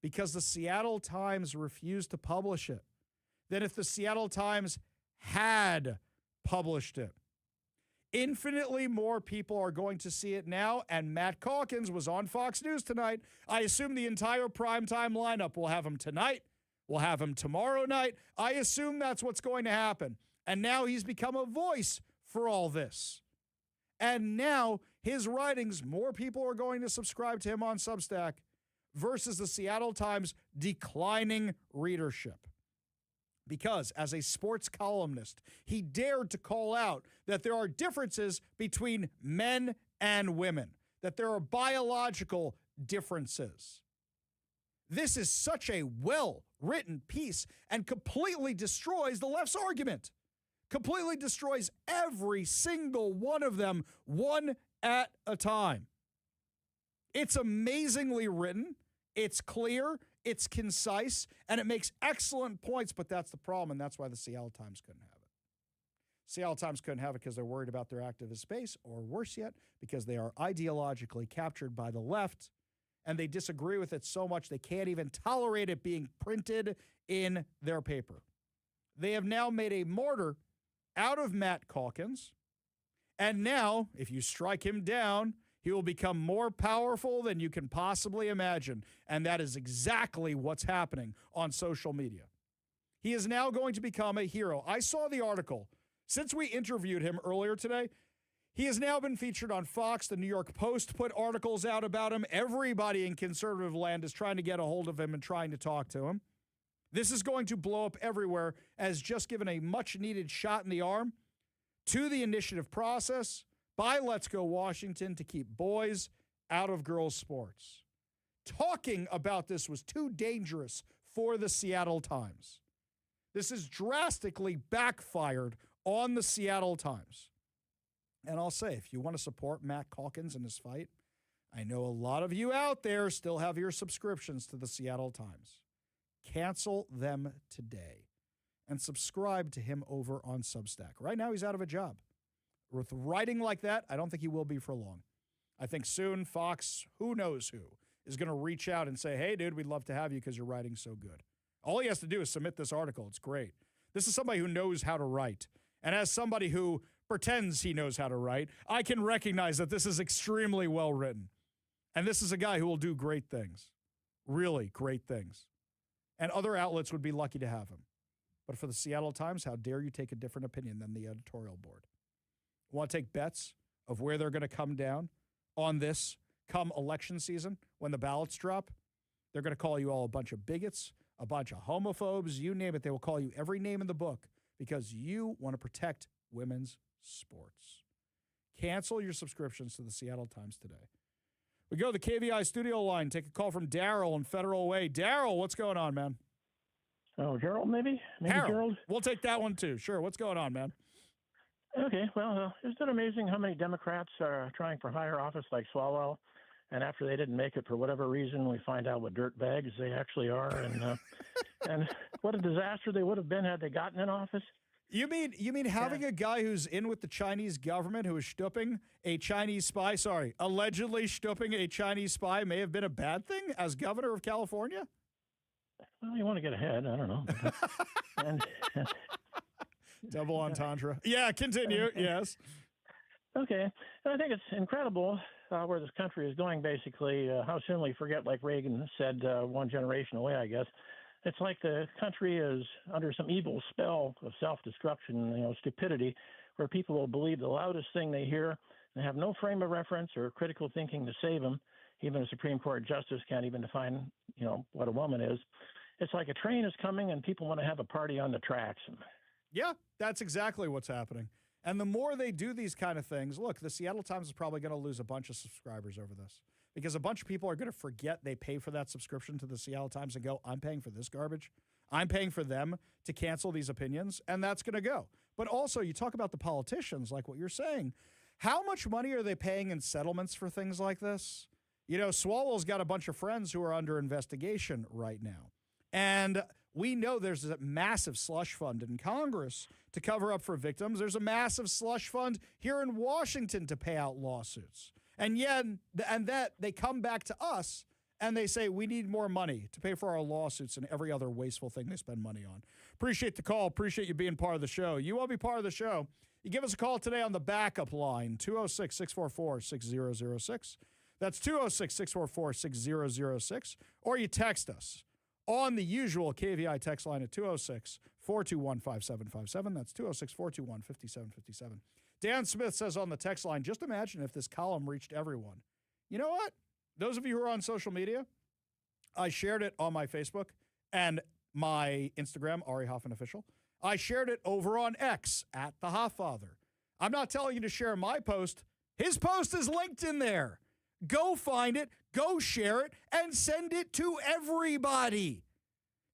because the Seattle Times refused to publish it than if the Seattle Times had published it. Infinitely more people are going to see it now, and Matt Calkins was on Fox News tonight. I assume the entire primetime lineup will have him tonight. We'll have him tomorrow night. I assume that's what's going to happen. And now he's become a voice for all this. And now his writings, more people are going to subscribe to him on Substack versus the Seattle Times declining readership. Because as a sports columnist, he dared to call out that there are differences between men and women, that there are biological differences. This is such a well-written piece and completely destroys the left's argument. Completely destroys every single one of them, one at a time. It's amazingly written. It's clear. It's concise. And it makes excellent points, but that's the problem, and that's why the Seattle Times couldn't have it. Seattle Times couldn't have it because they're worried about their activist base, or worse yet, because they are ideologically captured by the left, and they disagree with it so much they can't even tolerate it being printed in their paper. They have now made a martyr out of Matt Calkins, and now, if you strike him down, he will become more powerful than you can possibly imagine, and that is exactly what's happening on social media. He is now going to become a hero. I saw the article. Since we interviewed him earlier today, he has now been featured on Fox. The New York Post put articles out about him. Everybody in conservative land is trying to get a hold of him and trying to talk to him. This is going to blow up everywhere as just given a much-needed shot in the arm to the initiative process by Let's Go Washington to keep boys out of girls' sports. Talking about this was too dangerous for the Seattle Times. This has drastically backfired on the Seattle Times. And I'll say, if you want to support Matt Calkins in his fight, I know a lot of you out there still have your subscriptions to the Seattle Times. Cancel them today and subscribe to him over on Substack. Right now, he's out of a job. With writing like that, I don't think he will be for long. I think soon Fox, who knows who, is going to reach out and say, hey, dude, we'd love to have you because you're writing so good. All he has to do is submit this article. It's great. This is somebody who knows how to write. And as somebody who pretends he knows how to write, I can recognize that this is extremely well written. And this is a guy who will do great things. Really great things. And other outlets would be lucky to have him. But for the Seattle Times, how dare you take a different opinion than the editorial board? Want to take bets of where they're going to come down on this come election season when the ballots drop? They're going to call you all a bunch of bigots, a bunch of homophobes, you name it. They will call you every name in the book because you want to protect women's sports. Cancel your subscriptions to the Seattle Times today. We go to the KVI studio line, take a call from Daryl in Federal Way. Daryl, what's going on, man? Oh, Gerald, maybe? Gerald. We'll take that one, too. Sure. What's going on, man? Okay. Well, isn't it amazing how many Democrats are trying for higher office like Swalwell, and after they didn't make it for whatever reason, we find out what dirt bags they actually are, and and what a disaster they would have been had they gotten in office. You mean having a guy who's in with the Chinese government who is stooping a Chinese spy, allegedly stooping a Chinese spy may have been a bad thing as governor of California? Well, you want to get ahead. I don't know. and, Double entendre. Yeah, continue. Yes. Okay. And I think it's incredible where this country is going, basically. How soon we forget, like Reagan said, one generation away, I guess. It's like the country is under some evil spell of self-destruction, stupidity, where people will believe the loudest thing they hear and have no frame of reference or critical thinking to save them. Even a Supreme Court justice can't even define, what a woman is. It's like a train is coming and people want to have a party on the tracks. Yeah, that's exactly what's happening. And the more they do these kind of things, look, the Seattle Times is probably going to lose a bunch of subscribers over this because a bunch of people are going to forget they pay for that subscription to the Seattle Times and go, I'm paying for this garbage. I'm paying for them to cancel these opinions, and that's going to go. But also, you talk about the politicians, like what you're saying. How much money are they paying in settlements for things like this? Swalwell's got a bunch of friends who are under investigation right now. And we know there's a massive slush fund in Congress to cover up for victims. There's a massive slush fund here in Washington to pay out lawsuits. And yet, that they come back to us and they say, we need more money to pay for our lawsuits and every other wasteful thing they spend money on. Appreciate the call. Appreciate you being part of the show. You want to be part of the show? You give us a call today on the backup line, 206-644-6006. That's 206-644-6006. Or you text us on the usual KVI text line at 206-421-5757. That's 206-421-5757. Dan Smith says on the text line, just imagine if this column reached everyone. You know what? Those of you who are on social media, I shared it on my Facebook and my Instagram, Ari Hoffman Official. I shared it over on X at the Hofffather. I'm not telling you to share my post. His post is linked in there. Go find it, go share it, and send it to everybody.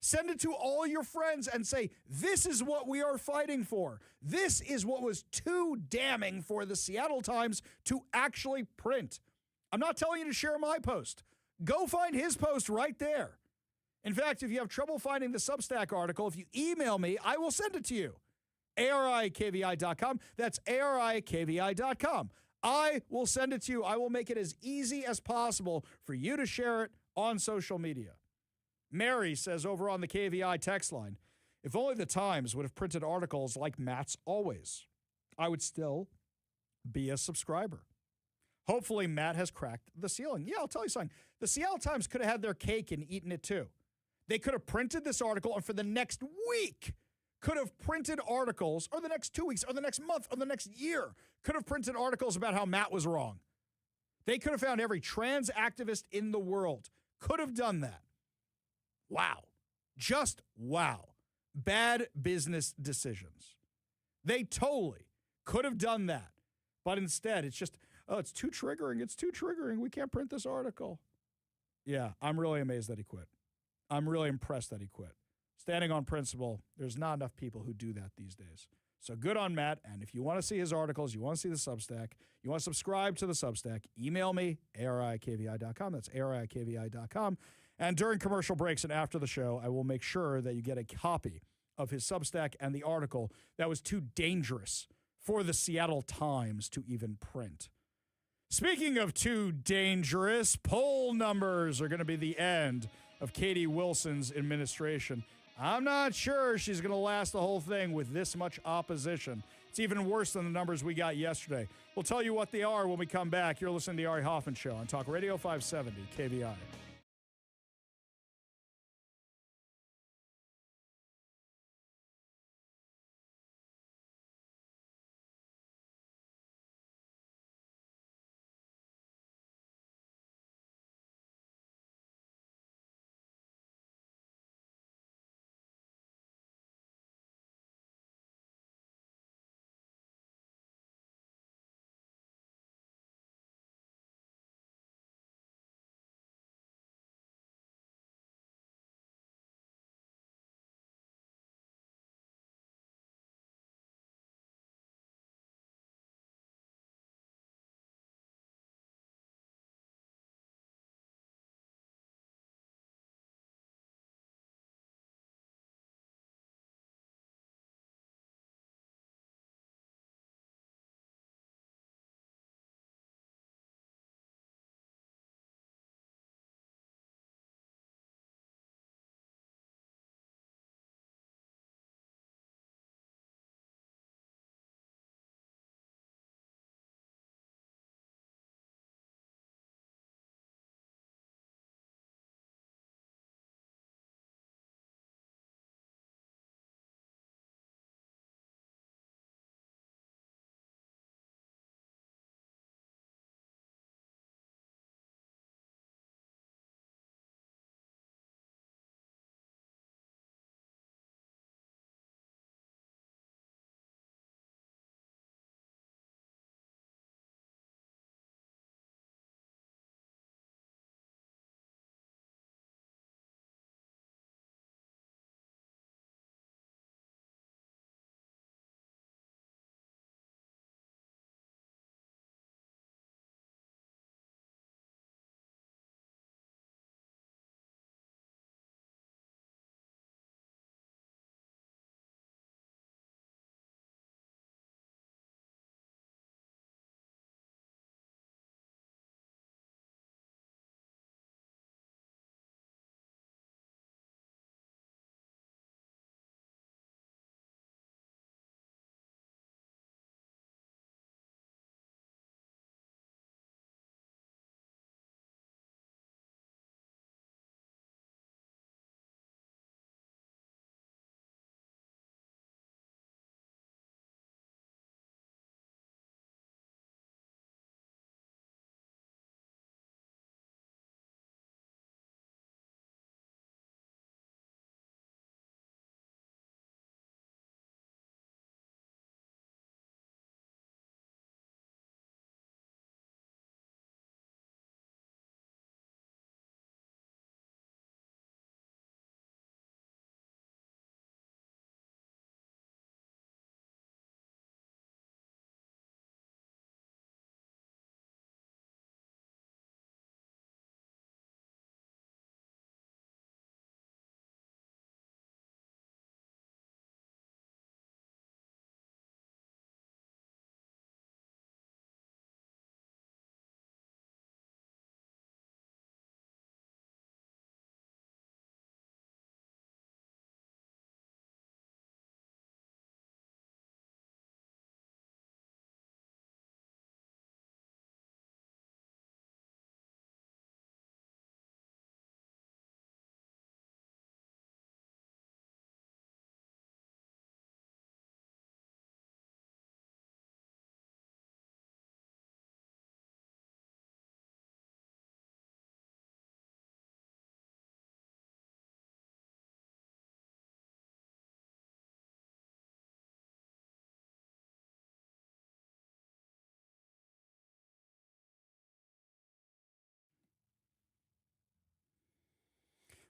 Send it to all your friends and say, this is what we are fighting for. This is what was too damning for the Seattle Times to actually print. I'm not telling you to share my post. Go find his post right there. In fact, if you have trouble finding the Substack article, if you email me, I will send it to you. ARIKVI.com. That's ARIKVI.com. I will send it to you. I will make it as easy as possible for you to share it on social media. Mary says over on the KVI text line, if only the Times would have printed articles like Matt's always, I would still be a subscriber. Hopefully Matt has cracked the ceiling. Yeah, I'll tell you something. The Seattle Times could have had their cake and eaten it too. They could have printed this article and for the next week could have printed articles, or the next 2 weeks, or the next month, or the next year, could have printed articles about how Matt was wrong. They could have found every trans activist in the world. Could have done that. Wow. Just wow. Bad business decisions. They totally could have done that. But instead, it's just, it's too triggering. It's too triggering. We can't print this article. Yeah, I'm really amazed that he quit. I'm really impressed that he quit. Standing on principle, there's not enough people who do that these days. So good on Matt. And if you want to see his articles, you want to see the Substack, you want to subscribe to the Substack, email me, arikvi.com. That's arikvi.com. And during commercial breaks and after the show, I will make sure that you get a copy of his Substack and the article that was too dangerous for the Seattle Times to even print. Speaking of too dangerous, poll numbers are going to be the end of Katie Wilson's administration. I'm not sure she's going to last the whole thing with this much opposition. It's even worse than the numbers we got yesterday. We'll tell you what they are when we come back. You're listening to the Ari Hoffman Show on Talk Radio 570 KVI.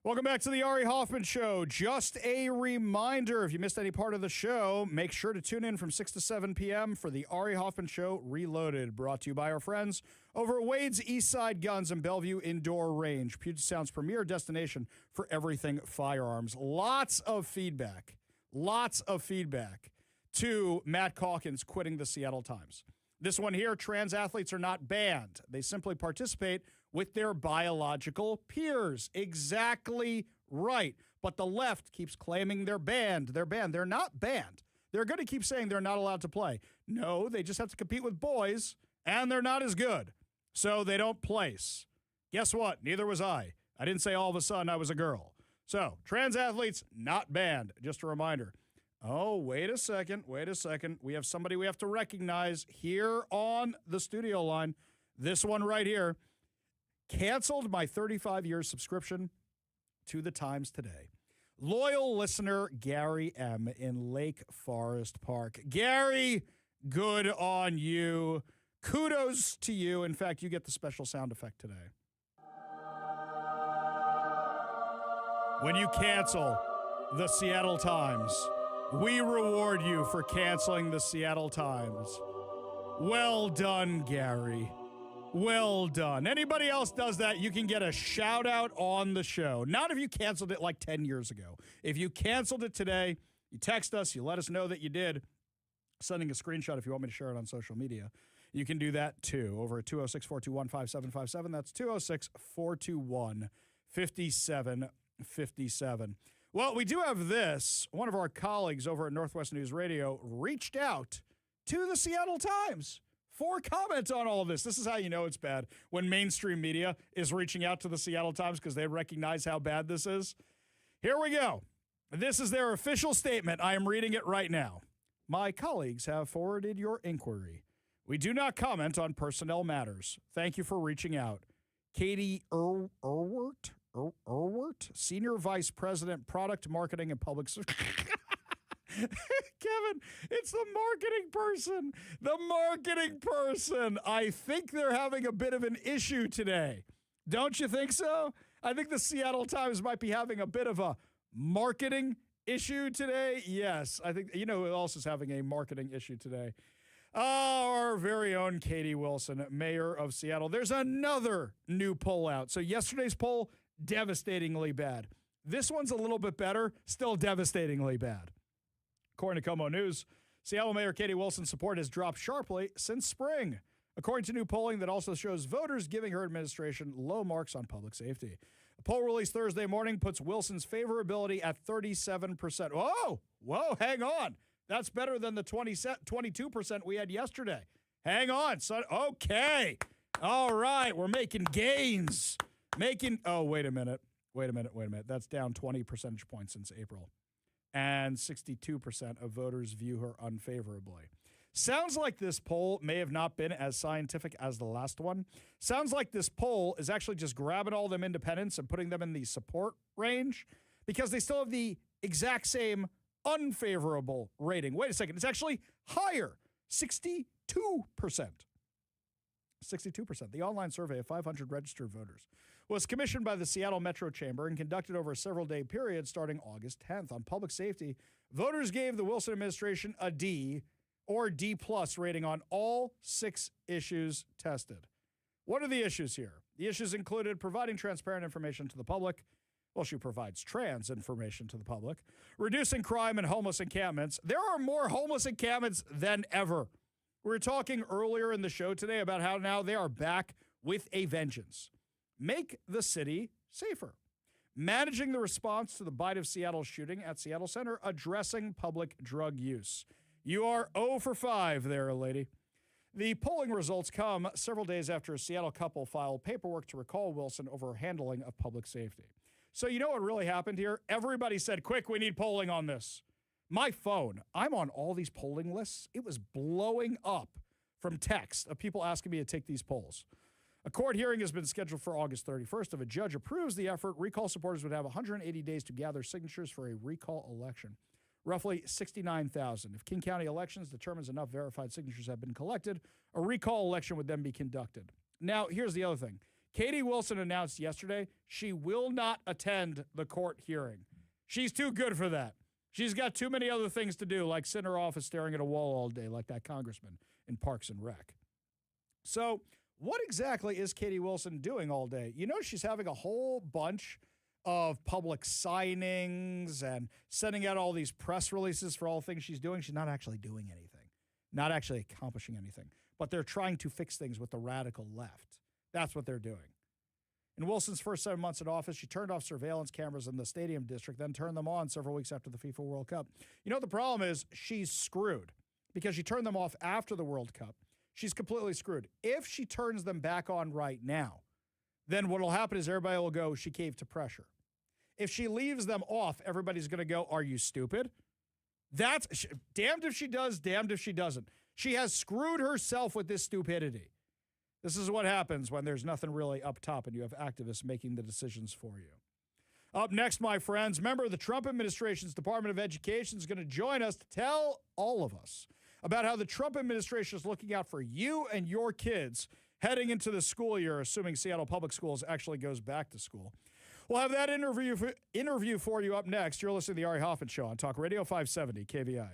Welcome back to the Ari Hoffman Show. Just a reminder, if you missed any part of the show, make sure to tune in from 6 to 7 p.m. for the Ari Hoffman Show Reloaded, brought to you by our friends over at Wade's Eastside Guns and Bellevue Indoor Range, Puget Sound's premier destination for everything firearms. Lots of feedback to Matt Calkins quitting the Seattle Times. This one here, trans athletes are not banned. They simply participate with their biological peers. Exactly right. But the left keeps claiming they're banned. They're banned. They're not banned. They're going to keep saying they're not allowed to play. No, they just have to compete with boys, and they're not as good. So they don't place. Guess what? Neither was I. I didn't say all of a sudden I was a girl. So, trans athletes, not banned. Just a reminder. Oh, wait a second. We have somebody we have to recognize here on the studio line. This one right here. Canceled my 35-year subscription to the Times today. Loyal listener Gary M. in Lake Forest Park. Gary, good on you. Kudos to you. In fact, you get the special sound effect today. When you cancel the Seattle Times, we reward you for canceling the Seattle Times. Well done, Gary. Well done. Anybody else does that, you can get a shout out on the show. Not if you canceled it like 10 years ago. If you canceled it today, you text us, you let us know that you did, sending a screenshot if you want me to share it on social media. You can do that too over at 206-421-5757. That's 206-421-5757. Well, we do have this. One of our colleagues over at Northwest News Radio reached out to the Seattle Times for comment on all of this. This is how you know it's bad, when mainstream media is reaching out to the Seattle Times because they recognize how bad this is. Here we go. This is their official statement. I am reading it right now. My colleagues have forwarded your inquiry. We do not comment on personnel matters. Thank you for reaching out. Katie Irwert, Senior Vice President, Product Marketing and Public Service. Kevin, it's the marketing person. The marketing person. I think they're having a bit of an issue today. Don't you think so? I think the Seattle Times might be having a bit of a marketing issue today. Yes, I think, you know who else is having a marketing issue today? Our very own Katie Wilson, mayor of Seattle. There's another new poll out. So yesterday's poll, devastatingly bad. This one's a little bit better, still devastatingly bad. According to Como News, Seattle Mayor Katie Wilson's support has dropped sharply since spring, according to new polling that also shows voters giving her administration low marks on public safety. A poll released Thursday morning puts Wilson's favorability at 37%. Whoa, hang on. That's better than the 22% we had yesterday. Hang on, son. Okay. All right, we're making gains. Wait a minute. That's down 20 percentage points since April. And 62% of voters view her unfavorably. Sounds like this poll may have not been as scientific as the last one. Sounds like this poll is actually just grabbing all them independents and putting them in the support range because they still have the exact same unfavorable rating. Wait a second. It's actually higher. 62%. 62%. The online survey of 500 registered voters was commissioned by the Seattle Metro Chamber and conducted over a several-day period starting August 10th. On public safety, voters gave the Wilson administration a D or D+ rating on all 6 issues tested. What are the issues here? The issues included providing transparent information to the public. Well, she provides trans information to the public. Reducing crime and homeless encampments. There are more homeless encampments than ever. We were talking earlier in the show today about how now they are back with a vengeance. Make the city safer. Managing the response to the Bite of Seattle shooting at Seattle Center, addressing public drug use. You are 0 for 5 there, lady. The polling results come several days after a Seattle couple filed paperwork to recall Wilson over handling of public safety. So you know what really happened here? Everybody said, quick, we need polling on this. My phone, I'm on all these polling lists. It was blowing up from text of people asking me to take these polls. A court hearing has been scheduled for August 31st. If a judge approves the effort, recall supporters would have 180 days to gather signatures for a recall election, roughly 69,000. If King County Elections determines enough verified signatures have been collected, a recall election would then be conducted. Now, here's the other thing. Katie Wilson announced yesterday she will not attend the court hearing. She's too good for that. She's got too many other things to do, like sit in her office staring at a wall all day like that congressman in Parks and Rec. So what exactly is Katie Wilson doing all day? You know, she's having a whole bunch of public signings and sending out all these press releases for all the things she's doing. She's not actually doing anything, not actually accomplishing anything, but they're trying to fix things with the radical left. That's what they're doing. In Wilson's first 7 months in office, she turned off surveillance cameras in the stadium district, then turned them on several weeks after the FIFA World Cup. You know, the problem is she's screwed because she turned them off after the World Cup. She's completely screwed. If she turns them back on right now, then what will happen is everybody will go, she caved to pressure. If she leaves them off, everybody's going to go, are you stupid? That's damned if she does, damned if she doesn't. She has screwed herself with this stupidity. This is what happens when there's nothing really up top and you have activists making the decisions for you. Up next, my friends, remember the Trump administration's Department of Education is going to join us to tell all of us about how the Trump administration is looking out for you and your kids heading into the school year, assuming Seattle Public Schools actually goes back to school. We'll have that interview for you up next. You're listening to The Ari Hoffman Show on Talk Radio 570 KVI.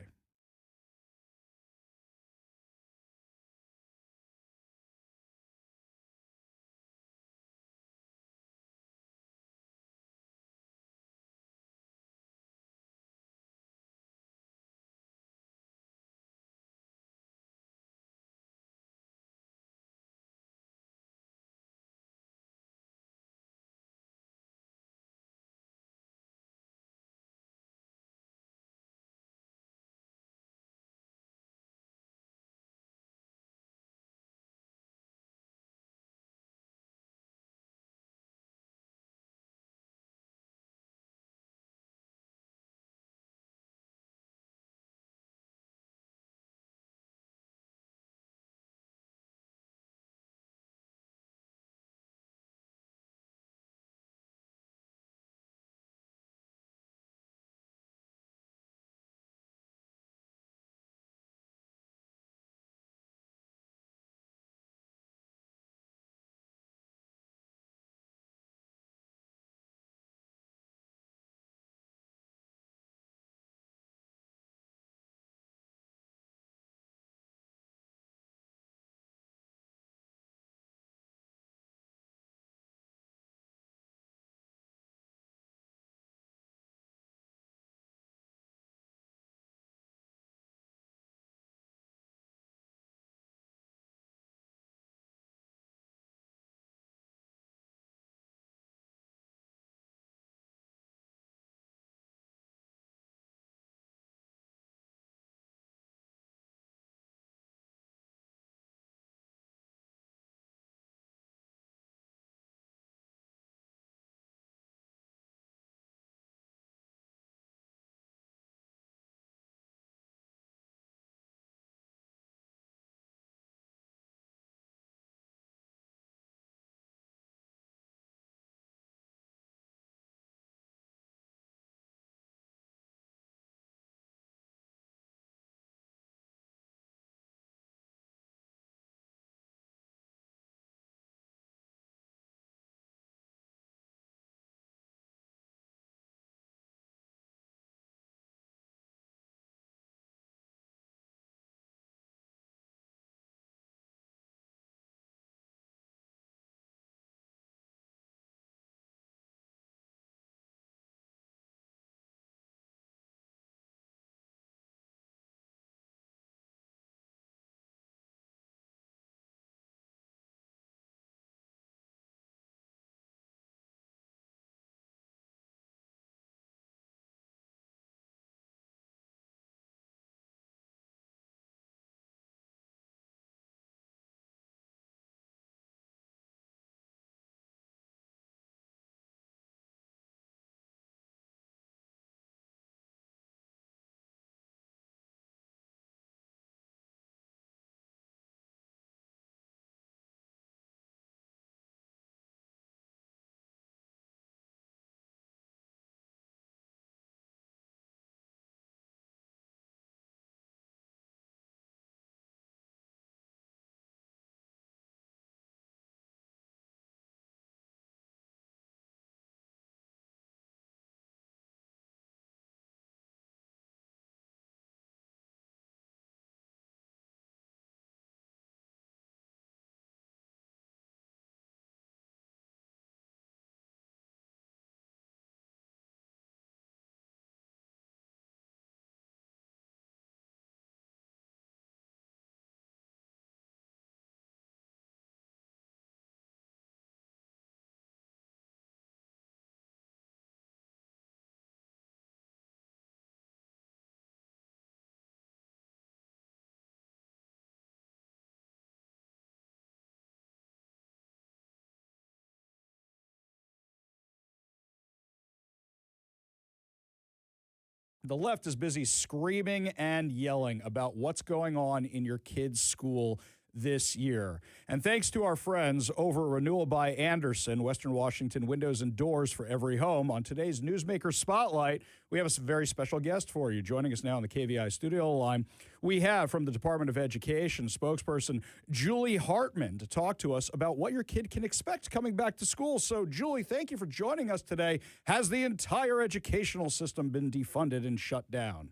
The left is busy screaming and yelling about what's going on in your kid's school this year. And thanks to our friends over at Renewal by Andersen, Western Washington windows and doors for every home, on today's Newsmaker Spotlight, we have a very special guest for you. Joining us now on the KVI studio line, we have from the Department of Education spokesperson Julie Hartman to talk to us about what your kid can expect coming back to school. So, Julie, thank you for joining us today. Has the entire educational system been defunded and shut down?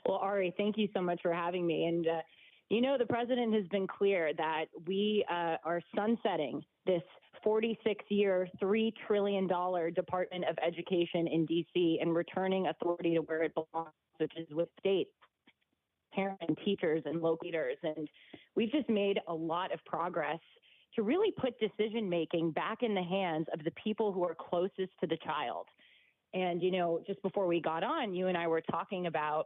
Well, Ari, thank you so much for having me. And you know, the president has been clear that we are sunsetting this 46-year, $3 trillion Department of Education in D.C. and returning authority to where it belongs, which is with states, parents, and teachers, and local leaders. And we've just made a lot of progress to really put decision-making back in the hands of the people who are closest to the child. And, you know, just before we got on, you and I were talking about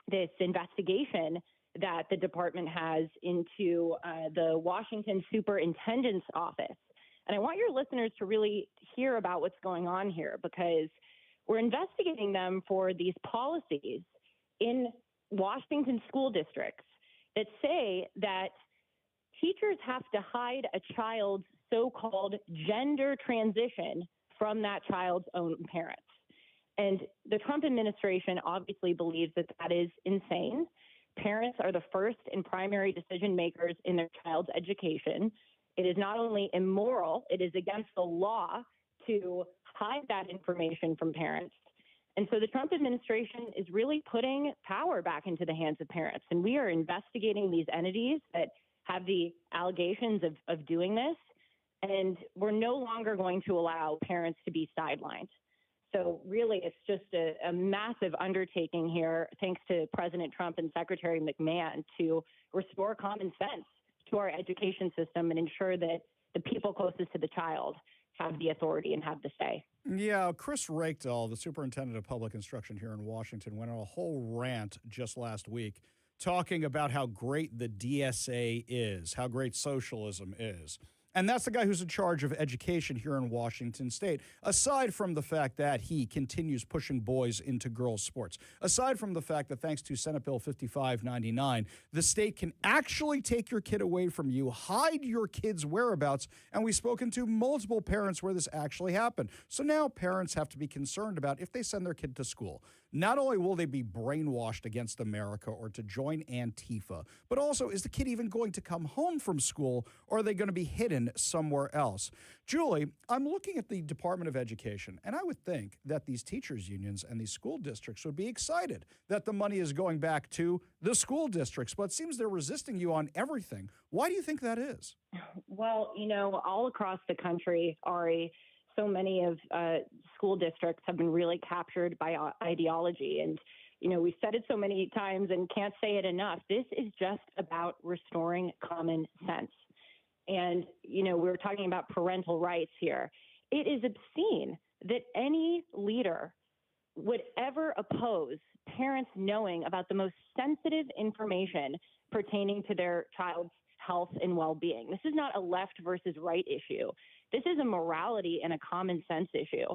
this investigation that the department has into the Washington Superintendent's Office. And I want your listeners to really hear about what's going on here, because we're investigating them for these policies in Washington school districts that say that teachers have to hide a child's so-called gender transition from that child's own parents. And the Trump administration obviously believes that that is insane. Parents are the first and primary decision makers in their child's education. It is not only immoral, it is against the law to hide that information from parents. And so the Trump administration is really putting power back into the hands of parents. And we are investigating these entities that have the allegations of doing this. And we're no longer going to allow parents to be sidelined. So really, it's just a massive undertaking here, thanks to President Trump and Secretary McMahon, to restore common sense to our education system and ensure that the people closest to the child have the authority and have the say. Yeah, Chris Rakedall, the superintendent of public instruction here in Washington, went on a whole rant just last week talking about how great the DSA is, how great socialism is. And that's the guy who's in charge of education here in Washington state, aside from the fact that he continues pushing boys into girls' sports, aside from the fact that thanks to Senate Bill 5599, the state can actually take your kid away from you, hide your kid's whereabouts, and we've spoken to multiple parents where this actually happened. So now parents have to be concerned about if they send their kid to school. Not only will they be brainwashed against America or to join Antifa, but also is the kid even going to come home from school, or are they going to be hidden somewhere else? Julie, I'm looking at the Department of Education, and I would think that these teachers' unions and these school districts would be excited that the money is going back to the school districts, but it seems they're resisting you on everything. Why do you think that is? Well, you know, all across the country, Ari, so many of school districts have been really captured by ideology. And, you know, we've said it so many times and can't say it enough. This is just about restoring common sense. And, you know, we're talking about parental rights here. It is obscene that any leader would ever oppose parents knowing about the most sensitive information pertaining to their child's health and well-being. This is not a left versus right issue. This is a morality and a common sense issue.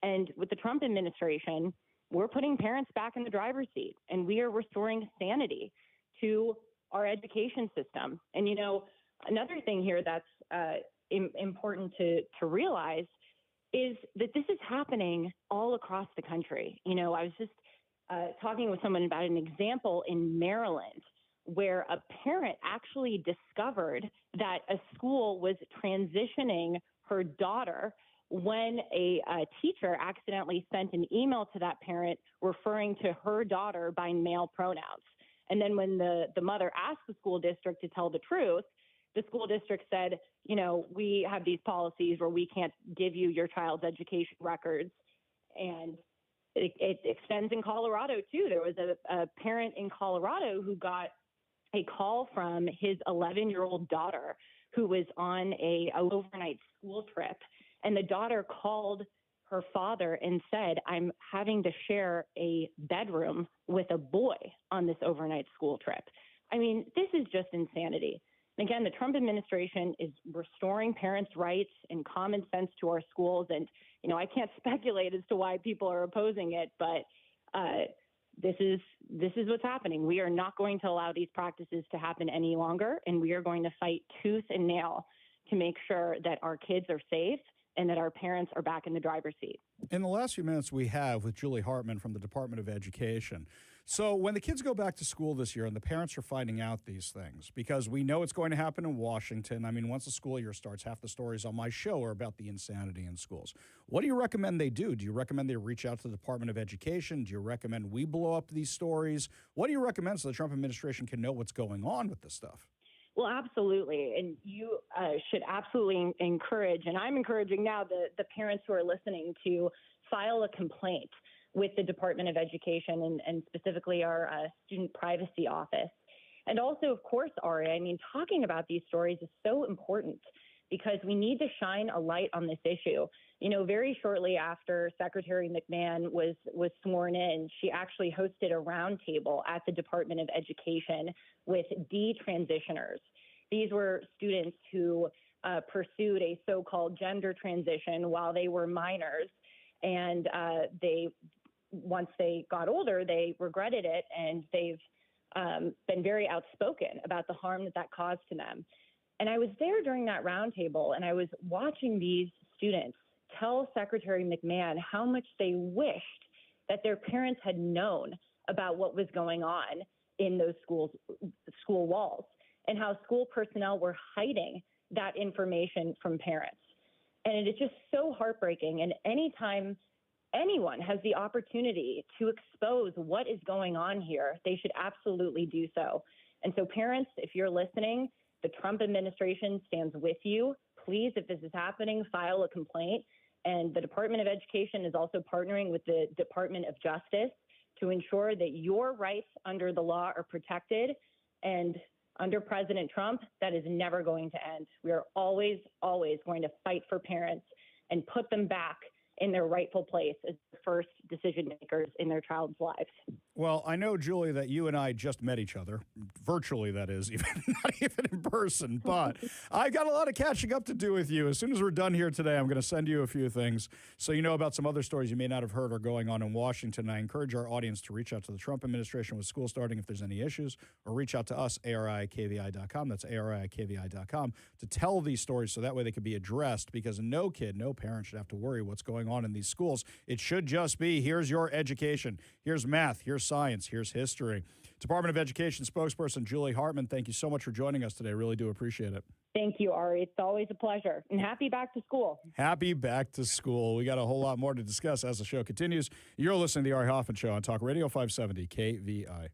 And with the Trump administration, we're putting parents back in the driver's seat, and we are restoring sanity to our education system. And, you know, another thing here that's important to realize is that this is happening all across the country. You know, I was just talking with someone about an example in Maryland where a parent actually discovered that a school was transitioning her daughter when a teacher accidentally sent an email to that parent referring to her daughter by male pronouns. And then when the mother asked the school district to tell the truth, the school district said, you know, we have these policies where we can't give you your child's education records. And it extends in Colorado, too. There was a parent in Colorado who got a call from his 11-year-old daughter who was on an overnight school trip. And the daughter called her father and said, I'm having to share a bedroom with a boy on this overnight school trip. I mean, this is just insanity. Again, the Trump administration is restoring parents' rights and common sense to our schools. And, I can't speculate as to why people are opposing it, but this is what's happening. We are not going to allow these practices to happen any longer, and we are going to fight tooth and nail to make sure that our kids are safe and that our parents are back in the driver's seat. In the last few minutes we have with Julie Hartman from the Department of Education. So when the kids go back to school this year and the parents are finding out these things, because we know it's going to happen in Washington. I mean, once the school year starts, half the stories on my show are about the insanity in schools. What do you recommend they do? Do you recommend they reach out to the Department of Education? Do you recommend we blow up these stories? What do you recommend so the Trump administration can know what's going on with this stuff? Well, absolutely. And you should absolutely encourage, and I'm encouraging now the parents who are listening to file a complaint with the Department of Education and specifically our Student Privacy Office. And also, of course, Ari, I mean, talking about these stories is so important because we need to shine a light on this issue. Very shortly after Secretary McMahon was sworn in, she actually hosted a roundtable at the Department of Education with detransitioners. These were students who pursued a so-called gender transition while they were minors, and once they got older, they regretted it, and they've been very outspoken about the harm that caused to them. And I was there during that roundtable, and I was watching these students tell Secretary McMahon how much they wished that their parents had known about what was going on in those school walls, and how school personnel were hiding that information from parents. And it is just so heartbreaking. And anytime anyone has the opportunity to expose what is going on here, they should absolutely do so. And so parents, if you're listening, the Trump administration stands with you. Please, if this is happening, file a complaint. And the Department of Education is also partnering with the Department of Justice to ensure that your rights under the law are protected. And under President Trump, that is never going to end. We are always, always going to fight for parents and put them back in their rightful place as the first decision makers in their child's lives. Well, I know, Julie, that you and I just met each other, virtually, that is, even not even in person, but I've got a lot of catching up to do with you. As soon as we're done here today, I'm going to send you a few things so you know about some other stories you may not have heard are going on in Washington. I encourage our audience to reach out to the Trump administration with school starting if there's any issues, or reach out to us, ARI@KVI.com. That's ARI@KVI.com, to tell these stories so that way they can be addressed, because no kid, no parent should have to worry what's going on in these schools. It should just be, here's your education, here's math, here's science, here's history. Department of Education spokesperson Julie Hartman, thank you so much for joining us today. Really do appreciate it. Thank you, Ari. It's always a pleasure. And happy back to school. Happy back to school. We got a whole lot more to discuss as the show continues. You're listening to the Ari Hoffman Show on Talk Radio 570 KVI.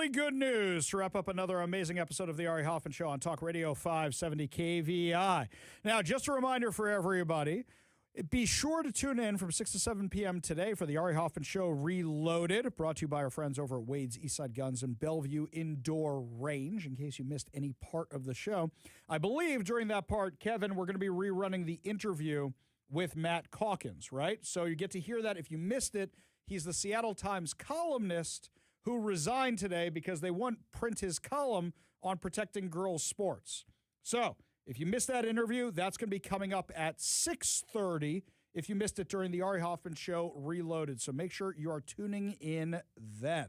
really good news to wrap up another amazing episode of the Ari Hoffman Show on Talk Radio 570 KVI. Now, just a reminder for everybody, be sure to tune in from 6 to 7 p.m. today for the Ari Hoffman Show Reloaded, brought to you by our friends over at Wade's Eastside Guns and Bellevue Indoor Range, in case you missed any part of the show. I believe during that part, Kevin, we're going to be rerunning the interview with Matt Calkins, right? So you get to hear that. If you missed it, he's the Seattle Times columnist who resigned today because they won't print his column on protecting girls' sports. So if you missed that interview, that's going to be coming up at 6:30 if you missed it during the Ari Hoffman Show Reloaded. So make sure you are tuning in then.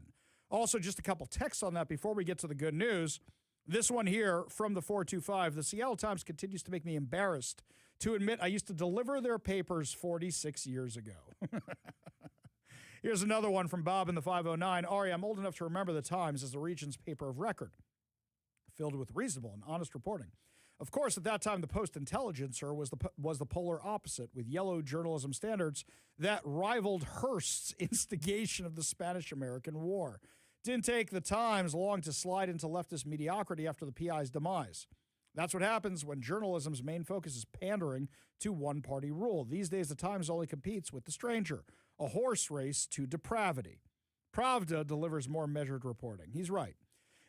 Also, just a couple texts on that before we get to the good news. This one here from the 425, the Seattle Times continues to make me embarrassed to admit I used to deliver their papers 46 years ago. Here's another one from Bob in the 509. Ari, I'm old enough to remember the Times as the region's paper of record, filled with reasonable and honest reporting. Of course, at that time, the Post-Intelligencer was the polar opposite, with yellow journalism standards that rivaled Hearst's instigation of the Spanish-American War. Didn't take the Times long to slide into leftist mediocrity after the PI's demise. That's what happens when journalism's main focus is pandering to one-party rule. These days, the Times only competes with the stranger, a horse race to depravity. Pravda delivers more measured reporting. He's right.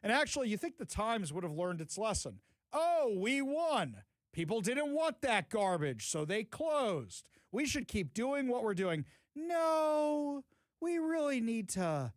And actually, you think the Times would have learned its lesson. Oh, we won. People didn't want that garbage, so they closed. We should keep doing what we're doing. No, we really need to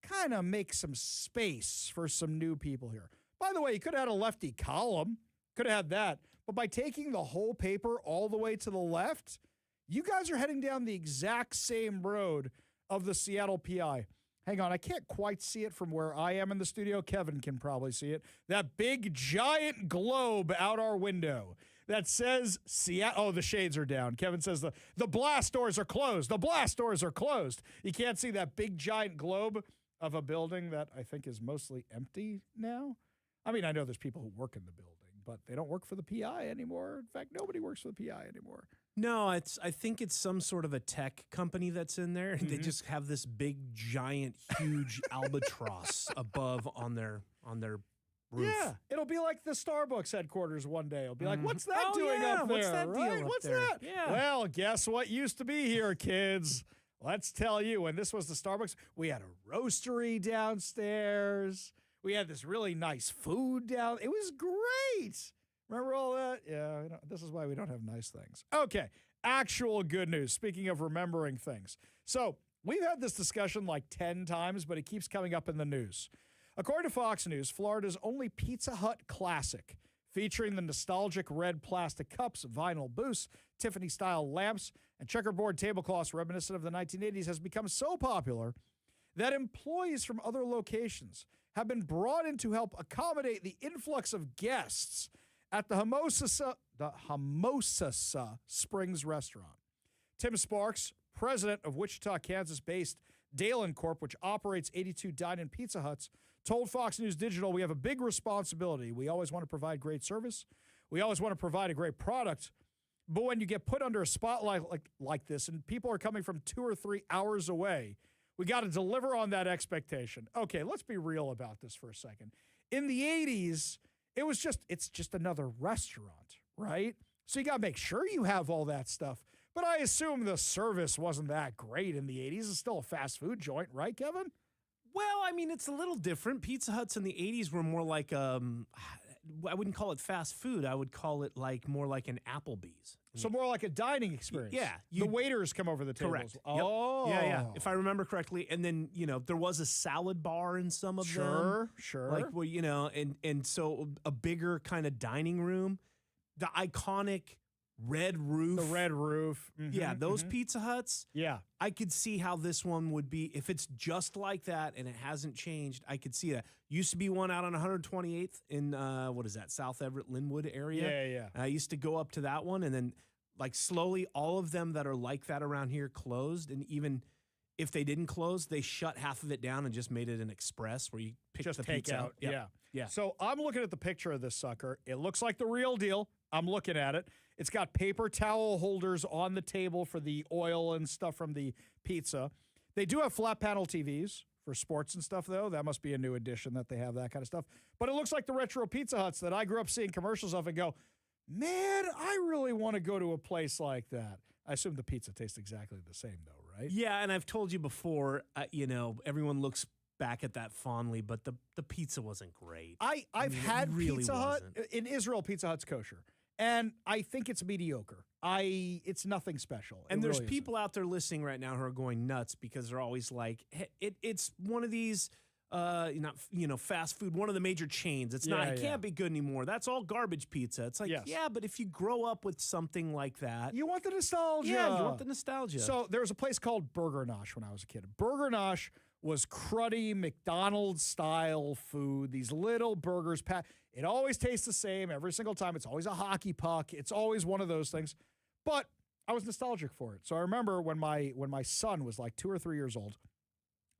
kind of make some space for some new people here. By the way, you could have had a lefty column. Could have had that. But by taking the whole paper all the way to the left, you guys are heading down the exact same road of the Seattle PI. Hang on, I can't quite see it from where I am in the studio. Kevin can probably see it. That big, giant globe out our window that says Seattle. Oh, the shades are down. Kevin says the blast doors are closed. The blast doors are closed. You can't see that big, giant globe of a building that I think is mostly empty now. I mean, I know there's people who work in the building, but they don't work for the PI anymore. In fact, nobody works for the PI anymore. No, I think it's some sort of a tech company that's in there. Mm-hmm. They just have this big, giant, huge albatross above on their roof. Yeah, it'll be like the Starbucks headquarters one day. It'll be like, what's that doing up there? What's that deal right? up What's there? that? Yeah. Well, guess what used to be here, kids? Let's tell you, when this was the Starbucks, we had a roastery downstairs. We had this really nice food down. It was great. Remember all that? Yeah, this is why we don't have nice things. Okay, actual good news. Speaking of remembering things. So we've had this discussion like 10 times, but it keeps coming up in the news. According to Fox News, Florida's only Pizza Hut classic, featuring the nostalgic red plastic cups, vinyl booths, Tiffany-style lamps, and checkerboard tablecloths reminiscent of the 1980s, has become so popular that employees from other locations have been brought in to help accommodate the influx of guests at the Homosassa Springs restaurant. Tim Sparks, president of Wichita, Kansas-based Dalen Corp., which operates 82 dine-in Pizza Huts, told Fox News Digital, "We have a big responsibility. We always want to provide great service. We always want to provide a great product. But when you get put under a spotlight like this and people are coming from 2 or 3 hours away, we got to deliver on that expectation." Okay, let's be real about this for a second. In the 80s, it's just another restaurant, right? So you got to make sure you have all that stuff. But I assume the service wasn't that great in the 80s. It's still a fast food joint, right, Kevin? Well, I mean, it's a little different. Pizza Huts in the 80s were more like, I wouldn't call it fast food. I would call it more like an Applebee's. So more like a dining experience. Yeah. The waiters come over the tables. Correct. Oh. Yep. Yeah. If I remember correctly. And then, there was a salad bar in some of them. Sure. Like, well, and so a bigger kind of dining room. The iconic red roof. The red roof. Mm-hmm, yeah, those Pizza Huts. Yeah. I could see how this one would be. If it's just like that and it hasn't changed, I could see that. Used to be one out on 128th in, South Everett, Linwood area. Yeah. I used to go up to that one, and then slowly all of them that are like that around here closed. And even if they didn't close, they shut half of it down and just made it an express where you pick just the take pizza out. Yep. Yeah. So I'm looking at the picture of this sucker. It looks like the real deal. I'm looking at it. It's got paper towel holders on the table for the oil and stuff from the pizza. They do have flat panel TVs for sports and stuff, though. That must be a new addition that they have that kind of stuff. But it looks like the retro Pizza Huts that I grew up seeing commercials of and go, man, I really want to go to a place like that. I assume the pizza tastes exactly the same, though, right? Yeah, and I've told you before, everyone looks back at that fondly, but the pizza wasn't great. I've had really Pizza Hut. wasn't. In Israel, Pizza Hut's kosher. And I think it's mediocre. It's nothing special. And there's really people out there listening right now who are going nuts because they're always like, hey, it's one of these, fast food, one of the major chains. It's not, it can't be good anymore. That's all garbage pizza. It's like, yeah, but if you grow up with something like that. You want the nostalgia. Yeah, you want the nostalgia. So there was a place called Burger Nosh when I was a kid. Burger Nosh was cruddy McDonald's style food. These little burgers, it always tastes the same every single time. It's always a hockey puck. It's always one of those things. But I was nostalgic for it. So I remember when my son was like 2 or 3 years old,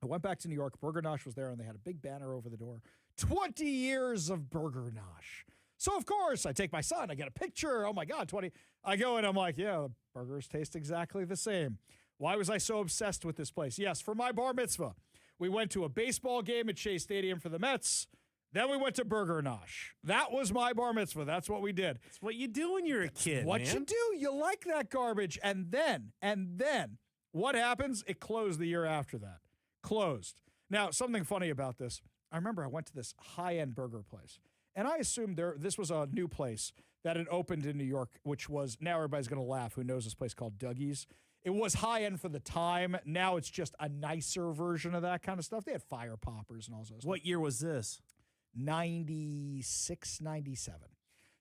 I went back to New York. Burger Nosh was there, and they had a big banner over the door. 20 years of Burger Nosh. So, of course, I take my son. I get a picture. Oh, my God, 20. I go, and I'm like, yeah, the burgers taste exactly the same. Why was I so obsessed with this place? Yes, for my bar mitzvah, we went to a baseball game at Shea Stadium for the Mets. Then we went to Burger Nosh. That was my bar mitzvah. That's what we did. It's what you do when you're a kid, what man. you do. You like that garbage. And then, what happens? It closed the year after that. Closed. Now, something funny about this. I remember I went to this high-end burger place, and I assumed this was a new place that had opened in New York, which was, now everybody's going to laugh, who knows this place called Dougie's. It was high-end for the time. Now it's just a nicer version of that kind of stuff. They had fire poppers and all those. What year was this? 96, 97.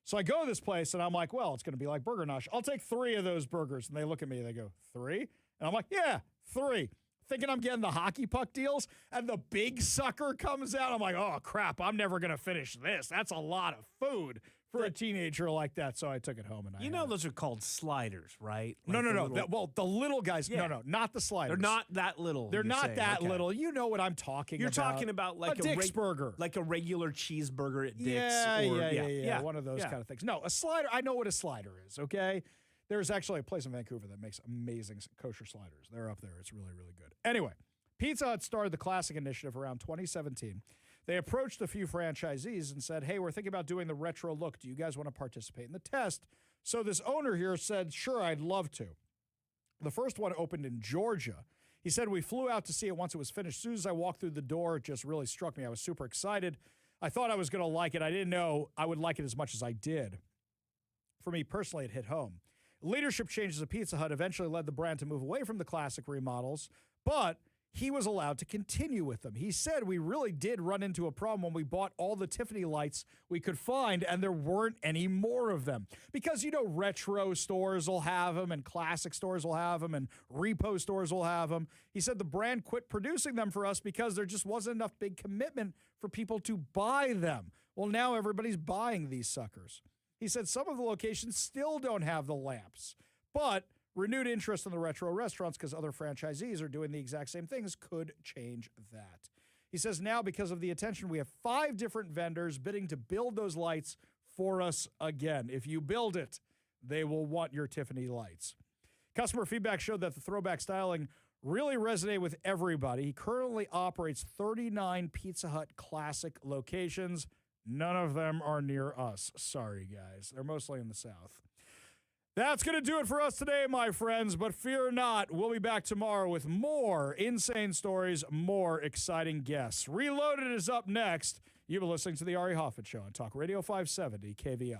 So I go to this place, and I'm like, well, it's going to be like Burger Nosh. I'll take 3 of those burgers. And they look at me, and they go, 3? And I'm like, yeah, 3. Thinking I'm getting the hockey puck deals, and the big sucker comes out. I'm like, oh, crap, I'm never going to finish this. That's a lot of food for a teenager like that. So I took it home. And those are called sliders, right? Like no. The little guys. Yeah. No, not the sliders. They're not that little. They're not that little. You know what I'm talking You're about. You're talking about like a Dick's burger. Like a regular cheeseburger at Dick's. Yeah. One of those kind of things. No, a slider. I know what a slider is, okay? There's actually a place in Vancouver that makes amazing kosher sliders. They're up there. It's really, really good. Anyway, Pizza Hut started the Classic Initiative around 2017. They approached a few franchisees and said, hey, we're thinking about doing the retro look. Do you guys want to participate in the test? So this owner here said, sure, I'd love to. The first one opened in Georgia. He said, we flew out to see it once it was finished. As soon as I walked through the door, it just really struck me. I was super excited. I thought I was going to like it. I didn't know I would like it as much as I did. For me personally, it hit home. Leadership changes at Pizza Hut eventually led the brand to move away from the classic remodels, but he was allowed to continue with them. He said, we really did run into a problem when we bought all the Tiffany lights we could find, and there weren't any more of them. Because, retro stores will have them, and classic stores will have them, and repo stores will have them. He said the brand quit producing them for us because there just wasn't enough big commitment for people to buy them. Well, now everybody's buying these suckers. He said some of the locations still don't have the lamps, but renewed interest in the retro restaurants because other franchisees are doing the exact same things could change that. He says now because of the attention, we have 5 different vendors bidding to build those lights for us again. If you build it, they will want your Tiffany lights. Customer feedback showed that the throwback styling really resonated with everybody. He currently operates 39 Pizza Hut classic locations. None of them are near us. Sorry, guys. They're mostly in the South. That's going to do it for us today, my friends. But fear not, we'll be back tomorrow with more insane stories, more exciting guests. Reloaded is up next. You've been listening to The Ari Hoffman Show on Talk Radio 570 KVI.